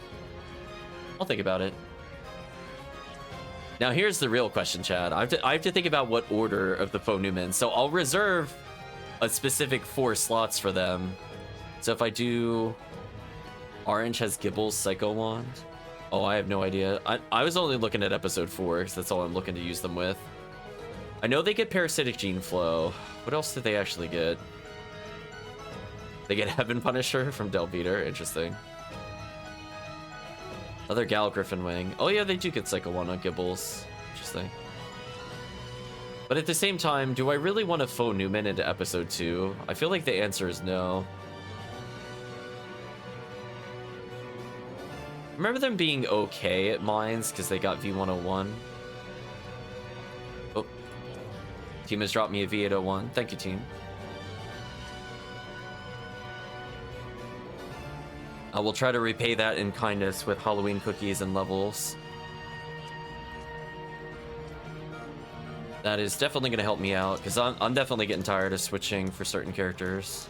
A: I'll think about it. Now, here's the real question, Chad. I have to think about what order of the faux Newmans. So I'll reserve a specific 4 slots for them. So if I do... Orange has Gibble's Psycho Wand. Oh, I have no idea. I was only looking at episode 4, because that's all I'm looking to use them with. I know they get Parasitic Gene Flow. What else did they actually get? They get Heaven Punisher from Delbeater. Interesting. Other Gal Griffin Wing. Oh yeah, they do get Psycho Wand on Gibble's. Interesting. But at the same time, do I really want to faux Newman into episode 2? I feel like the answer is no. Remember them being okay at mines because they got V101. Oh, team has dropped me a V801. Thank you, team. I will try to repay that in kindness with Halloween cookies and levels. That is definitely going to help me out because I'm definitely getting tired of switching for certain characters.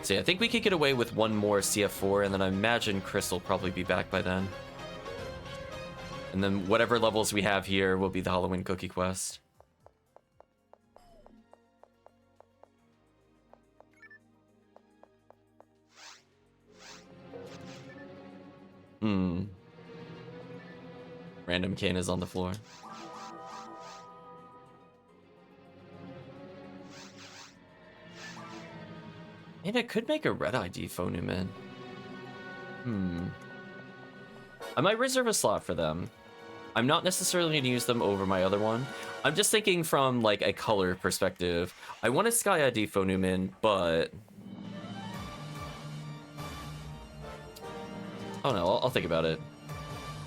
A: So yeah, I think we could get away with one more CF4, and then I imagine Chris will probably be back by then. And then whatever levels we have here will be the Halloween cookie quest. Random cane is on the floor. And I could make a red ID faux Newman. I might reserve a slot for them. I'm not necessarily going to use them over my other one. I'm just thinking from like a color perspective. I want a Sky ID faux Newman, but... Oh no, I'll think about it.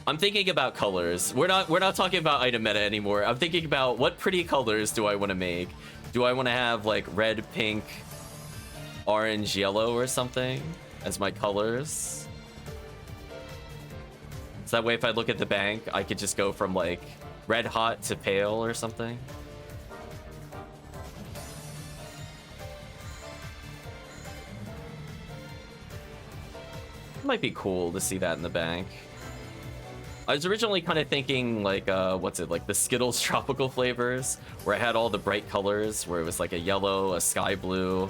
A: I'm thinking about colors. We're not talking about item meta anymore. I'm thinking about what pretty colors do I want to make? Do I want to have like red, pink, orange, yellow or something as my colors? So that way if I look at the bank, I could just go from like red hot to pale or something. It might be cool to see that in the bank. I was originally kind of thinking like, what's it, like the Skittles tropical flavors, where I had all the bright colors, where it was like a yellow, a sky blue,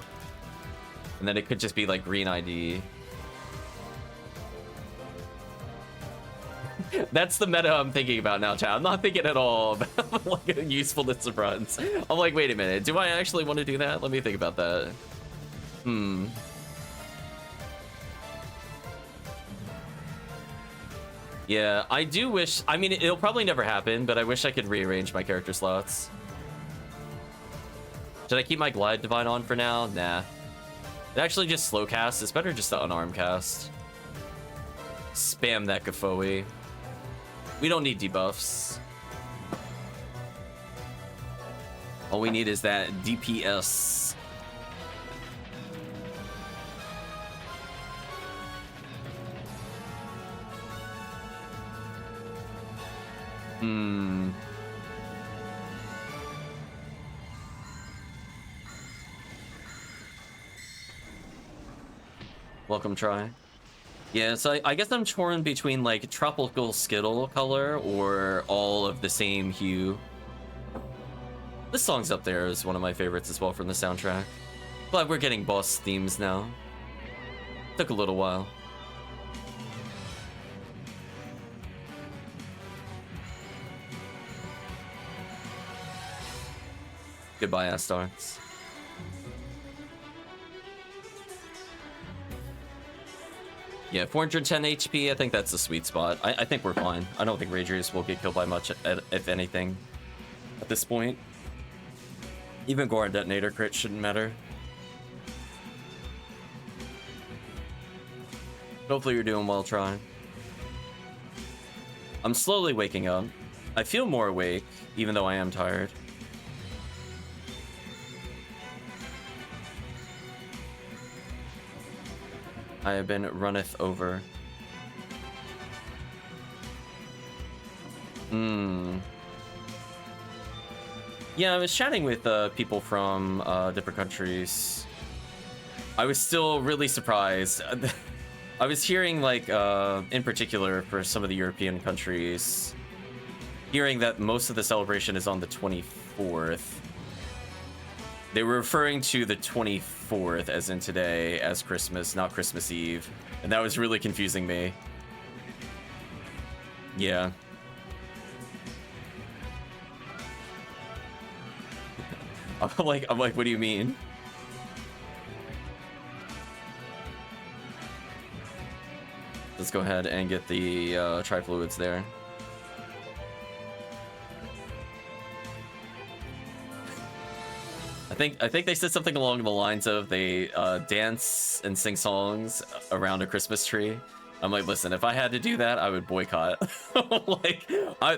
A: and then it could just be like green ID. That's the meta I'm thinking about now, chat. I'm not thinking at all about like usefulness of runs. I'm like, wait a minute, do I actually want to do that? Let me think about that. Yeah, I do wish... I mean, it'll probably never happen, but I wish I could rearrange my character slots. Should I keep my Glide Divine on for now? Nah. It actually just slow cast. It's better just to unarm cast. Spam that Gafoe. We don't need debuffs. All we need is that DPS. Welcome, try. Yeah, so I guess I'm torn between like tropical Skittle color or all of the same hue. This song's up there is one of my favorites as well from the soundtrack. Glad we're getting boss themes now. Took a little while. Goodbye, Astars. Yeah, 410 HP, I think that's the sweet spot. I think we're fine. I don't think Ragers will get killed by much, if anything, at this point. Even Goron Detonator crit shouldn't matter. Hopefully you're doing well, Try. I'm slowly waking up. I feel more awake, even though I am tired. I have been runneth over. Yeah, I was chatting with people from different countries. I was still really surprised. I was hearing, like, in particular for some of the European countries, hearing that most of the celebration is on the 24th. They were referring to the 24th, as in today, as Christmas, not Christmas Eve. And that was really confusing me. Yeah. I'm like, what do you mean? Let's go ahead and get the trifluids there. I think they said something along the lines of they dance and sing songs around a Christmas tree. I'm like, listen, if I had to do that, I would boycott. Like,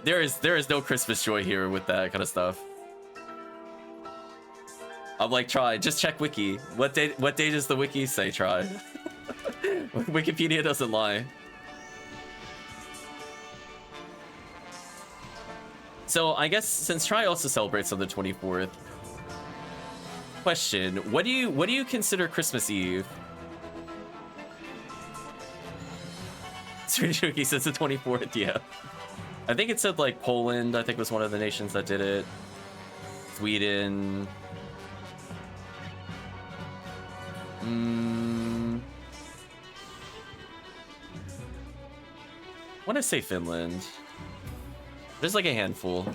A: there is no Christmas joy here with that kind of stuff. I'm like, try, just check wiki. What day does the wiki say? Try. Wikipedia doesn't lie. So I guess since Try also celebrates on the 24th. Question: what do you consider Christmas Eve? Wiki says the 24th. Yeah, I think it said like Poland. I think was one of the nations that did it. Sweden. I want to say Finland. There's like a handful.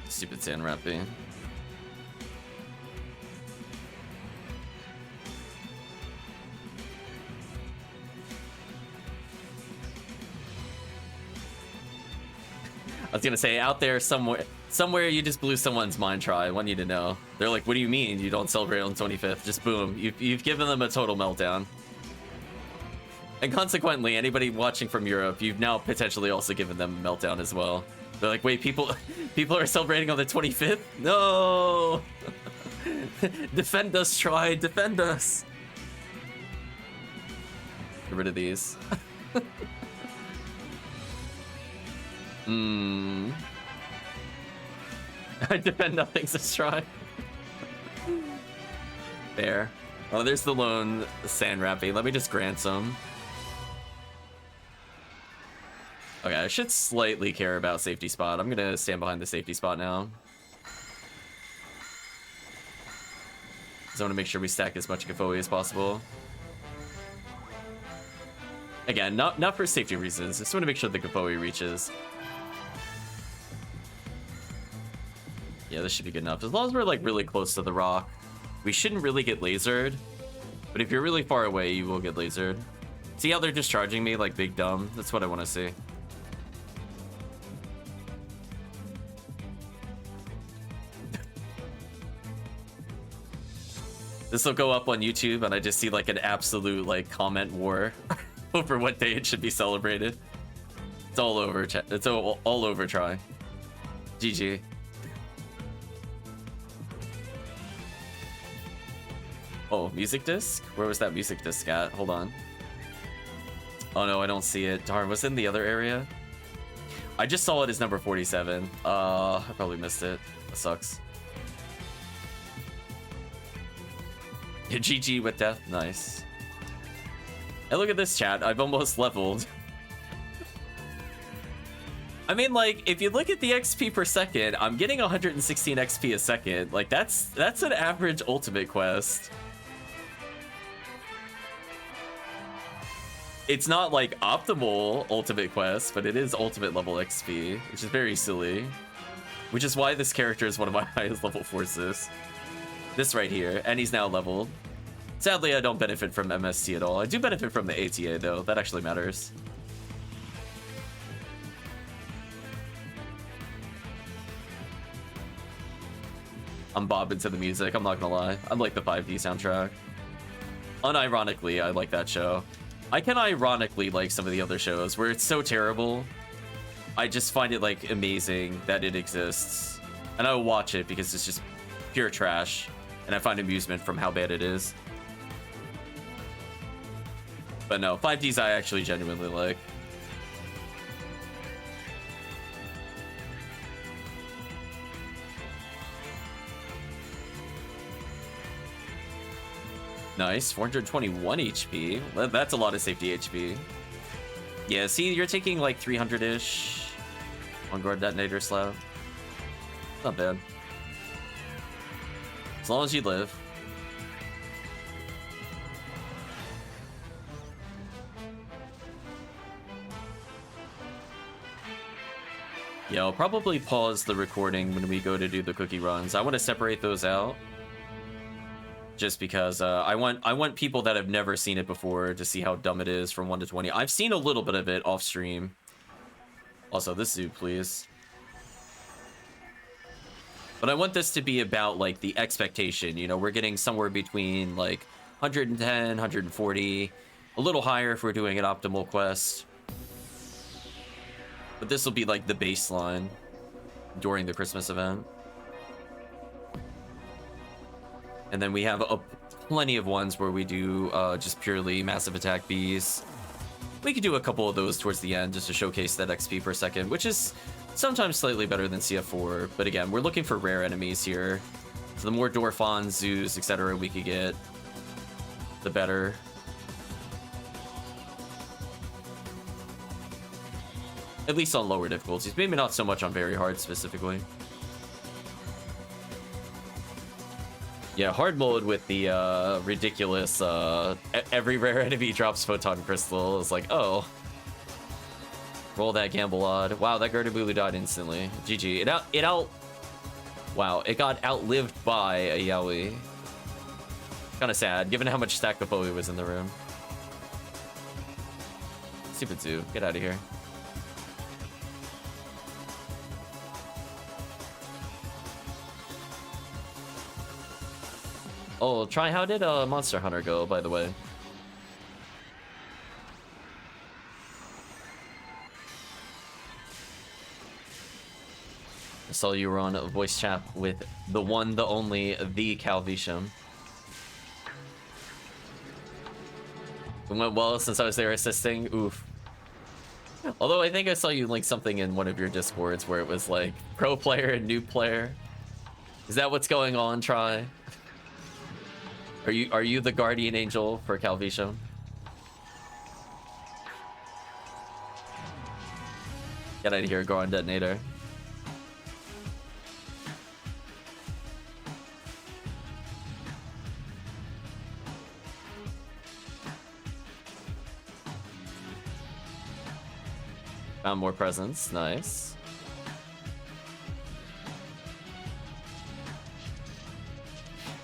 A: Stupid sand rappy. I was gonna say out there somewhere Somewhere you just blew someone's mind, Try. I want you to know. They're like, what do you mean you don't celebrate on the 25th? Just boom. You've given them a total meltdown. And consequently, anybody watching from Europe, you've now potentially also given them a meltdown as well. They're like, wait, people are celebrating on the 25th? No! Defend us, Try. Defend us. Get rid of these. I defend nothing, so Try. There. Oh, there's the lone sand rappy. Let me just grant some. Okay, I should slightly care about safety spot. I'm gonna stand behind the safety spot now. So I want to make sure we stack as much Konvoy as possible. Again, not for safety reasons. Just want to make sure the Konvoy reaches. Yeah, this should be good enough. As long as we're like really close to the rock, we shouldn't really get lasered. But if you're really far away, you will get lasered. See how they're discharging me like big dumb? That's what I want to see. This will go up on YouTube, and I just see like an absolute like comment war over what day it should be celebrated. It's all over. It's all over. Try. GG. Oh, music disc? Where was that music disc at? Hold on. Oh no, I don't see it. Darn, was it in the other area? I just saw it as number 47. I probably missed it. That sucks. Yeah, GG with death. Nice. And look at this, chat. I've almost leveled. I mean, like, if you look at the XP per second, I'm getting 116 XP a second. Like, that's an average ultimate quest. It's not like optimal ultimate quest, but it is ultimate level XP, which is very silly. Which is why this character is one of my highest level forces. This right here, and he's now leveled. Sadly, I don't benefit from MST at all. I do benefit from the ATA though. That actually matters. I'm bobbing to the music, I'm not gonna lie. I like the 5D soundtrack. Unironically, I like that show. I can ironically like some of the other shows where it's so terrible. I just find it like amazing that it exists. And I will watch it because it's just pure trash. And I find amusement from how bad it is. But no, 5Ds I actually genuinely like. Nice, 421 HP. That's a lot of safety HP. Yeah, see, you're taking like 300-ish on guard detonator slab. Not bad. As long as you live. Yeah, I'll probably pause the recording when we go to do the cookie runs. I want to separate those out. Just because I want people that have never seen it before to see how dumb it is from 1 to 20. I've seen a little bit of it off stream. Also, this zoo, please. But I want this to be about like the expectation. You know, we're getting somewhere between like 110, 140, a little higher if we're doing an optimal quest. But this will be like the baseline during the Christmas event. And then we have plenty of ones where we do just purely massive attack bees. We could do a couple of those towards the end just to showcase that XP per second, which is sometimes slightly better than CF4. But again, we're looking for rare enemies here. So the more Dorphons, zoos, etc. we could get, the better. At least on lower difficulties. Maybe not so much on very hard specifically. Yeah, hard mode with the ridiculous every rare enemy drops photon crystal is like, oh. Roll that gamble odd. Wow, that Garderbulu died instantly. GG. Wow, it got outlived by a Yaoi. Kinda sad, given how much stack Konvoy was in the room. Stupid zoo, get out of here. Oh, try, how did Monster Hunter go, by the way? I saw you were on a voice chat with the one, the only, the Calvisham. It went well since I was there assisting. Oof. Although I think I saw you link something in one of your discords where it was like pro player and new player. Is that what's going on, Try? Are you the guardian angel for Calvisham? Get out of here, go on detonator. Found more presents, nice.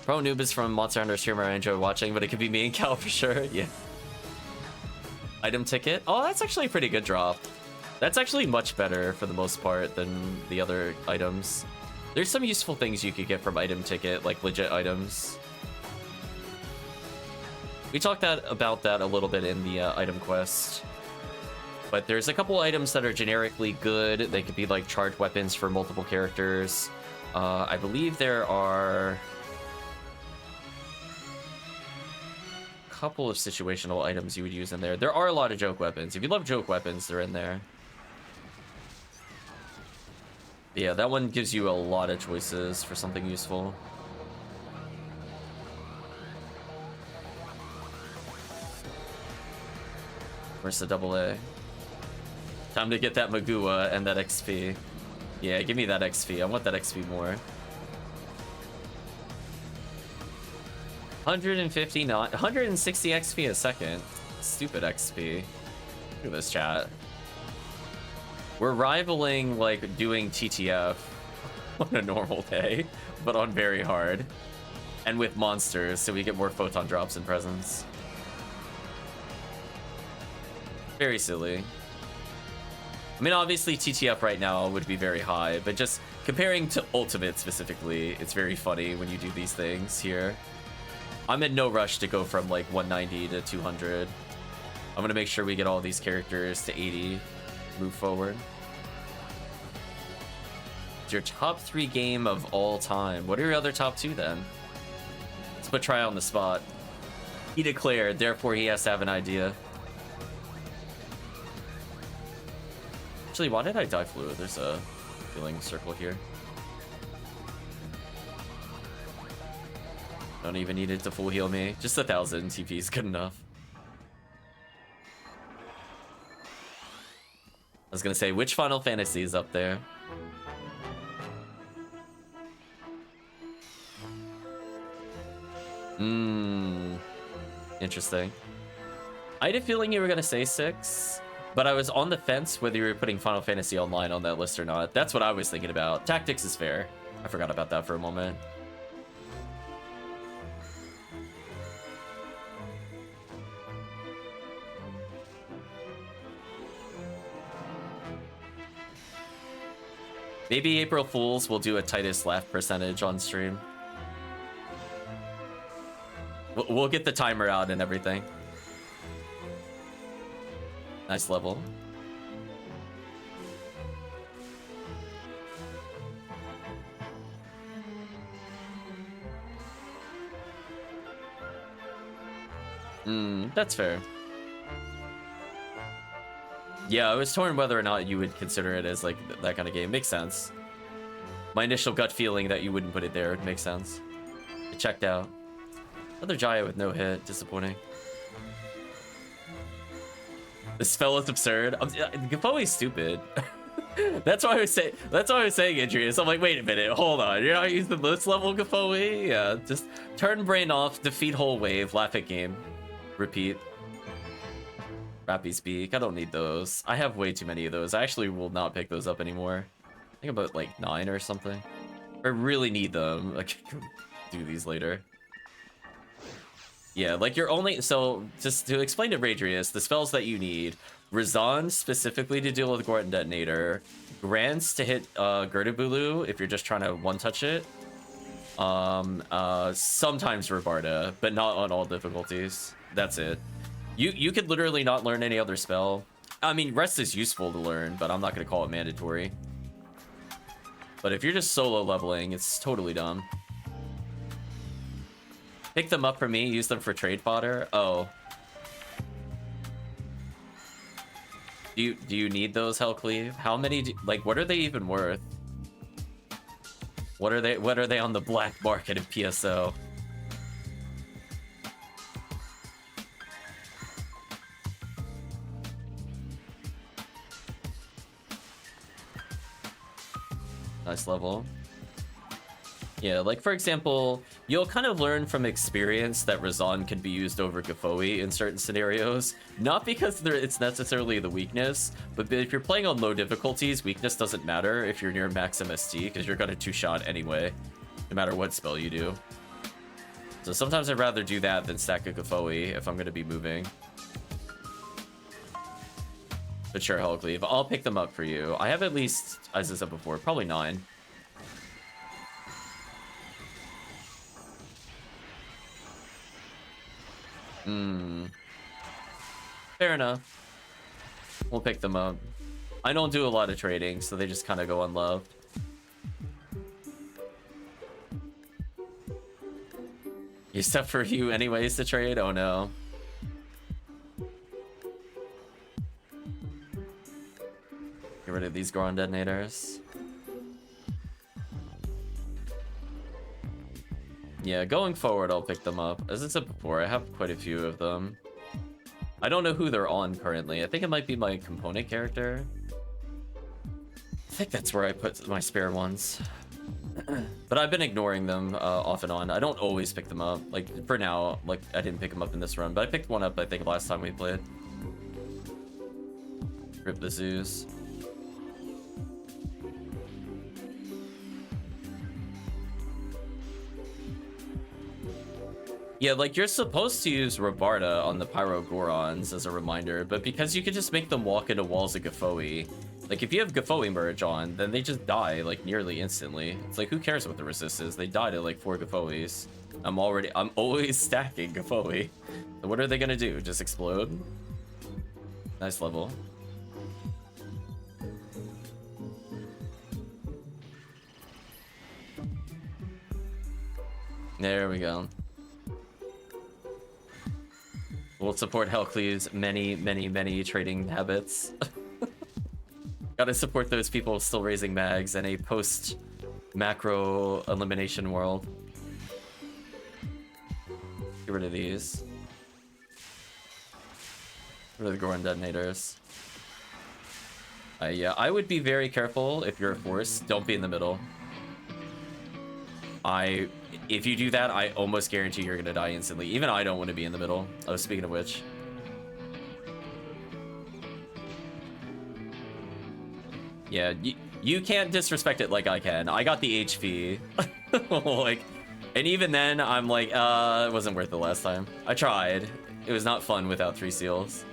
A: Pro noob is from Monster Hunter streamer I enjoy watching, but it could be me and Cal for sure, yeah. Item ticket? Oh, that's actually a pretty good drop. That's actually much better for the most part than the other items. There's some useful things you could get from item ticket, like legit items. We talked about that a little bit in the item quest. But there's a couple items that are generically good. They could be like charged weapons for multiple characters. I believe there are a couple of situational items you would use in there. There are a lot of joke weapons. If you love joke weapons, they're in there. Yeah, that one gives you a lot of choices for something useful. Where's the AA? Time to get that Magua and that XP. Yeah, give me that XP. I want that XP more. 150, not 160 XP a second. Stupid XP. Look at this chat. We're rivaling like doing TTF on a normal day, but on very hard. And with monsters, so we get more photon drops and presents. Very silly. I mean, obviously TTF right now would be very high, but just comparing to Ultimate specifically, it's very funny when you do these things here. I'm in no rush to go from like 190 to 200. I'm gonna make sure we get all these characters to 80, move forward. It's your top 3 game of all time. What are your other top 2 then? Let's put Try on the spot. He declared, therefore he has to have an idea. Actually, why did I die fluid? There's a healing circle here. Don't even need it to full heal me. Just 1,000 TP is good enough. I was gonna say, which Final Fantasy is up there? Interesting. I had a feeling you were gonna say 6. But I was on the fence whether you were putting Final Fantasy Online on that list or not. That's what I was thinking about. Tactics is fair. I forgot about that for a moment. Maybe April Fools will do a tightest laugh percentage on stream. We'll get the timer out and everything. Nice level. That's fair. Yeah, I was torn whether or not you would consider it as like that kind of game. Makes sense. My initial gut feeling that you wouldn't put it there makes sense. It checked out. Another Jaya with no hit. Disappointing. This spell is absurd. Gavoe is stupid. That's why I was saying. That's why I was saying, Adreaus. I'm like, wait a minute, hold on. You're not using this level Gavoe? Yeah, just turn brain off, defeat whole wave, laugh at game, repeat. Rappy speak. I don't need those. I have way too many of those. I actually will not pick those up anymore. I think about like 9 or something. I really need them. I can do these later. Yeah, like you're only, so just to explain to Adreaus, the spells that you need: Razan specifically to deal with Gorton Detonator, Grants to hit Gertubulu if you're just trying to one-touch it, Sometimes Robarda, but not on all difficulties. That's it. You could literally not learn any other spell. I mean, rest is useful to learn, but I'm not gonna call it mandatory. But if you're just solo leveling, it's totally dumb. Pick them up for me, use them for trade fodder. Oh. Do you need those, Hellcleave? How many like, what are they even worth? What are they on the black market of PSO? Nice level. Yeah, like for example, you'll kind of learn from experience that Razan can be used over Gafoi in certain scenarios. Not because it's necessarily the weakness, but if you're playing on low difficulties, weakness doesn't matter if you're near max MST, because you're gonna two-shot anyway, no matter what spell you do. So sometimes I'd rather do that than stack a Gafoi if I'm gonna be moving. But sure, Hellcleave, I'll pick them up for you. I have at least, as I said before, probably 9. Fair enough. We'll pick them up. I don't do a lot of trading, so they just kind of go unloved. You stuff for you anyways to trade? Oh no. Get rid of these Goron detonators. Yeah, going forward, I'll pick them up. As I said before, I have quite a few of them. I don't know who they're on currently. I think it might be my component character. I think that's where I put my spare ones. But I've been ignoring them off and on. I don't always pick them up. Like, for now, like, I didn't pick them up in this run, but I picked one up, I think, last time we played. Rip the Zeus. Yeah, like, you're supposed to use Robarda on the Pyro Gorons as a reminder, but because you can just make them walk into walls of Gafoi, like, if you have Gafoi merge on, then they just die, like, nearly instantly. It's like, who cares what the resist is? They die to, like, 4 Gafois. I'm always stacking Gafoi. So what are they gonna do? Just explode? Nice level. There we go. We'll support Hellcleave's many trading habits. Gotta support those people still raising mags in a post-macro elimination world. Get rid of these. Get rid of the Goron detonators. Yeah, I would be very careful if you're a force. Don't be in the middle. If you do that, I almost guarantee you're gonna die instantly. Even I don't want to be in the middle. Oh, speaking of which. Yeah, you can't disrespect it like I can. I got the HP. Like, and even then, I'm like, it wasn't worth it last time. I tried. It was not fun without 3 seals.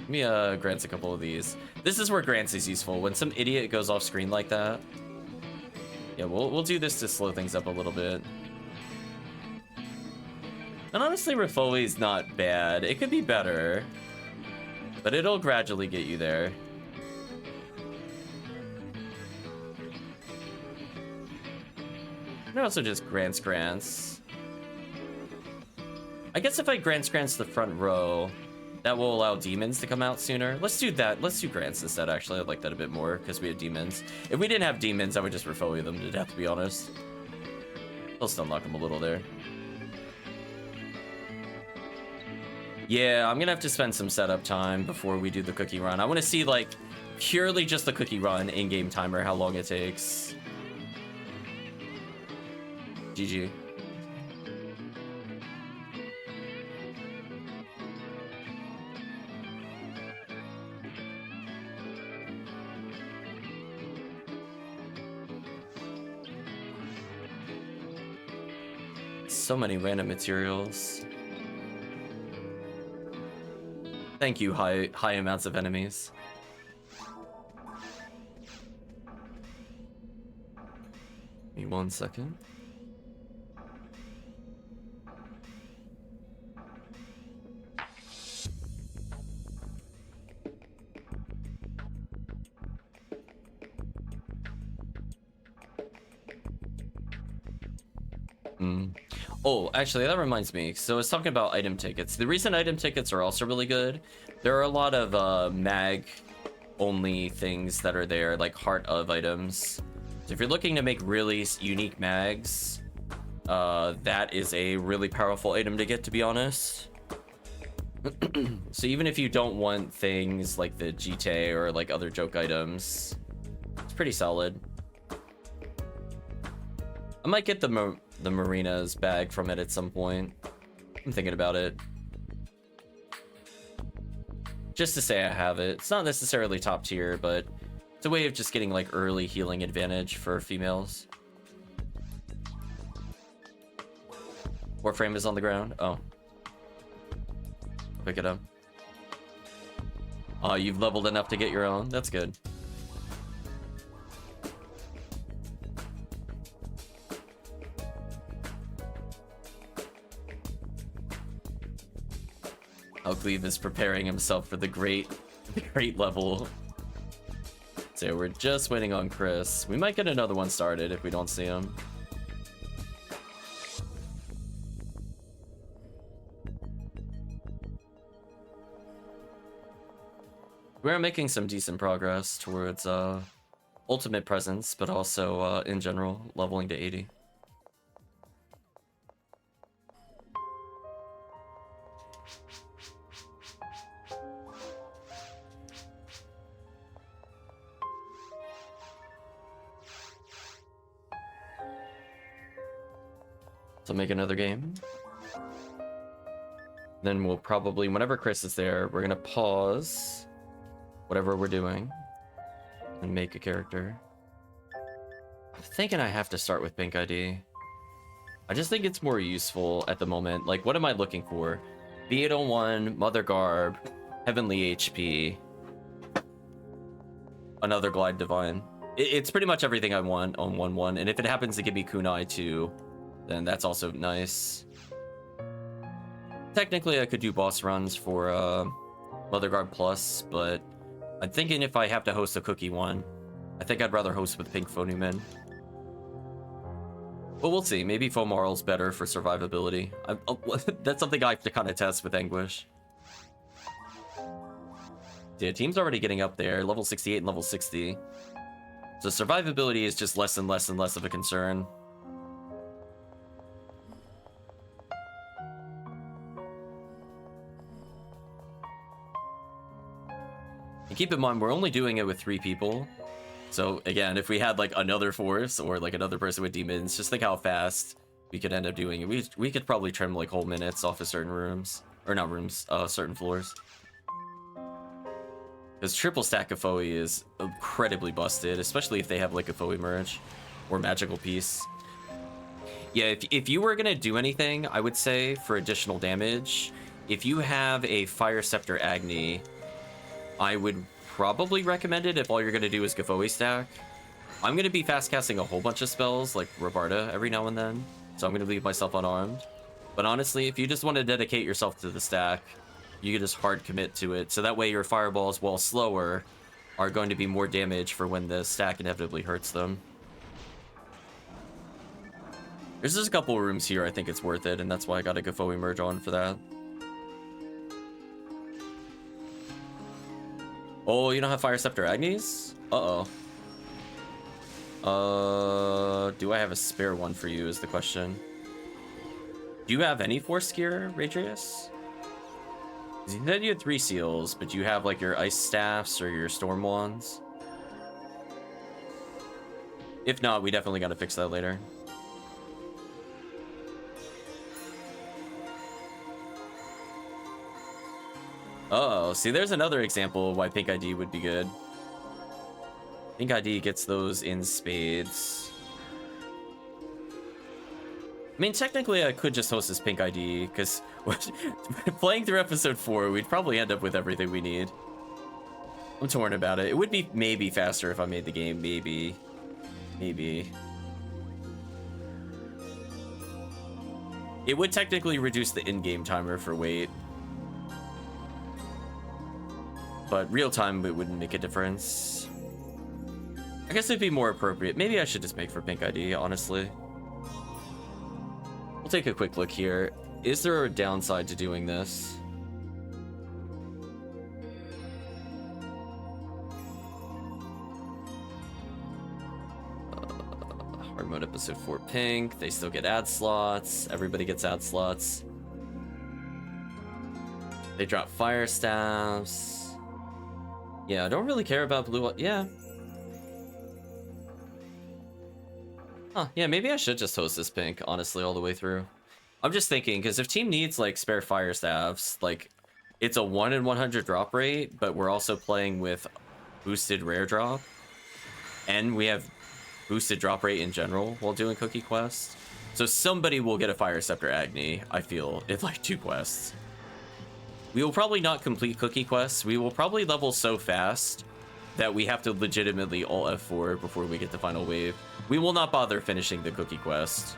A: Let me grants a couple of these. This is where grants is useful. When some idiot goes off screen like that. Yeah, we'll do this to slow things up a little bit. And honestly, Rifoli is not bad. It could be better, but it'll gradually get you there. And also just grants. I guess if I grants the front row, that will allow demons to come out sooner. Let's do that. Let's do grants instead, actually. I like that a bit more, because we had demons. If we didn't have demons, I would just Rifoli them to death, to be honest. I'll still knock them a little there. Yeah, I'm gonna have to spend some setup time before we do the cookie run. I want to see, like, purely just the cookie run in-game timer, how long it takes. GG. So many random materials. Thank you, high amounts of enemies. Give me 1 second. Oh, actually, that reminds me. So I was talking about item tickets. The recent item tickets are also really good. There are a lot of mag only things that are there, like heart of items. So if you're looking to make really unique mags, that is a really powerful item to get, to be honest. So even if you don't want things like the GTA or like other joke items, it's pretty solid. I might get the Marina's bag from it at some point. I'm thinking about it. Just to say I have it. It's not necessarily top tier, but it's a way of just getting like early healing advantage for females. Warframe is on the ground. Oh. Pick it up. Oh, you've leveled enough to get your own? That's good. Cleve is preparing himself for the great level. So we're just waiting on Chris. We might get another one started if we don't see him. We're making some decent progress towards ultimate presence, but also in general leveling to 80. So make another game. Then we'll probably, whenever Chris is there, we're gonna pause whatever we're doing and make a character. I'm thinking I have to start with Pink ID. I just think it's more useful at the moment. Like, what am I looking for? B801, Mother Garb, Heavenly HP, another Glide Divine. It's pretty much everything I want on 1-1, and if it happens to give me Kunai too, then that's also nice. Technically, I could do boss runs for Mother Guard Plus, but I'm thinking if I have to host a cookie one, I think I'd rather host with Pink Phonumen. But we'll see. Maybe Fomarl's better for survivability. That's something I have to kind of test with Anguish. Yeah, team's already getting up there, level 68 and level 60. So survivability is just less and less and less of a concern. And keep in mind, we're only doing it with 3 people. So again, if we had like another force or like another person with demons, just think how fast we could end up doing it. We could probably trim like whole minutes off of certain rooms, or not rooms, certain floors. Because triple stack of Foe is incredibly busted, especially if they have like a Foe merge or magical piece. Yeah, if you were gonna do anything, I would say for additional damage, if you have a Fire Scepter Agni, I would probably recommend it if all you're going to do is Gafoe stack. I'm going to be fast casting a whole bunch of spells like Rabarda every now and then, so I'm going to leave myself unarmed. But honestly, if you just want to dedicate yourself to the stack, you can just hard commit to it, so that way your fireballs, while slower, are going to be more damage for when the stack inevitably hurts them. There's just a couple rooms here I think it's worth it, and that's why I got a Gafoe merge on for that. Oh, you don't have Fire Scepter Agnes? Uh-oh. Do I have a spare one for you is the question. Do you have any Force Gear, Radrius? You said you had 3 seals, but you have like your Ice Staffs or your Storm Wands? If not, we definitely gotta fix that later. Uh-oh, see, there's another example of why Pink ID would be good. Pink ID gets those in spades. I mean, technically, I could just host this Pink ID, because playing through episode 4, we'd probably end up with everything we need. I'm torn about it. It would be maybe faster if I made the game, maybe. Maybe. It would technically reduce the in-game timer for wait. But real time, it wouldn't make a difference. I guess it'd be more appropriate. Maybe I should just make for Pink ID, honestly. We'll take a quick look here. Is there a downside to doing this? Hard mode episode 4 pink. They still get ad slots. Everybody gets ad slots. They drop fire staffs. Yeah, I don't really care about blue. Yeah. Huh, yeah, maybe I should just host this pink, honestly, all the way through. I'm just thinking, because if team needs, like, spare fire staffs, like, it's a 1 in 100 drop rate, but we're also playing with boosted rare drop. And we have boosted drop rate in general while doing Cookie Quest. So somebody will get a Fire Scepter Agni, I feel, in, like, 2 quests. We will probably not complete Cookie Quests. We will probably level so fast that we have to legitimately alt F4 before we get the final wave. We will not bother finishing the Cookie Quest.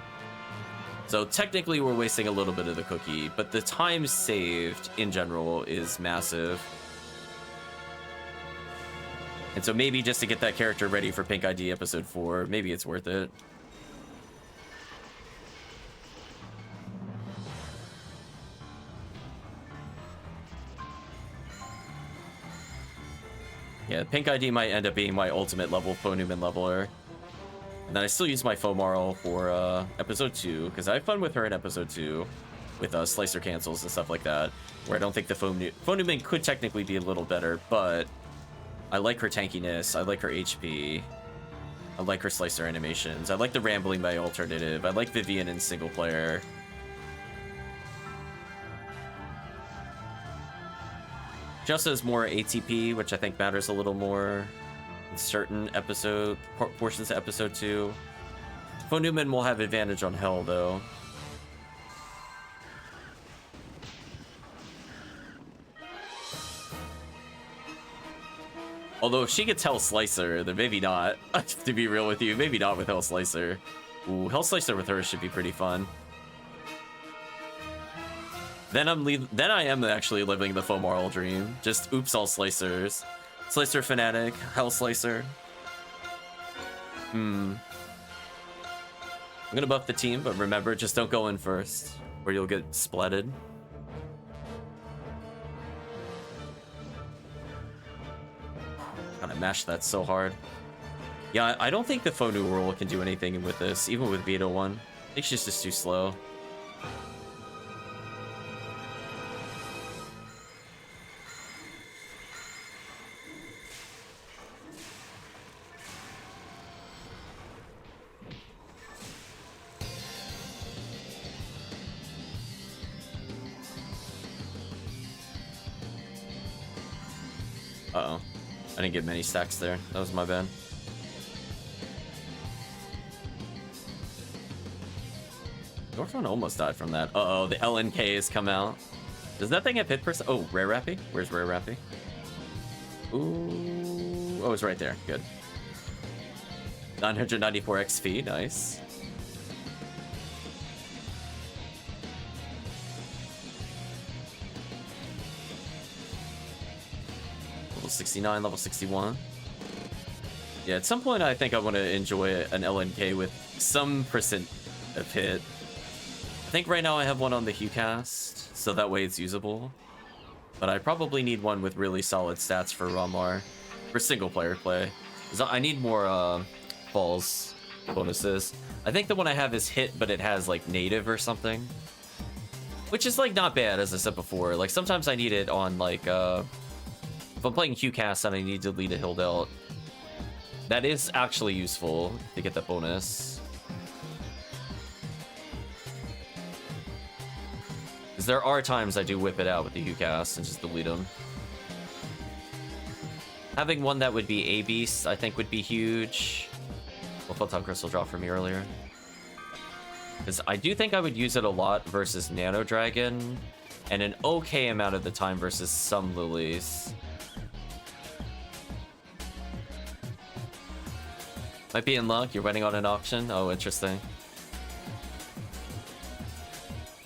A: So technically we're wasting a little bit of the cookie, but the time saved in general is massive. And so maybe just to get that character ready for Pink ID episode 4, maybe it's worth it. Yeah, Pink ID might end up being my ultimate level Phonuman leveler. And then I still use my Fomarl for episode 2, because I have fun with her in episode 2, with Slicer cancels and stuff like that, where I don't think the Phonuman could technically be a little better, but I like her tankiness, I like her HP, I like her Slicer animations, I like the Rambling by alternative, I like Vivian in single player. Just has more ATP, which I think matters a little more in certain portions of episode 2. Phonuman will have advantage on Hell, though. Although if she gets Hell Slicer, then maybe not. To be real with you, maybe not with Hell Slicer. Ooh, Hell Slicer with her should be pretty fun. Then I am actually living the Fomarl dream. Just oops all Slicers. Slicer Fanatic, Hell Slicer. I'm gonna buff the team, but remember, just don't go in first, or you'll get splatted. God, I mashed that so hard. Yeah, I don't think the Phonu rule can do anything with this, even with Vito 1. I think she's just too slow. Uh-oh. I didn't get many stacks there. That was my bad. Dorfron almost died from that. Uh-oh, the LNK has come out. Does that thing have hit percent? Oh, Rare Rappy? Where's Rare Rappy? Ooh. Oh, it's right there. Good. 994 XP. Nice. Level 69, level 61. Yeah, at some point I think I want to enjoy an LNK with some percent of hit. I think right now I have one on the HuCast, so that way it's usable. But I probably need one with really solid stats for Ramar, for single player play. I need more falls bonuses. I think the one I have is hit, but it has like native or something. Which is like not bad, as I said before. Like sometimes I need it on like, if I'm playing HuCast and I need to lead a hill delt, that is actually useful to get that bonus. Because there are times I do whip it out with the HuCast and just delete them. Having one that would be A-Beast, I think would be huge. Well, Photon Crystal dropped for me earlier. Because I do think I would use it a lot versus Nano Dragon, and an okay amount of the time versus some Lilies. Might be in luck. You're winning on an auction. Oh, interesting.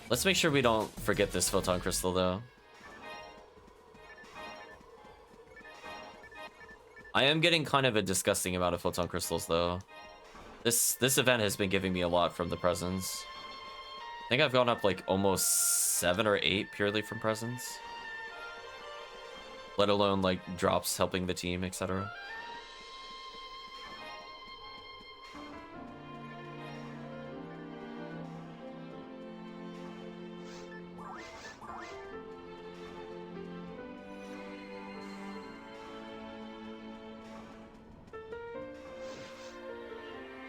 A: Let's make sure we don't forget this Photon Crystal, though. I am getting kind of a disgusting amount of Photon Crystals, though. This event has been giving me a lot from the presents. think I've gone up like almost 7 or 8 purely from presence. Let alone like drops helping the team, etc.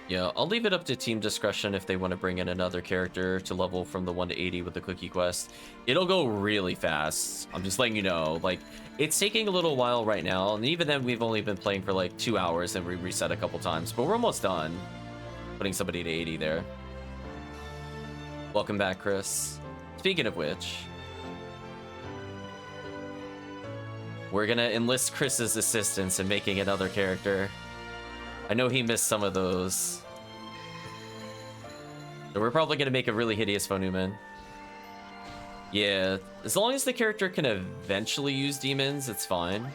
A: Yeah, I'll leave it up to team discretion if they want to bring in another character to level from the 1 to 80 with the cookie quest. It'll go really fast. I'm just letting you know. Like, it's taking a little while right now, and even then we've only been playing for like 2 hours and we reset a couple times, but we're almost done putting somebody to 80 there. Welcome back, Chris. Speaking of which, we're gonna enlist Chris's assistance in making another character. I know he missed some of those. So we're probably going to make a really hideous Phonuman. Yeah, as long as the character can eventually use demons, it's fine.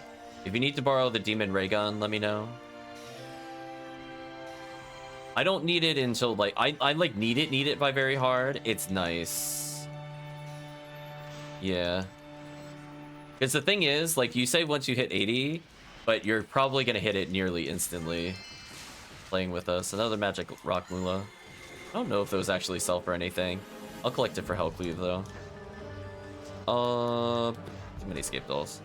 A: If you need to borrow the demon ray gun, let me know. I don't need it until, like, I like, need it by very hard. It's nice. Yeah. Because the thing is, like, you say once you hit 80, but you're probably going to hit it nearly instantly. Playing with us. Another magic rock moolah. I don't know if those actually sell for anything. I'll collect it for Hellcleave though. Too many escape dolls.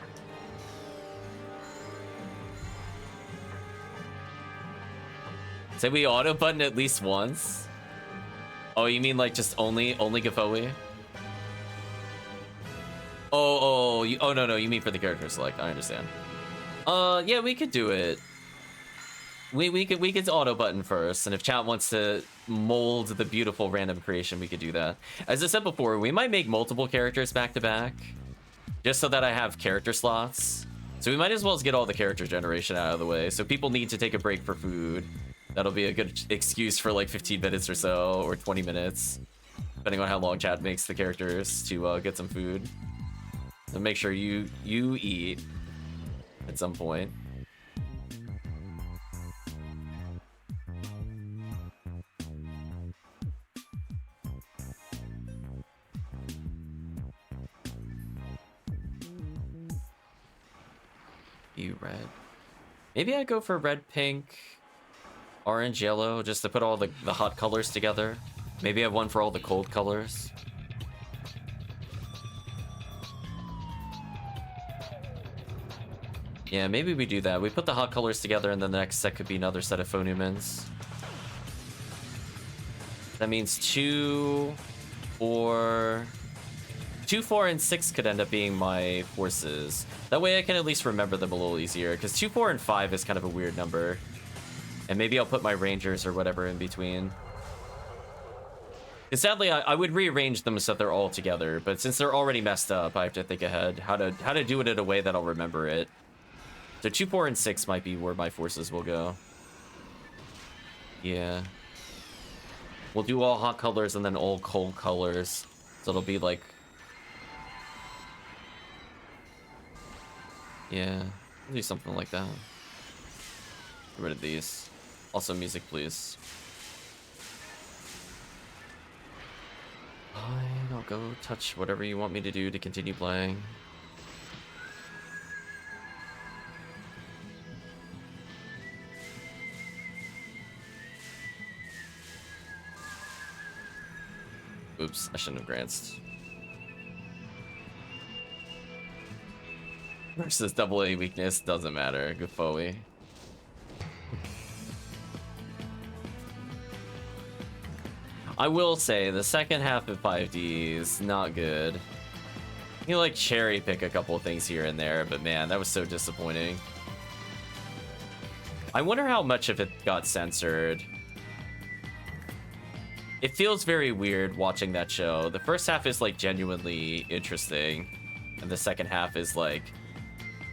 A: Say we auto button at least once. Oh, you mean like just only Gafoe? Oh, no, you mean for the character select. I understand. Yeah, we could do it. We could auto button first, and if chat wants to mold the beautiful random creation, we could do that. As I said before, we might make multiple characters back to back, just so that I have character slots. So we might as well get all the character generation out of the way. So people need to take a break for food. That'll be a good excuse for like 15 minutes or so, or 20 minutes, depending on how long chat makes the characters to get some food. So make sure you eat at some point. Red. Maybe I go for red, pink, orange, yellow, just to put all the hot colors together. Maybe I have one for all the cold colors. Yeah, maybe we do that. We put the hot colors together, and then the next set could be another set of Phonumans. That means 2, 4, 2, 4, and 6 could end up being my forces. That way I can at least remember them a little easier, because 2, 4, and 5 is kind of a weird number. And maybe I'll put my rangers or whatever in between. Because sadly, I would rearrange them so they're all together, but since they're already messed up, I have to think ahead how to do it in a way that I'll remember it. So 2, 4, and 6 might be where my forces will go. Yeah. We'll do all hot colors and then all cold colors. So it'll be like... Yeah, we'll do something like that. Get rid of these. Also, music, please. Fine, I'll go touch whatever you want me to do to continue playing. Oops, I shouldn't have glanced. Versus double A weakness, doesn't matter. Gafoe. I will say, the second half of 5D is not good. You like cherry pick a couple of things here and there, but man, that was so disappointing. I wonder how much of it got censored. It feels very weird watching that show. The first half is like genuinely interesting, and the second half is like,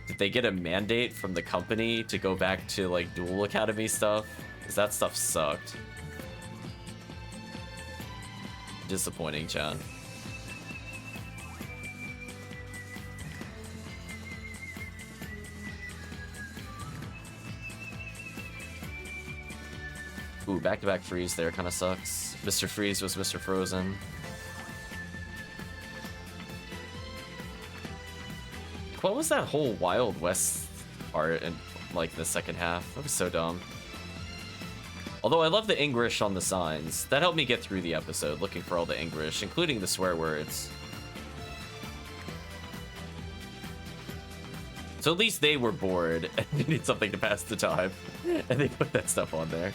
A: did they get a mandate from the company to go back to like Duel Academy stuff? Because that stuff sucked. Disappointing, Chan. Ooh, back-to-back freeze there kind of sucks. Mr. Freeze was Mr. Frozen. What was that whole Wild West part in like the second half? That was so dumb. Although I love the English on the signs. That helped me get through the episode, looking for all the English, including the swear words. So at least they were bored and needed something to pass the time. And they put that stuff on there.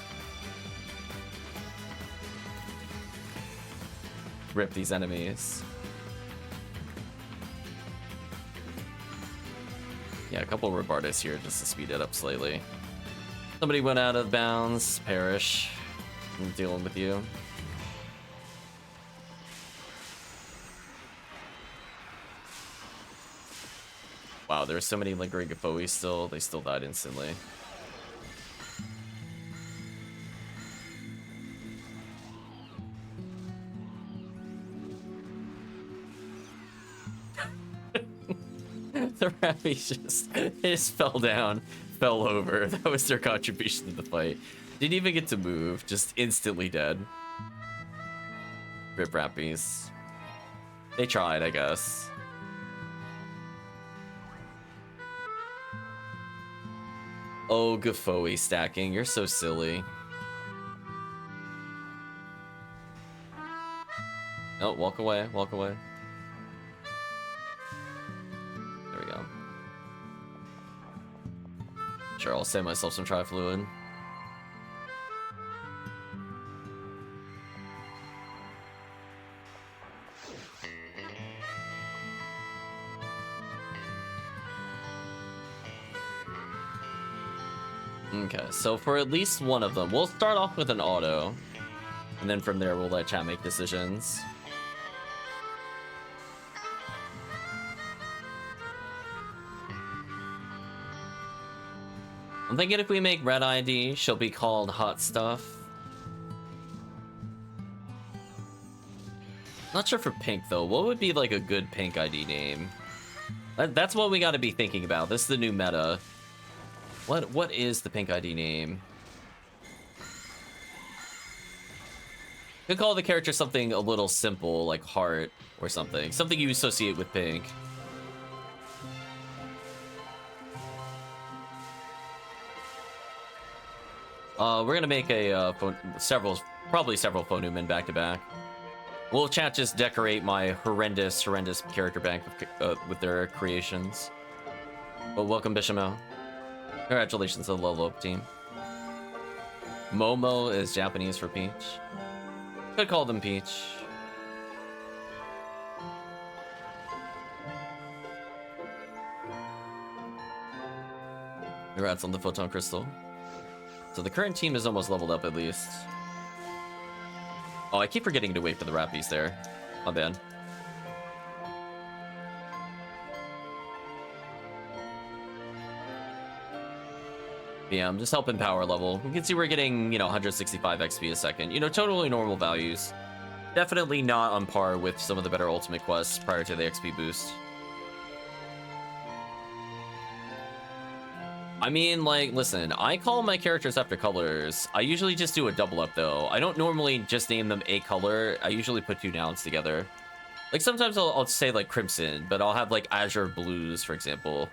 A: Rip these enemies. Yeah, a couple of Rebardas here just to speed it up slightly. Somebody went out of bounds. Perish. I'm dealing with you. Wow, there's so many lingering Gaphoes still. They still died instantly. The Rappies just fell down, fell over. That was their contribution to the fight. Didn't even get to move, just instantly dead. Rip Rappies. They tried, I guess. Oh, Gaphoe stacking, you're so silly. Oh, walk away, walk away. There we go. Sure, I'll save myself some Tri-Fluid. Okay, so for at least one of them, we'll start off with an auto. And then from there, we'll let chat make decisions. I'm thinking if we make Red ID, she'll be called Hot Stuff. Not sure for Pink, though. What would be like a good Pink ID name? That's what we got to be thinking about. This is the new meta. What is the Pink ID name? Could call the character something a little simple, like Heart or something. Something you associate with Pink. We're gonna make a probably several Phonumen back to back. We'll chat just decorate my horrendous character bank with their creations. But welcome, Bishamel. Congratulations to the level up team. Momo is Japanese for Peach. Could call them Peach. Congrats on the Photon Crystal. So the current team is almost leveled up at least. Oh, I keep forgetting to wait for the Rappies there. My bad. Yeah, I'm just helping power level. We can see we're getting, 165 XP a second. Totally normal values. Definitely not on par with some of the better ultimate quests prior to the XP boost. I mean, listen, I call my characters after colors. I usually just do a double up, though. I don't normally just name them a color. I usually put two nouns together. Sometimes I'll say, Crimson, but I'll have, Azure Blues, for example.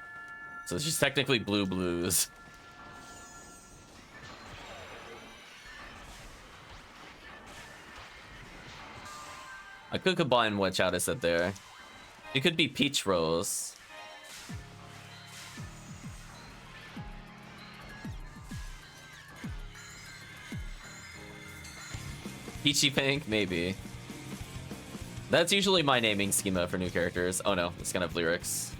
A: So it's just technically Blue Blues. I could combine what Chad has said there. It could be Peach Rose. Peachy Pink, maybe. That's usually my naming schema for new characters. Oh no, it's gonna have lyrics.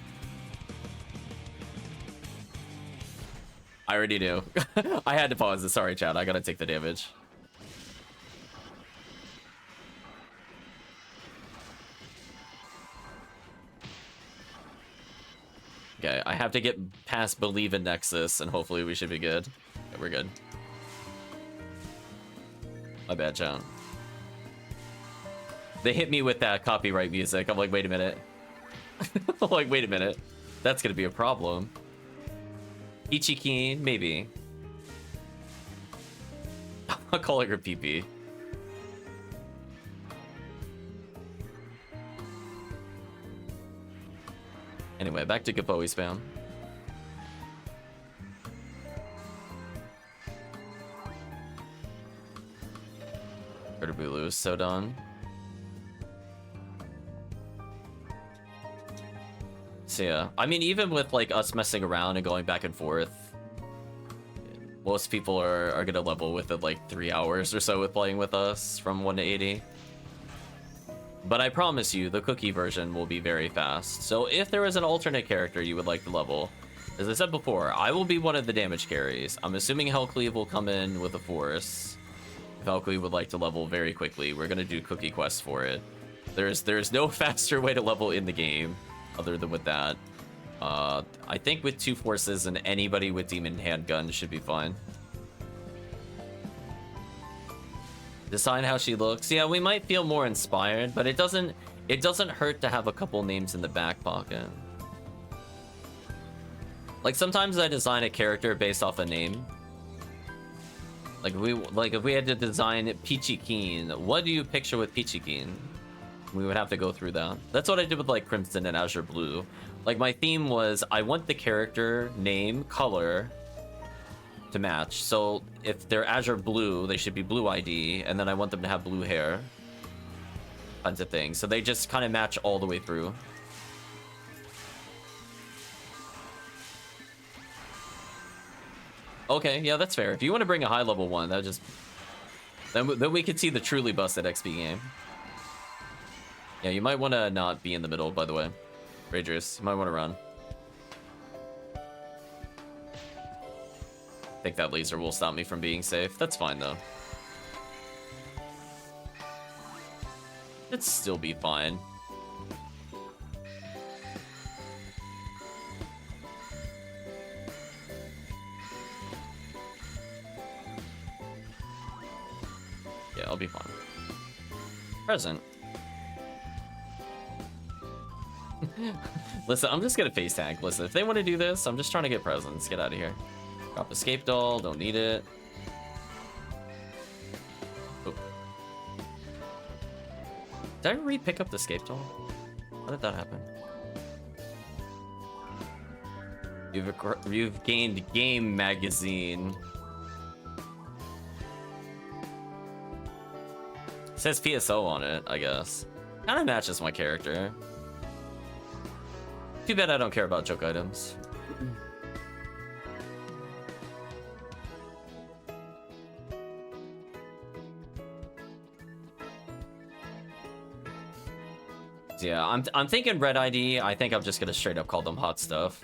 A: I already knew. I had to pause it. Sorry, Chad. I gotta take the damage. Okay, I have to get past Believe in Nexus, and hopefully we should be good. Okay, we're good. My bad, John. They hit me with that copyright music. I'm like, wait a minute. I'm like, wait a minute. That's gonna be a problem. Ichikeen, maybe. I'll call her PP. Anyway, back to Gapoe spam. Bulu is so done. So yeah, I mean, even with like us messing around and going back and forth, most people are gonna level within like 3 hours or so with playing with us from 1 to 80. But I promise you, the cookie version will be very fast. So if there is an alternate character you would like to level, as I said before, I will be one of the damage carries. I'm assuming Hellcleave will come in with a force. If Hellcleave would like to level very quickly, we're gonna do cookie quests for it. There's no faster way to level in the game other than with that. I think with 2 forces and anybody with demon handgun should be fine. Decide how she looks. Yeah, we might feel more inspired, but it doesn't hurt to have a couple names in the back pocket. Like sometimes I design a character based off a name. Like if we had to design Peachy Keen, what do you picture with Peachy Keen? We would have to go through that. That's what I did with like Crimson and Azure Blue. Like my theme was I want the character name, color to match. So if they're Azure Blue, they should be blue ID, and then I want them to have blue hair. Kinds of things. So they just kind of match all the way through. Okay, yeah, that's fair. If you want to bring a high level one, that just then we could see the truly busted XP game. Yeah, you might want to not be in the middle, by the way. Ragers, you might want to run. I think that laser will stop me from being safe. That's fine, though. It'd still be fine. Yeah, I'll be fine. Present. Listen, I'm just gonna face tank. Listen, if they want to do this, I'm just trying to get presents. Get out of here. Drop escape doll, don't need it. Oh. Did I re-pick up the escape doll? How did that happen? You've gained game magazine. It says PSO on it, I guess. Kind of matches my character. Too bad I don't care about joke items. Yeah, I'm thinking Red ID. I think I'm just gonna straight up call them hot stuff.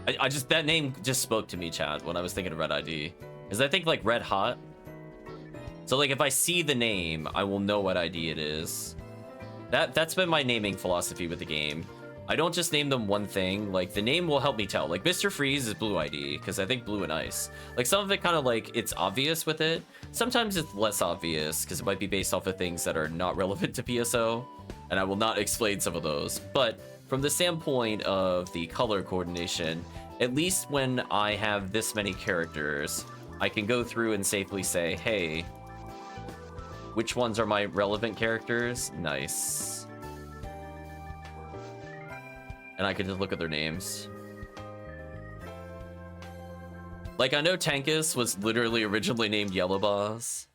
A: I just, that name just spoke to me, Chad, when I was thinking of Red ID. Is I think like Red Hot. So like if I see the name, I will know what ID it is. That's been my naming philosophy with the game. I don't just name them one thing. Like the name will help me tell. Like Mr. Freeze is blue ID because I think blue and ice. Like some of it kind of like it's obvious with it. Sometimes it's less obvious because it might be based off of things that are not relevant to PSO. And I will not explain some of those. But from the standpoint of the color coordination, at least when I have this many characters, I can go through and safely say, hey, which ones are my relevant characters? Nice. And I can just look at their names. Like, I know Tankus was literally originally named Yellow Boss.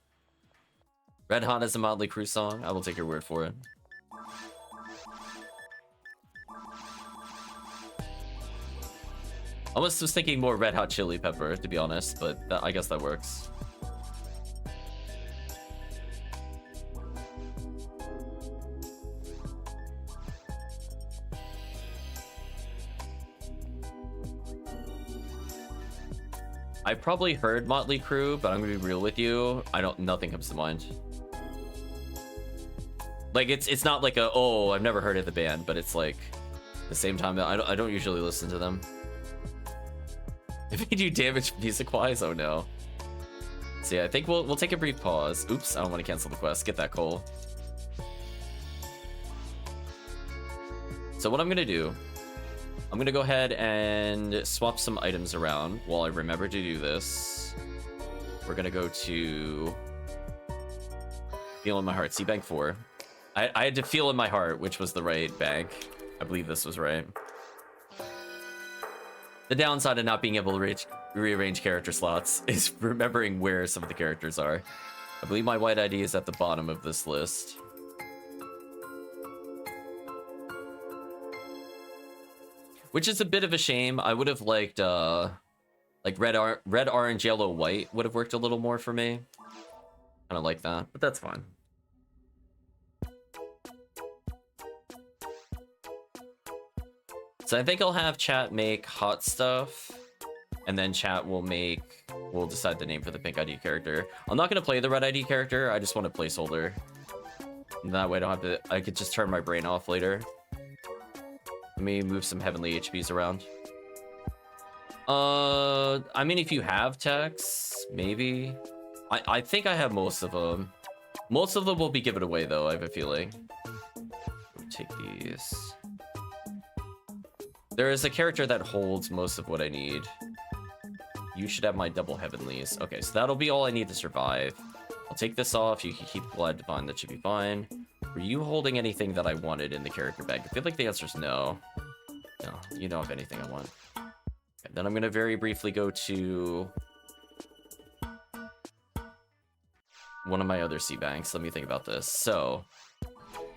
A: Red Hot is a Motley Crue song. I will take your word for it. I was just thinking more Red Hot Chili Pepper, to be honest, but I guess that works. I've probably heard Motley Crue, but I'm gonna be real with you. Nothing comes to mind. Like it's not like a, oh, I've never heard of the band, but it's like at the same time I don't usually listen to them. If we do damage music-wise, oh no. So yeah, I think we'll take a brief pause. Oops, I don't want to cancel the quest. Get that coal. So what I'm gonna do, I'm gonna go ahead and swap some items around while I remember to do this. We're gonna go to Feel in My Heart, see bank 4. I had to feel in my heart which was the right bank. I believe this was right. The downside of not being able to rearrange character slots is remembering where some of the characters are. I believe my white ID is at the bottom of this list. Which is a bit of a shame. I would have liked, like red, orange, yellow, white would have worked a little more for me. Kind of like that, but that's fine. So I think I'll have chat make hot stuff, and then chat will we'll decide the name for the pink ID character. I'm not going to play the red ID character, I just want a placeholder. And that way I don't have to, I could just turn my brain off later. Let me move some heavenly HPs around. I mean, if you have techs, maybe. I think I have most of them. Most of them will be given away, though, I have a feeling. Take these. There is a character that holds most of what I need. You should have my double heavenlies. Okay, so that'll be all I need to survive. I'll take this off. You can keep Blood Divine. That should be fine. Were you holding anything that I wanted in the character bag? I feel like the answer is no. No, you don't have anything I want. Okay, then I'm going to very briefly go to one of my other sea banks. Let me think about this. So,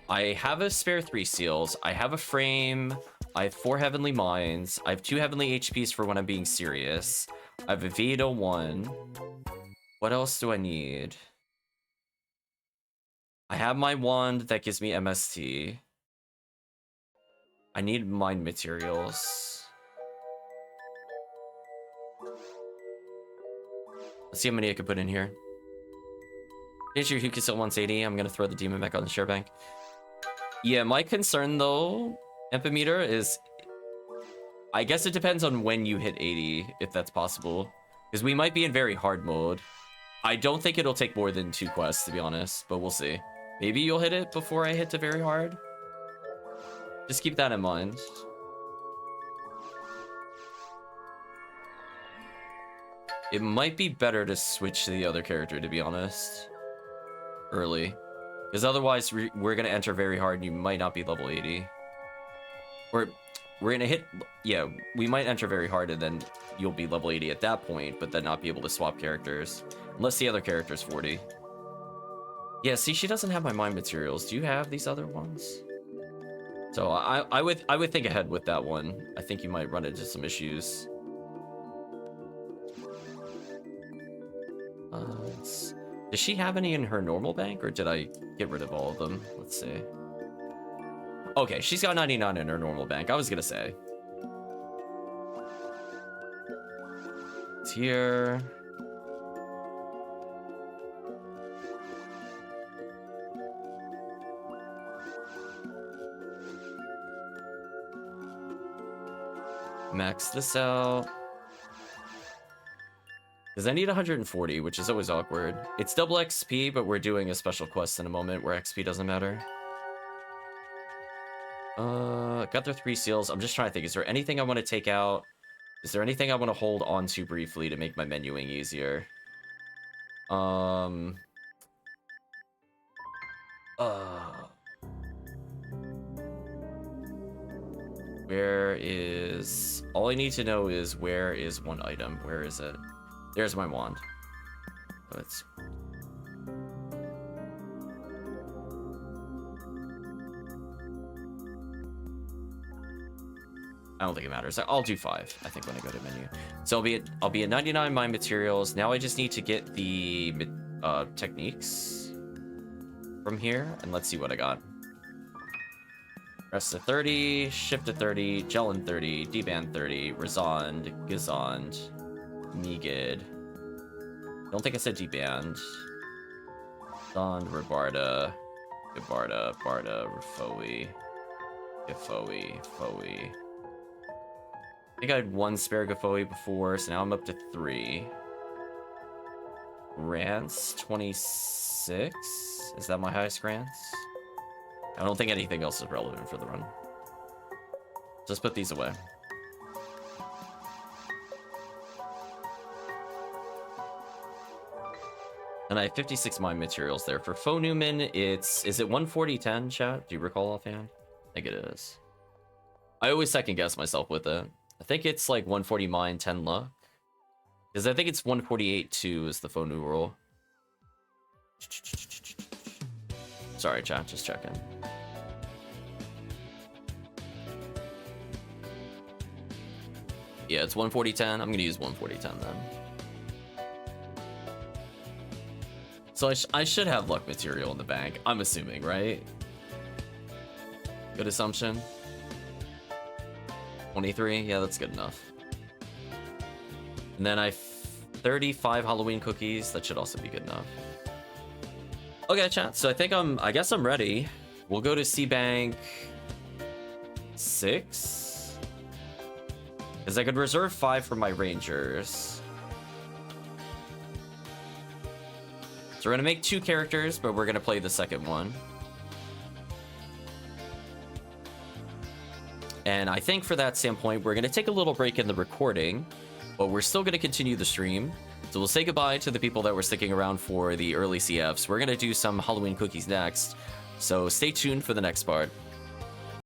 A: I have a spare 3 seals. I have a frame. I have 4 heavenly mines. I have 2 heavenly HPs for when I'm being serious. I have a Vito 1. What else do I need? I have my wand that gives me MST. I need mine materials. Let's see how many I could put in here. Here's your Hukisil 180. I'm gonna throw the demon back on the share bank. Yeah, my concern though, Ertamperometer, is I guess it depends on when you hit 80, if that's possible. Because we might be in very hard mode. I don't think it'll take more than 2 quests, to be honest, but we'll see. Maybe you'll hit it before I hit to very hard. Just keep that in mind. It might be better to switch to the other character, to be honest. Early. Because otherwise, we're going to enter very hard and you might not be level 80. We're going to hit... Yeah, we might enter very hard and then you'll be level 80 at that point, but then not be able to swap characters. Unless the other character's 40. Yeah, see, she doesn't have my mind materials. Do you have these other ones? So I would think ahead with that one. I think you might run into some issues. Does she have any in her normal bank, or did I get rid of all of them? Let's see. Okay, she's got 99 in her normal bank. I was gonna say. It's here. Max this out. Because I need 140, which is always awkward. It's double XP, but we're doing a special quest in a moment where XP doesn't matter. Got their 3 seals. I'm just trying to think. Is there anything I want to take out? Is there anything I want to hold on to briefly to make my menuing easier? Where is... All I need to know is where is one item. Where is it? There's my wand. Let's... I don't think it matters. I'll do 5, I think, when I go to menu. So I'll be at 99 mind materials. Now I just need to get the techniques from here, and let's see what I got. Rest to 30, shift to 30, Gellin 30, D-band 30, Razond, Gazond, Negid. Don't think I said D-band. Zond, Rabarda, Gabarda, Barda, Rafoi, Gafoi, Foi. I think I had 1 spare Gafoi before, so now I'm up to 3. Grants, 26? Is that my highest grants? I don't think anything else is relevant for the run. Just put these away. And I have 56 mind materials there. For Newman, is it 140-10, chat? Do you recall offhand? I think it is. I always second guess myself with it. I think it's like 140 mine, 10 luck. Because I think it's 148 2 is the phone new roll. Sorry, chat, just checking. Yeah, it's 140-10. I'm going to use 140-10 then. So I should have luck material in the bank. I'm assuming, right? Good assumption. 23. Yeah, that's good enough. And then 35 Halloween cookies. That should also be good enough. Okay, chat. So I guess I'm ready. We'll go to C Bank 6. Because I could reserve 5 for my Rangers. So we're going to make 2 characters, but we're going to play the second one. And I think for that standpoint, we're going to take a little break in the recording, but we're still going to continue the stream. So we'll say goodbye to the people that were sticking around for the early CFs. We're going to do some Halloween cookies next. So stay tuned for the next part.